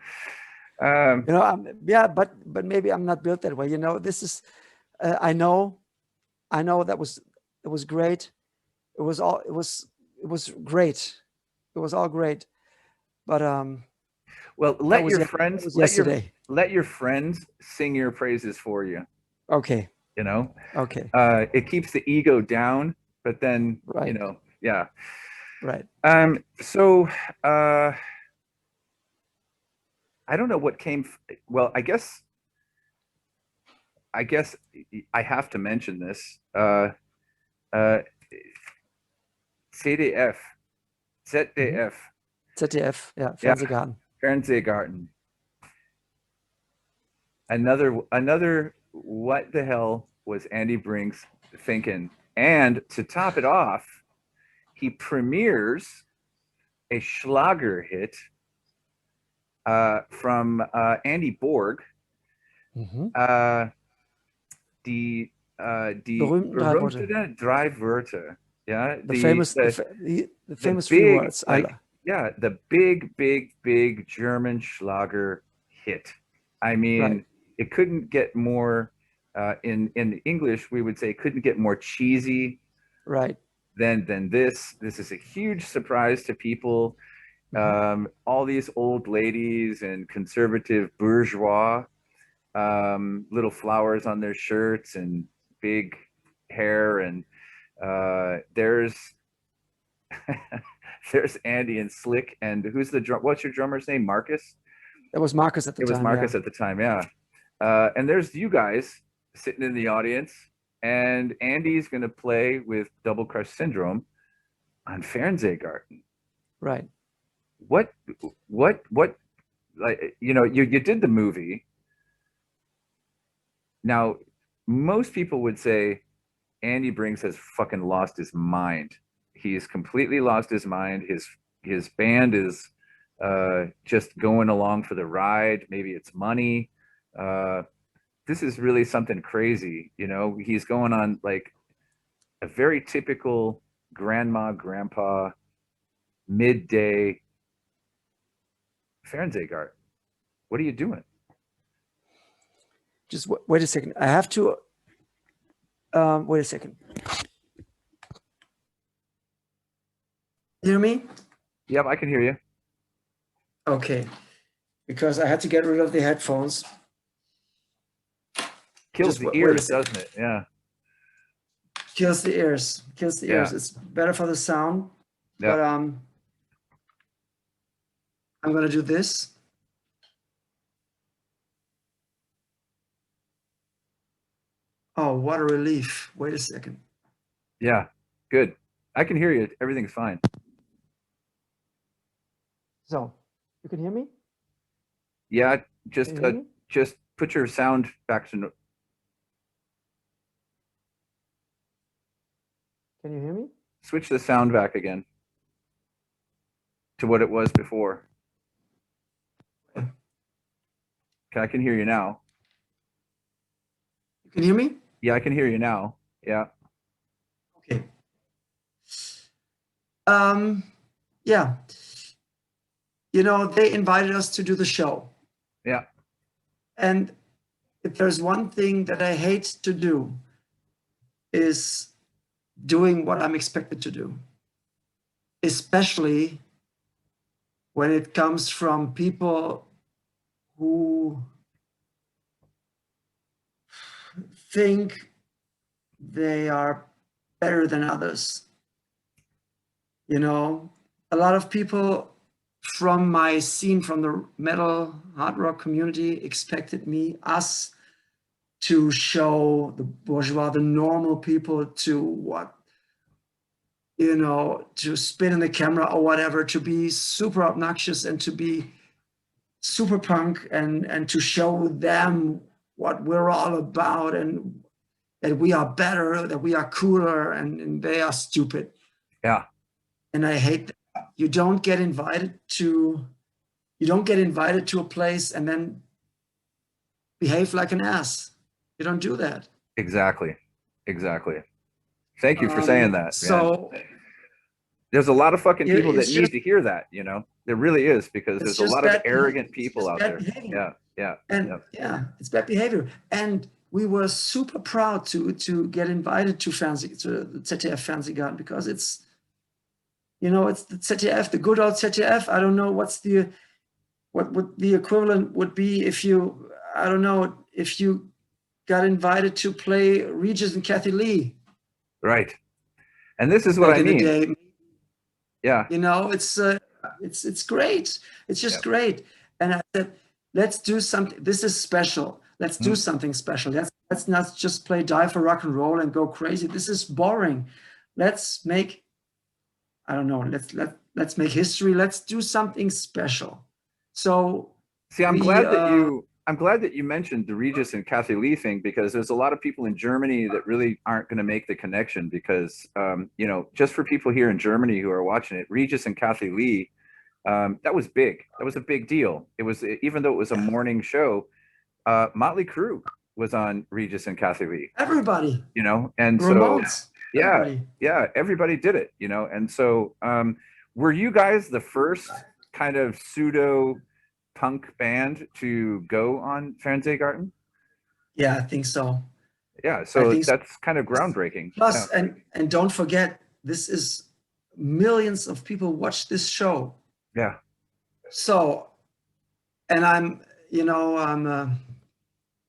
You know, yeah, but maybe I'm not built that way. You know, this is, I know that it was great. It was all, it was great. It was all great. But well, that was yesterday. let your friends sing your praises for you, Okay. you know. Okay. It keeps the ego down, but then, you Right. know, yeah. Right. So I don't know what came. Well, I guess I have to mention this. Uh, CDF, Mhm. ZDF, ZDF, yeah, yeah, Fernsehgarten. Fernsehgarten. Another. What the hell was Andy Brinks thinking? And to top it off, he premieres a Schlager hit from Andy Borg, Mhm. die die Berühmten drei Worte. berühmte drei Wörter. Yeah, The famous, the the famous three big, words. like, yeah, the big German Schlager hit. I Right. mean, it couldn't get more. In English, we would say couldn't get more cheesy Right. than this. This is a huge surprise to people. Mhm. All these old ladies and conservative bourgeois, little flowers on their shirts and big hair, and there's there's Andy and Slick, and who's the drum? What's your drummer's name? Marcus. That was Marcus at the It was time. Yeah. Marcus at the time, yeah. And there's you guys sitting in the audience, and Andy's going to play with Double Crush Syndrome on Fernsehgarten. Right. What, what? Like, you know, you did the movie. Now, most people would say Andy Brinks has fucking lost his mind. He's completely lost his mind. His band is just going along for the ride. Maybe it's money. Uh, this is really something crazy. You know, he's going on like a very typical grandma, grandpa, midday Fernsehgart. What are you doing? Just wait a second. I have to. Wait a second. Hear me? Yep, I can hear you. Okay. Because I had to get rid of the headphones. Kills Just the wait a ears, second. doesn't it? Yeah. Kills the ears. Kills the Yeah. ears. It's better for the sound. Yeah. But I'm gonna do this. Oh, what a relief. Wait a second. Yeah. Good. I can hear you. Everything's fine. So, you can hear me? Yeah. Can you hear me? Just put your sound back to. Can you hear me? Switch the sound back again to what it was before. I can hear you now. You can hear me? Yeah, I can hear you now. Yeah. Okay. Yeah. You know, they invited us to do the show. Yeah. And if there's one thing that I hate to do is doing what I'm expected to do, especially when it comes from people who think they are better than others. You know, a lot of people from my scene, from the metal hard rock community, expected us to show the bourgeois, the normal people, to what, you know, to spit in the camera or whatever, to be super obnoxious and to be super punk, and to show them what we're all about, and that we are better, that we are cooler, and they are stupid. Yeah. And I hate that. You don't get invited to a place and then behave like an ass. You don't do that. Exactly. Thank you for saying that, man. So There's a lot of fucking people that it's need just, to hear that, you know. There really is, because it's there's a just lot of bad arrogant behavior. It's people just out bad there. behavior. Yeah. And yeah, it's bad behavior. And we were super proud to get invited to the ZDF Fernsehgarten, because it's, you know, it's the ZDF, the good old ZDF. I don't know what would the equivalent would be if you, I don't know, if you got invited to play Regis and Kathy Lee. Right. And this is what back I in the mean. day. Yeah. You know, it's great. It's just great. And I said, let's do something. This is special. Let's do something special. Let's not just play Die for Rock and Roll and go crazy. This is boring. Let's make, I don't know, let's make history. Let's do something special. So See, I'm glad that you mentioned the Regis and Kathy Lee thing, because there's a lot of people in Germany that really aren't going to make the connection, because you know, just for people here in Germany who are watching it, Regis and Kathy Lee, that was big. That was a big deal. It was, even though it was a morning show, Motley Crue was on Regis and Kathy Lee. Everybody, you know, and Ramones, so yeah, everybody. everybody did it, you know, and so were you guys the first kind of pseudo punk band to go on Fernsehgarten? Yeah, I think so. Yeah, I so think so. that's kind of groundbreaking. Plus, and don't forget, this is millions of people watch this show. Yeah. So, and I'm, you know,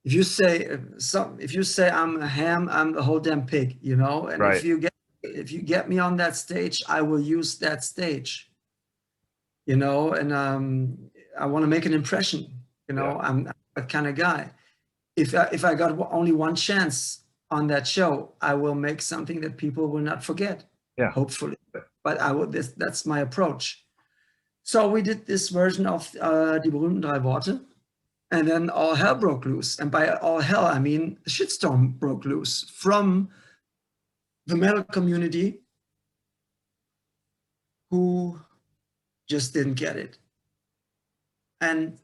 if you say I'm a ham, I'm the whole damn pig, you know. And Right. if you get me on that stage, I will use that stage, you know. And I want to make an impression, you know. I'm that kind of guy. If I got only one chance on that show, I will make something that people will not forget. Yeah. Hopefully, but I would. That's my approach. So we did this version of Die berühmten drei Worte, and then all hell broke loose. And by all hell, I mean the shitstorm broke loose from the metal community, who just didn't get it. And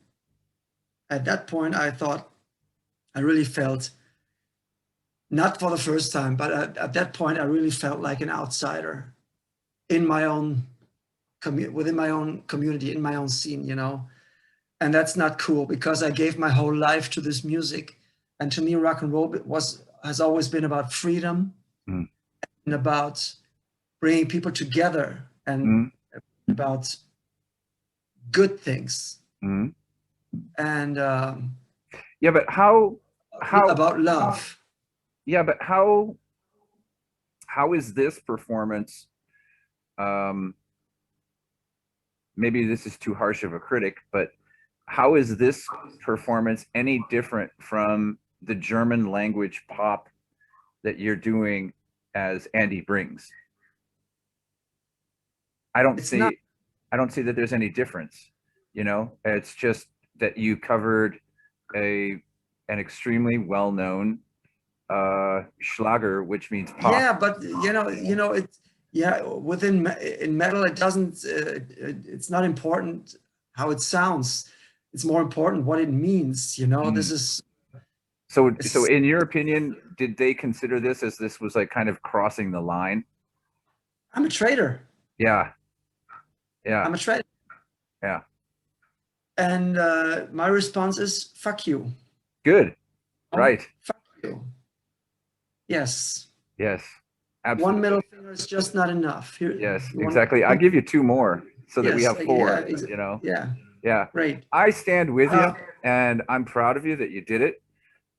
at that point, I thought, I really felt, not for the first time, but at that point, I really felt like an outsider in my own within my own community, in my own scene, you know. And that's not cool, because I gave my whole life to this music. And to me, rock and roll has always been about freedom and about bringing people together, and about good things. And yeah, but how about love. Yeah, but how is this performance, maybe this is too harsh of a critic, but how is this performance any different from the German language pop that you're doing as Andy Brings? I don't see that there's any difference. You know, it's just that you covered an extremely well-known Schlager, which means pop. Yeah, but you know it. Yeah, in metal, it doesn't. It's not important how it sounds. It's more important what it means. You know, this is. So in your opinion, did they consider this was like kind of crossing the line? I'm a traitor. Yeah. I'm a traitor. Yeah. And my response is, fuck you. Good. Right. Fuck you. Yes. Yes. Absolutely. One middle finger is just not enough. Yes, exactly. I'll give you two more. so that we Yes. have four, you know? Yeah. Yeah. Great. I stand with you, Uh, and I'm proud of you that you did it.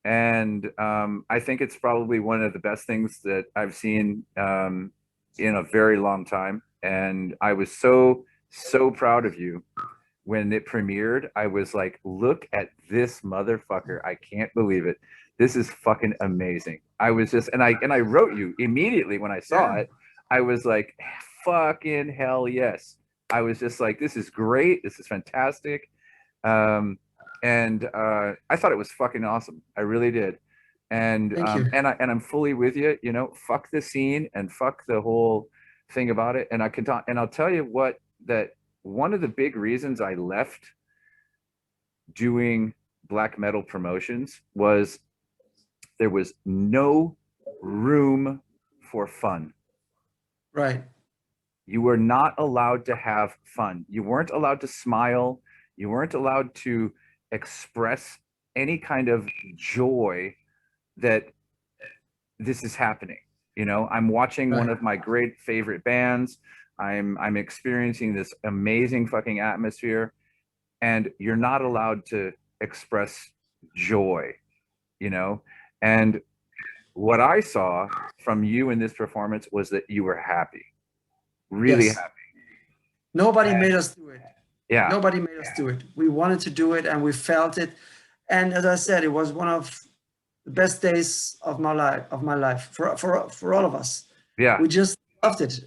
And I think it's probably one of the best things that I've seen in a very long time. And I was so proud of you when it premiered. I was like, look at this motherfucker. I can't believe it. This is fucking amazing. I was just, and I wrote you immediately when I saw yeah. it. I was like, fucking hell yes. I was just like, this is great. This is fantastic. Um, and I thought it was fucking awesome. I really did. Thank you. And I'm fully with you. You know, fuck the scene and fuck the whole thing about it. And I can talk, and I'll tell you what, that one of the big reasons I left doing black metal promotions was there was no room for fun. Right. You were not allowed to have fun. You weren't allowed to smile. You weren't allowed to express any kind of joy that this is happening. You know, I'm watching one Right. of my great favorite bands. I'm experiencing this amazing fucking atmosphere, and you're not allowed to express joy, you know? And what I saw from you in this performance was that you were happy, really Yes. happy. Nobody And made us do it. yeah, Nobody made us do it. We wanted to do it and we felt it. And as I said, it was one of the best days of my life for all of us. yeah, We just loved it.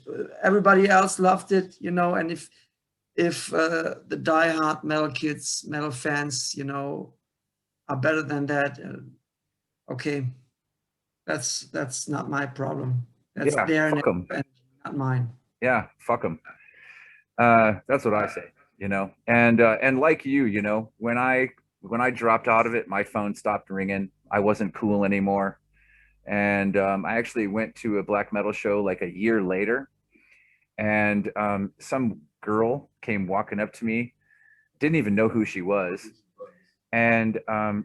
Everybody else loved it, you know, and if the diehard metal kids, metal fans, you know, are better than that, okay, that's not my problem. That's yeah, their fuck them. energy, not mine. Yeah, fuck them. That's what I say, you know. And like you know, when I dropped out of it, my phone stopped ringing. I wasn't cool anymore. And I actually went to a black metal show like a year later, and some girl came walking up to me, didn't even know who she was, and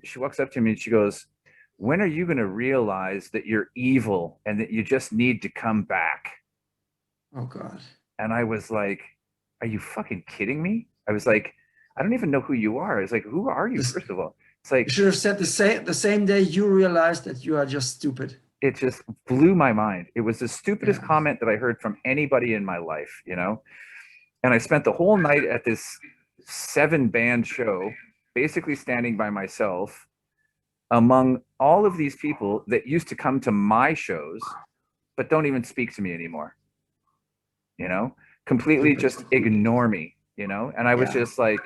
she walks up to me and she goes, "When are you going to realize that you're evil and that you just need to come back?" Oh God. And I was like, "Are you fucking kidding me?" I was like, "I don't even know who you are." I was like, "Who are you, This, first of all?" It's you like, should have said the same day you realized that you are just stupid. it just blew my mind. It was the stupidest Yeah. comment that I heard from anybody in my life, you know? And I spent the whole night at this 7 band show, basically standing by myself among all of these people that used to come to my shows, but don't even speak to me anymore, you know? Completely Stupid. just ignore me, you know? And I was Yeah. just like,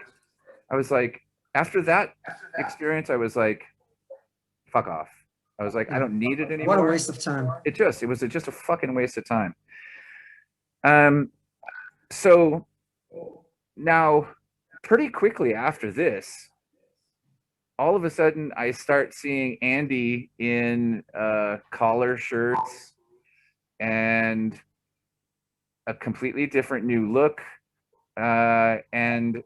I was like, after that experience, I was like, fuck off. I was like, I Yeah. don't need it What a anymore. waste of time. It was just a fucking waste of time. Um, so now, pretty quickly after this, all of a sudden I start seeing Andy in collar shirts and a completely different new look. And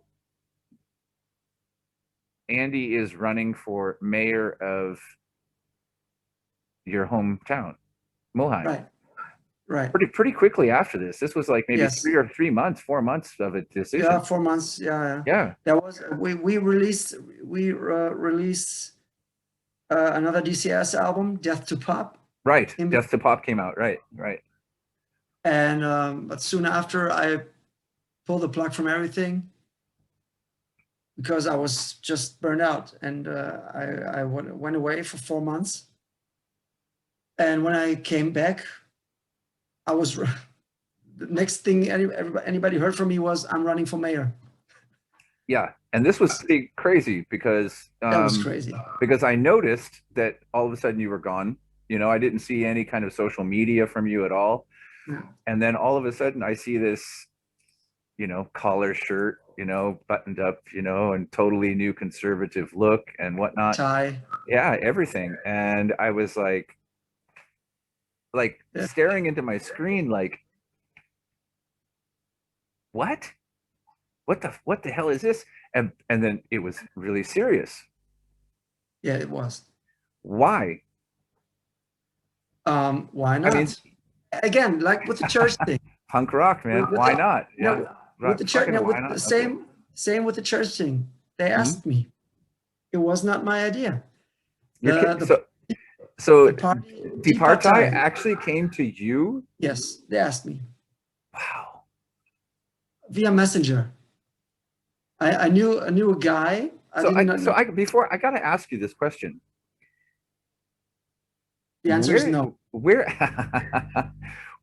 Andy is running for mayor of your hometown, Mulheim. Right. Right. Pretty quickly after this. This was like maybe Yes. 3 months, 4 months of a Yeah. decision. 4 months. Yeah. Yeah. Yeah, There was we released another DCS album, Death to Pop, right. in Death to Pop came out. Right, right. and but soon after I pulled the plug from everything because I was just burned out, and I went away for 4 months, and when I came back, I was the next thing anybody heard from me was I'm running for mayor. Yeah, and this was pretty crazy That was crazy. because I noticed that all of a sudden you were gone. You know, I didn't see any kind of social media from you at all. Yeah. And then all of a sudden I see this, you know, collar shirt, you know, buttoned up, you know, and totally new conservative look and whatnot. Tie. Yeah, everything. And I was like Yeah. staring into my screen, like, what? What the hell is this? And then it was really serious. Yeah, it was. Why? Why I mean, not? Again, like with the church thing. punk rock, man. With Why the- not? you know, Yeah. with the church, Fucking no, why with the not? Okay. same with the church thing. They Mhm. asked me. It was not my idea. You're The kidding. the So the party, die Departai Partei. actually came to you? Yes, they asked me Wow. via messenger. I knew a guy. I So did not know. before I got to ask you this question. The answer is no. Where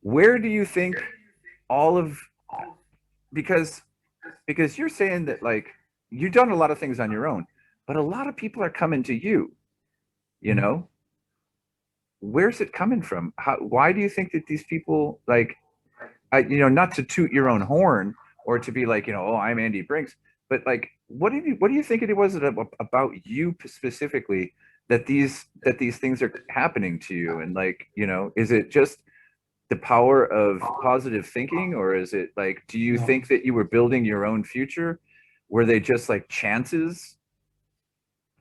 where do you think all of because you're saying that like you've done a lot of things on your own, but a lot of people are coming to you, you know? Where's it coming from? Why do you think that these people like not to toot your own horn or to be like, oh, I'm Andy Brinks, but like, what do you think it was about you specifically that these things are happening to you? And like, is it just the power of positive thinking, or is it like, do you No, think that you were building your own future? Were they just like chances,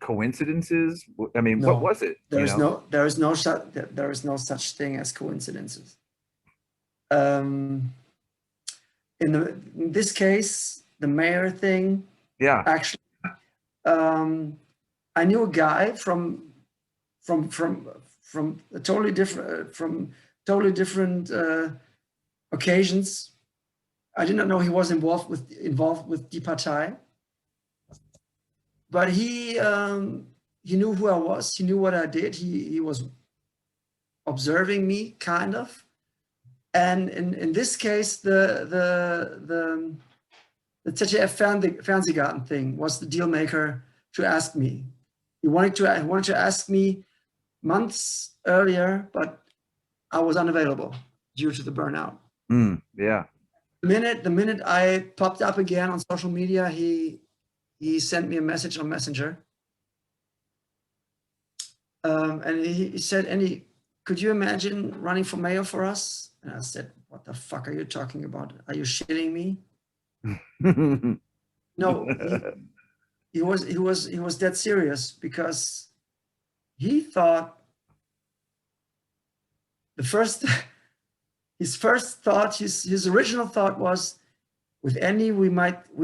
coincidences? I mean, what no. was it? There is no such thing as coincidences. Um, in this case, the mayor thing, Yeah. actually, I knew a guy from a totally different occasions. I did not know he was involved with Die Partei, but he knew who I was. He knew what I did. He was observing me, kind of. And in this case, the ZDF Fernsehgarten thing was the deal maker to ask me. He wanted to ask me months earlier, but I was unavailable due to the burnout. Yeah. The minute I popped up again on social media, he sent me a message on Messenger, and he said, "Andy, could you imagine running for mayor for us?" And I said, "What the fuck are you talking about? Are you shitting me?" No, he was dead serious, because he thought the first his original thought was, with Andy we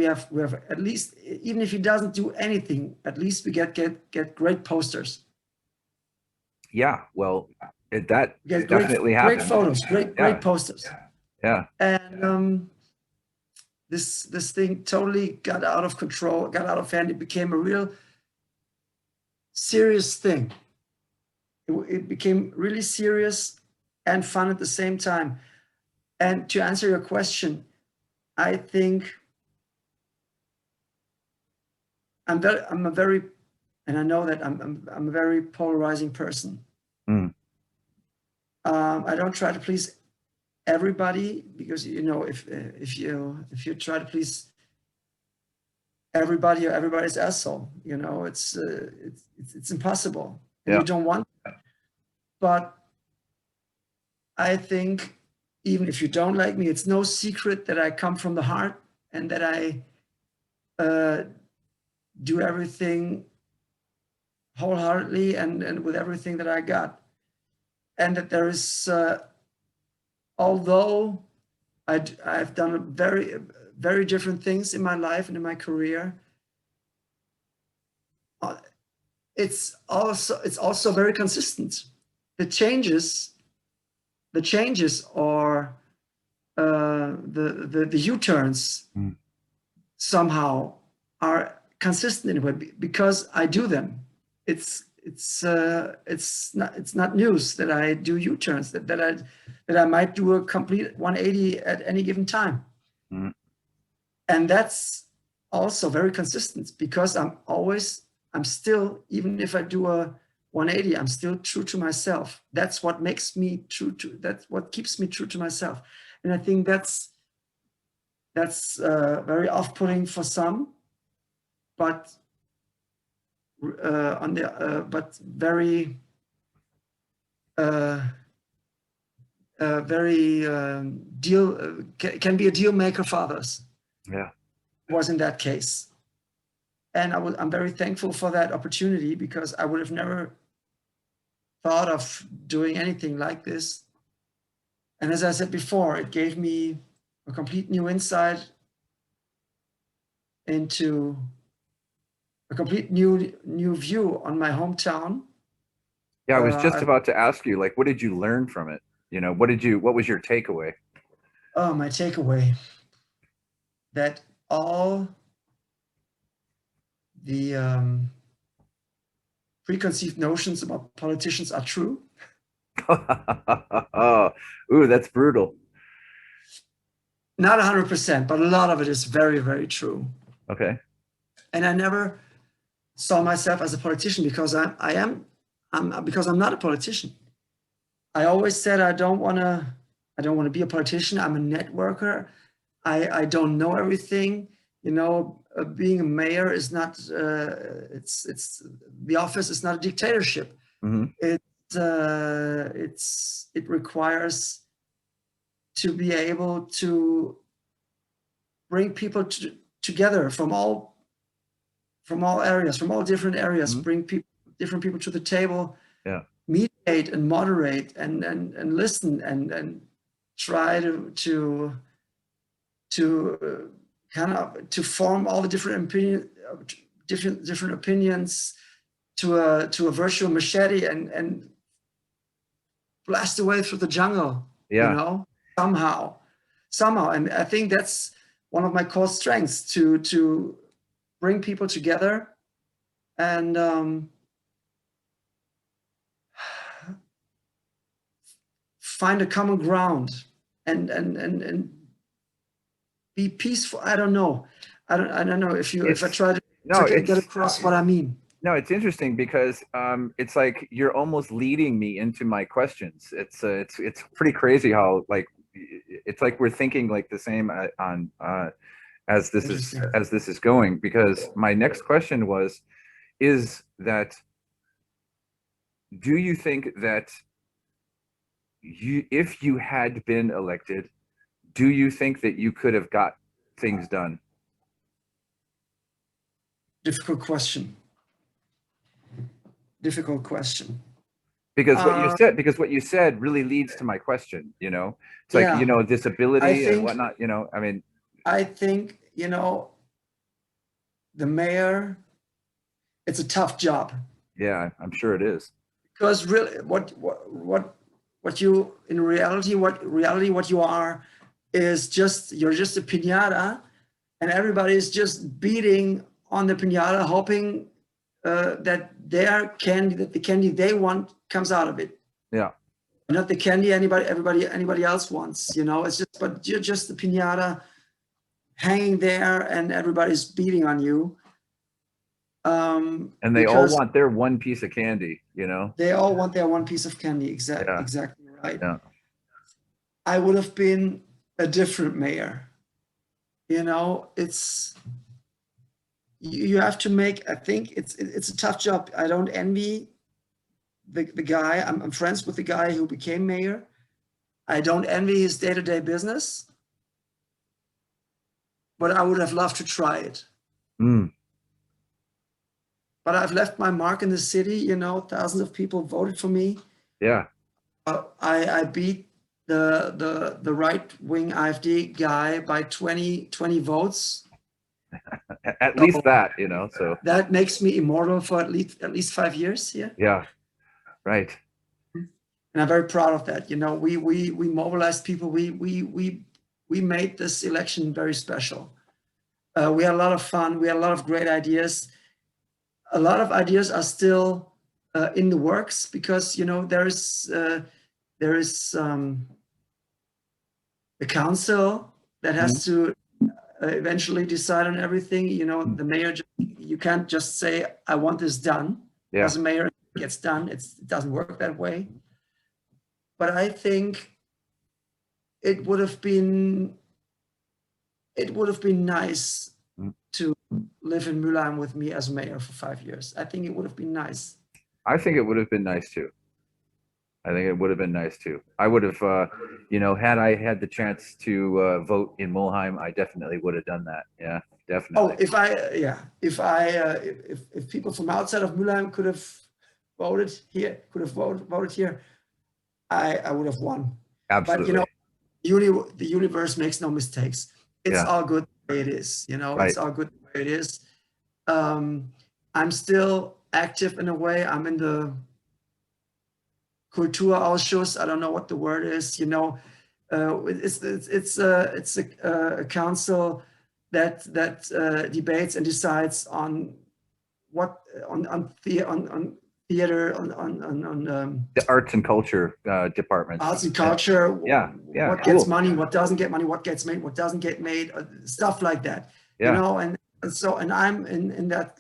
have at least, even if he doesn't do anything, at least we get great posters, Yeah, well, that get definitely great happened. photos, great Yeah, posters. yeah, And this thing totally got out of control, got out of hand. It became a real serious thing. It became really serious and fun at the same time. And to answer your question, I think I'm a very, and I know that I'm a very polarizing person. Mm. I don't try to please everybody, because if you try to please everybody, or everybody's asshole, it's impossible, and Yeah. you don't want that. But I think, even if you don't like me, it's no secret that I come from the heart, and that I do everything wholeheartedly and with everything that I got. And that there is, although I've done very different things in my life and in my career, it's also very consistent. The changes or the U-turns somehow are consistent in a way, because I do them. It's not news that I do U-turns, that I might do a complete 180 at any given time. Mm. And that's also very consistent, because I'm still, even if I do a 180, I'm still true to myself. That's what makes me that's what keeps me true to myself. And I think that's very off-putting for some, but but very can be a deal maker for others. Yeah. Was in that case. And I'm very thankful for that opportunity, because I would have never thought of doing anything like this. And as I said before, it gave me a complete new insight into a complete new view on my hometown. Yeah, I was just I, about to ask you, like, what did you learn from it? What was your takeaway? my takeaway that all the preconceived notions about politicians are true. Ooh, that's brutal. Not 100%, but a lot of it is very, very true. Okay. And I never saw myself as a politician because because I'm not a politician. I always said I don't want to be a politician. I'm a networker. I don't know everything. Being a mayor is not it's the office is not a dictatorship. Hmm. It requires to be able to bring people together from all areas, from all different areas, Hmm. bring different people to the table, Yeah. mediate and moderate and listen and try to kind of to form all the different opinions to a virtual machete and blast away through the jungle, Yeah. somehow. And I think that's one of my core strengths, to bring people together and find a common ground and be peaceful. I don't know. I don't know if I It's try no, to get across what I mean. no, it's interesting because it's like you're almost leading me into my questions. It's pretty crazy how, like, it's like we're thinking like the same on Interesting. as this is going, because my next question was, is that, do you think that if you had been elected, do you think that you could have got things done? Difficult question. Difficult question. Because what you said really leads to my question. It's like, Yeah, I disability and think whatnot. I mean, I think the mayor. It's a tough job yeah, I'm sure it is. because really, what you in reality, what you are is you're just a piñata, and everybody is just beating on the piñata, hoping that the candy they want comes out of it, Yeah. not the candy anybody else wants. It's just, but you're just the piñata hanging there, and everybody's beating on you. And they all Because want their one piece of candy. they all want their one piece of candy. Yeah. Exactly right. Yeah. I would have been a different mayor. It's you have to make. I think it's a tough job. I don't envy the guy. I'm friends with the guy who became mayor. I don't envy his day-to-day business, but I would have loved to try it. Mm. But I've left my mark in the city. Thousands of people voted for me. Yeah. I beat the right-wing AfD guy by 20 At votes. least So that. So that makes me immortal for at least 5 years here. yeah. Right. And I'm very proud of that. We mobilized people. We made this election very special. We had a lot of fun. We had a lot of great ideas. A lot of ideas are still in the works because there is the council that has to eventually decide on everything. The mayor, you can't just say, I want this done. Yeah. As a mayor, it gets done. It doesn't work that way. But I think it would have been nice to live in Mülheim with me as mayor for 5 years. I think it would have been nice. I think it would have been nice too. I think it would have been nice too. I would have, had I had the chance to vote in Mulheim, I definitely would have done that. Yeah, definitely. Oh, if people from outside of Mülheim could have voted here, I would have won. Absolutely. But the universe makes no mistakes. It's all good the way it is. Right. It's all good way it is. I'm still active in a way. I'm in the Kulturausschuss. I don't know what the word is. It's a council that debates and decides on what on theater on The arts and culture department. arts and culture. Yeah, yeah, What cool. gets money, what doesn't get money, what gets made, what doesn't get made, stuff like that. Yeah. And I'm in that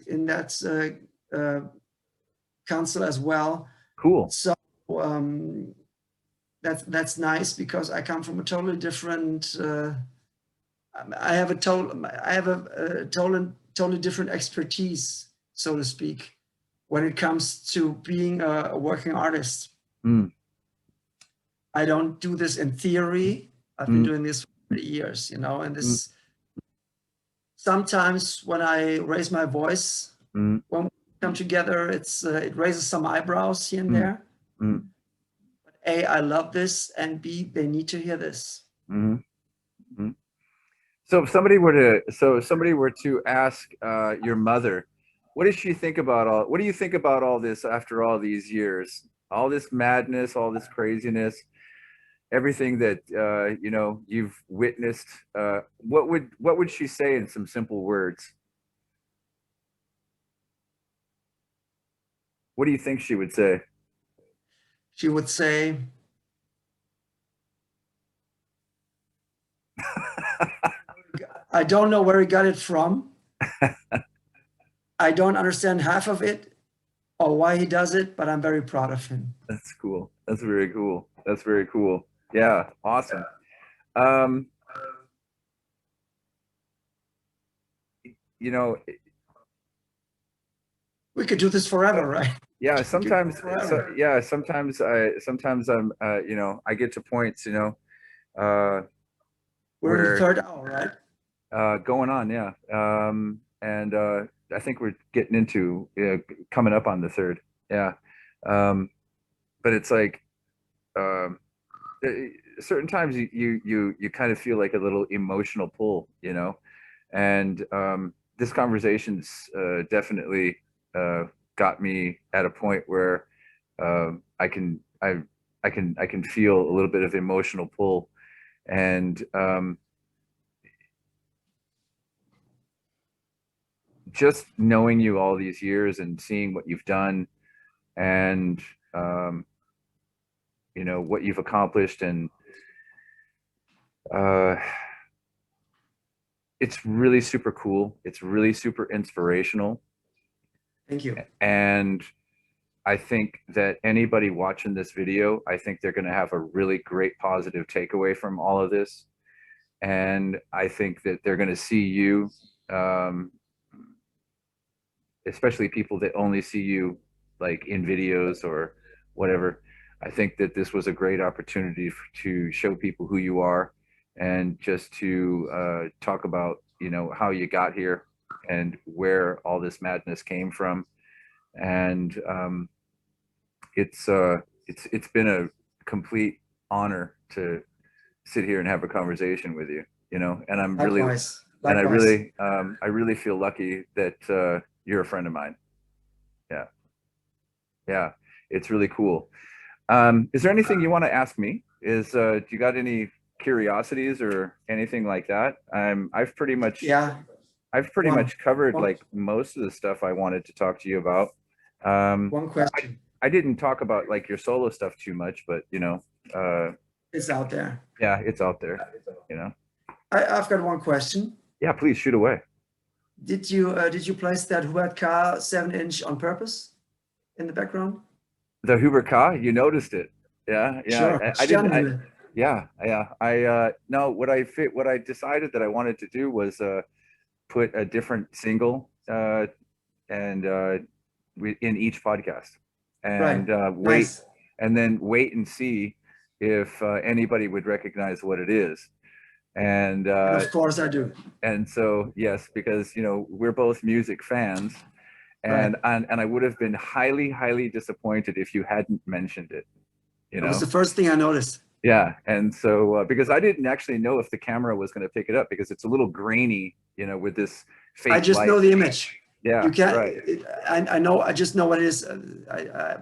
council as well. Cool. So that's nice because I come from a totally different. I have a totally different expertise, so to speak, when it comes to being a working artist. Mm. I don't do this in theory. I've been doing this for years, and this sometimes when I raise my voice, when we come together, it raises some eyebrows here and there. But A, I love this, and B, they need to hear this. So if somebody were to ask your mother, what does she think about what do you think about all this after all these years, all this madness, all this craziness, everything that you've witnessed? What would she say in some simple words? What do you think she would say? She would say, I don't know where he got it from. I don't understand half of it or why he does it, but I'm very proud of him. That's cool. That's very cool. That's very cool. Yeah, awesome. We could do this forever, right? Yeah, sometimes I'm I get to points, we're in the third hour, right? Going on, yeah. And I think we're getting into coming up on the third. Yeah. But it's like certain times you kind of feel like a little emotional pull, and this conversation's definitely got me at a point where I can feel a little bit of emotional pull, and just knowing you all these years and seeing what you've done, and what you've accomplished, and it's really super cool. It's really super inspirational. Thank you. And I think that anybody watching this video, I think they're going to have a really great positive takeaway from all of this. And I think that they're going to see you, especially people that only see you like in videos or whatever. I think that this was a great opportunity to show people who you are, and just to talk about, how you got here and where all this madness came from. And it's been a complete honor to sit here and have a conversation with you, and I'm really, Likewise. and I really feel lucky that you're a friend of mine. Yeah, it's really cool. Is there anything you want to ask me? Do you got any curiosities or anything like that? I've pretty much covered like most of the stuff I wanted to talk to you about. One question. I didn't talk about like your solo stuff too much, but it's out there. Yeah, it's out there. I've got one question. Yeah, please shoot away. Did you place that Hubert K 7-inch on purpose in the background? The Hubert K, you noticed it. Yeah. Sure. I didn't. No, what I decided that I wanted to do was put a different single and in each podcast, and wait, nice. And then wait and see if anybody would recognize what it is. And of course I do. And so yes, because we're both music fans, and I would have been highly disappointed if you hadn't mentioned it. It was the first thing I noticed. Yeah, and so because I didn't actually know if the camera was going to pick it up, because it's a little grainy, with this I fake just light. know the image. You Yeah, can't. right. I know. I just know what it is.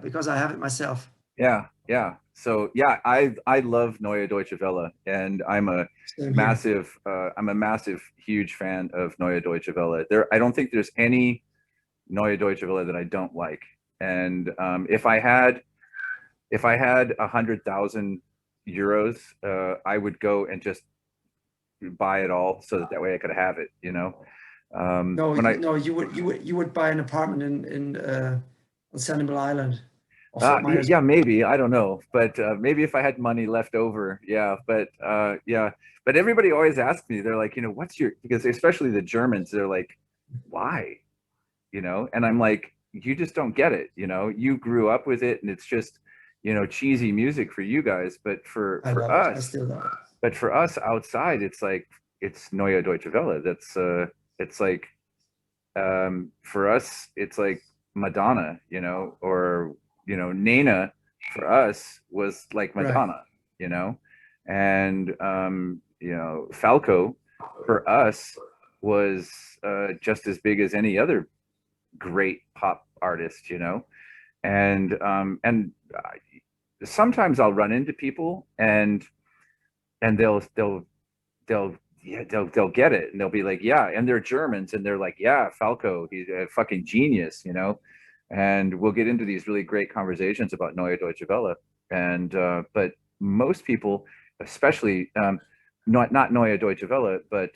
Because I have it myself. Yeah, yeah. So yeah, I love Neue Deutsche Welle, and Same here. I'm a massive, huge fan of Neue Deutsche Welle. I don't think there's any Neue Deutsche Welle that I don't like. And if I had 100,000 euros, I would go and just buy it all so that way I could have it. No, When I no, you would buy an apartment on Sanibel Island or Fort Myers. yeah, maybe, I don't know, but maybe if I had money left over, yeah. But yeah, but everybody always asks me, they're like, what's your, because especially the Germans, they're like, why, and I'm like, you just don't get it, you grew up with it, and it's just cheesy music for you guys, but I for love it. I us, still love it. but for us outside, it's like, it's Neue Deutsche Welle. That's it's like, for us, it's like Madonna, or Nena for us was like Right. Madonna, and Falco for us was just as big as any other great pop artist, and sometimes I'll run into people, and they'll yeah, they'll get it, and they'll be like, yeah, and they're Germans, and they're like, yeah, Falco, he's a fucking genius, and we'll get into these really great conversations about Neue Deutsche Welle. And but most people, especially not Neue Deutsche Welle, but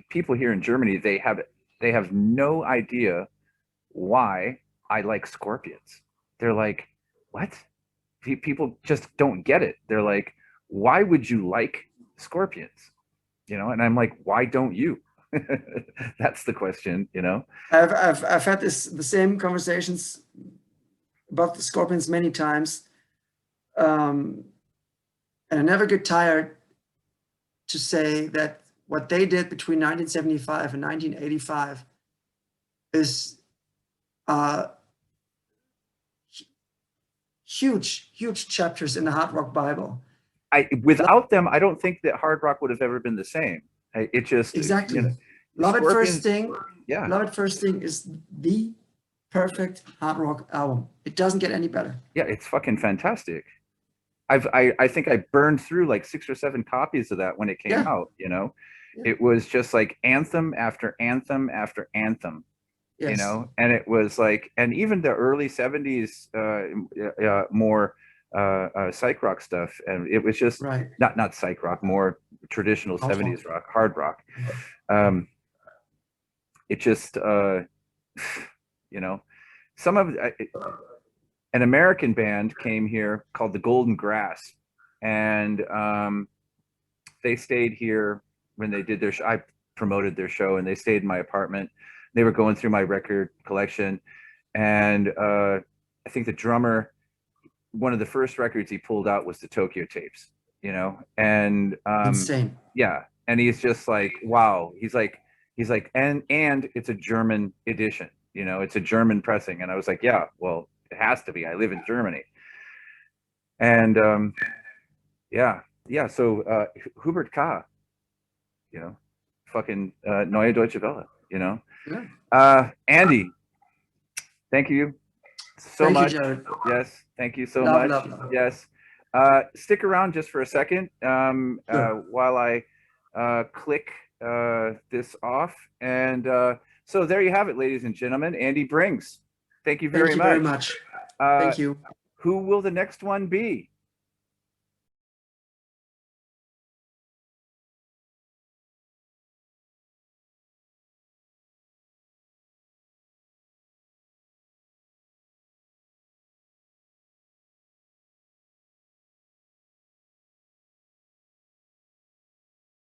people here in Germany, they have no idea why I like Scorpions. They're like, what? People just don't get it. They're like, why would you like Scorpions? And I'm like, why don't you? That's the question. I've had the same conversations about the Scorpions many times, and I never get tired to say that what they did between 1975 and 1985 is huge chapters in the hard rock Bible. Without them, I don't think that hard rock would have ever been the same. It just, exactly. Love At First Sting. Yeah. Love At First Sting is the perfect hard rock album. It doesn't get any better. Yeah, it's fucking fantastic. I think I burned through like 6 or 7 copies of that when it came out. Yeah. It was just like anthem after anthem after anthem. Yes. And it was like, and even the early 70s more psych rock stuff, and it was just right. not psych rock, more traditional 70s rock, hard rock. It just some of an American band came here called the Golden Grass, and they stayed here when they did their show. I promoted their show, and they stayed in my apartment. They were going through my record collection, and I think the drummer, one of the first records he pulled out was the Tokyo tapes, and insane. Yeah, and he's just like, wow. He's like, and it's a German edition, it's a German pressing. And I was like, yeah, well, it has to be. I live in Germany. And yeah. So Hubert K, fucking Neue Deutsche Welle, Yeah. Andy, thank you so much. You, Jared. Yes, thank you so much. Love. Yes. Stick around just for a second sure. While I click this off. And so there you have it, ladies and gentlemen. Andy Brings. Thank you very much. Thank you. Who will the next one be?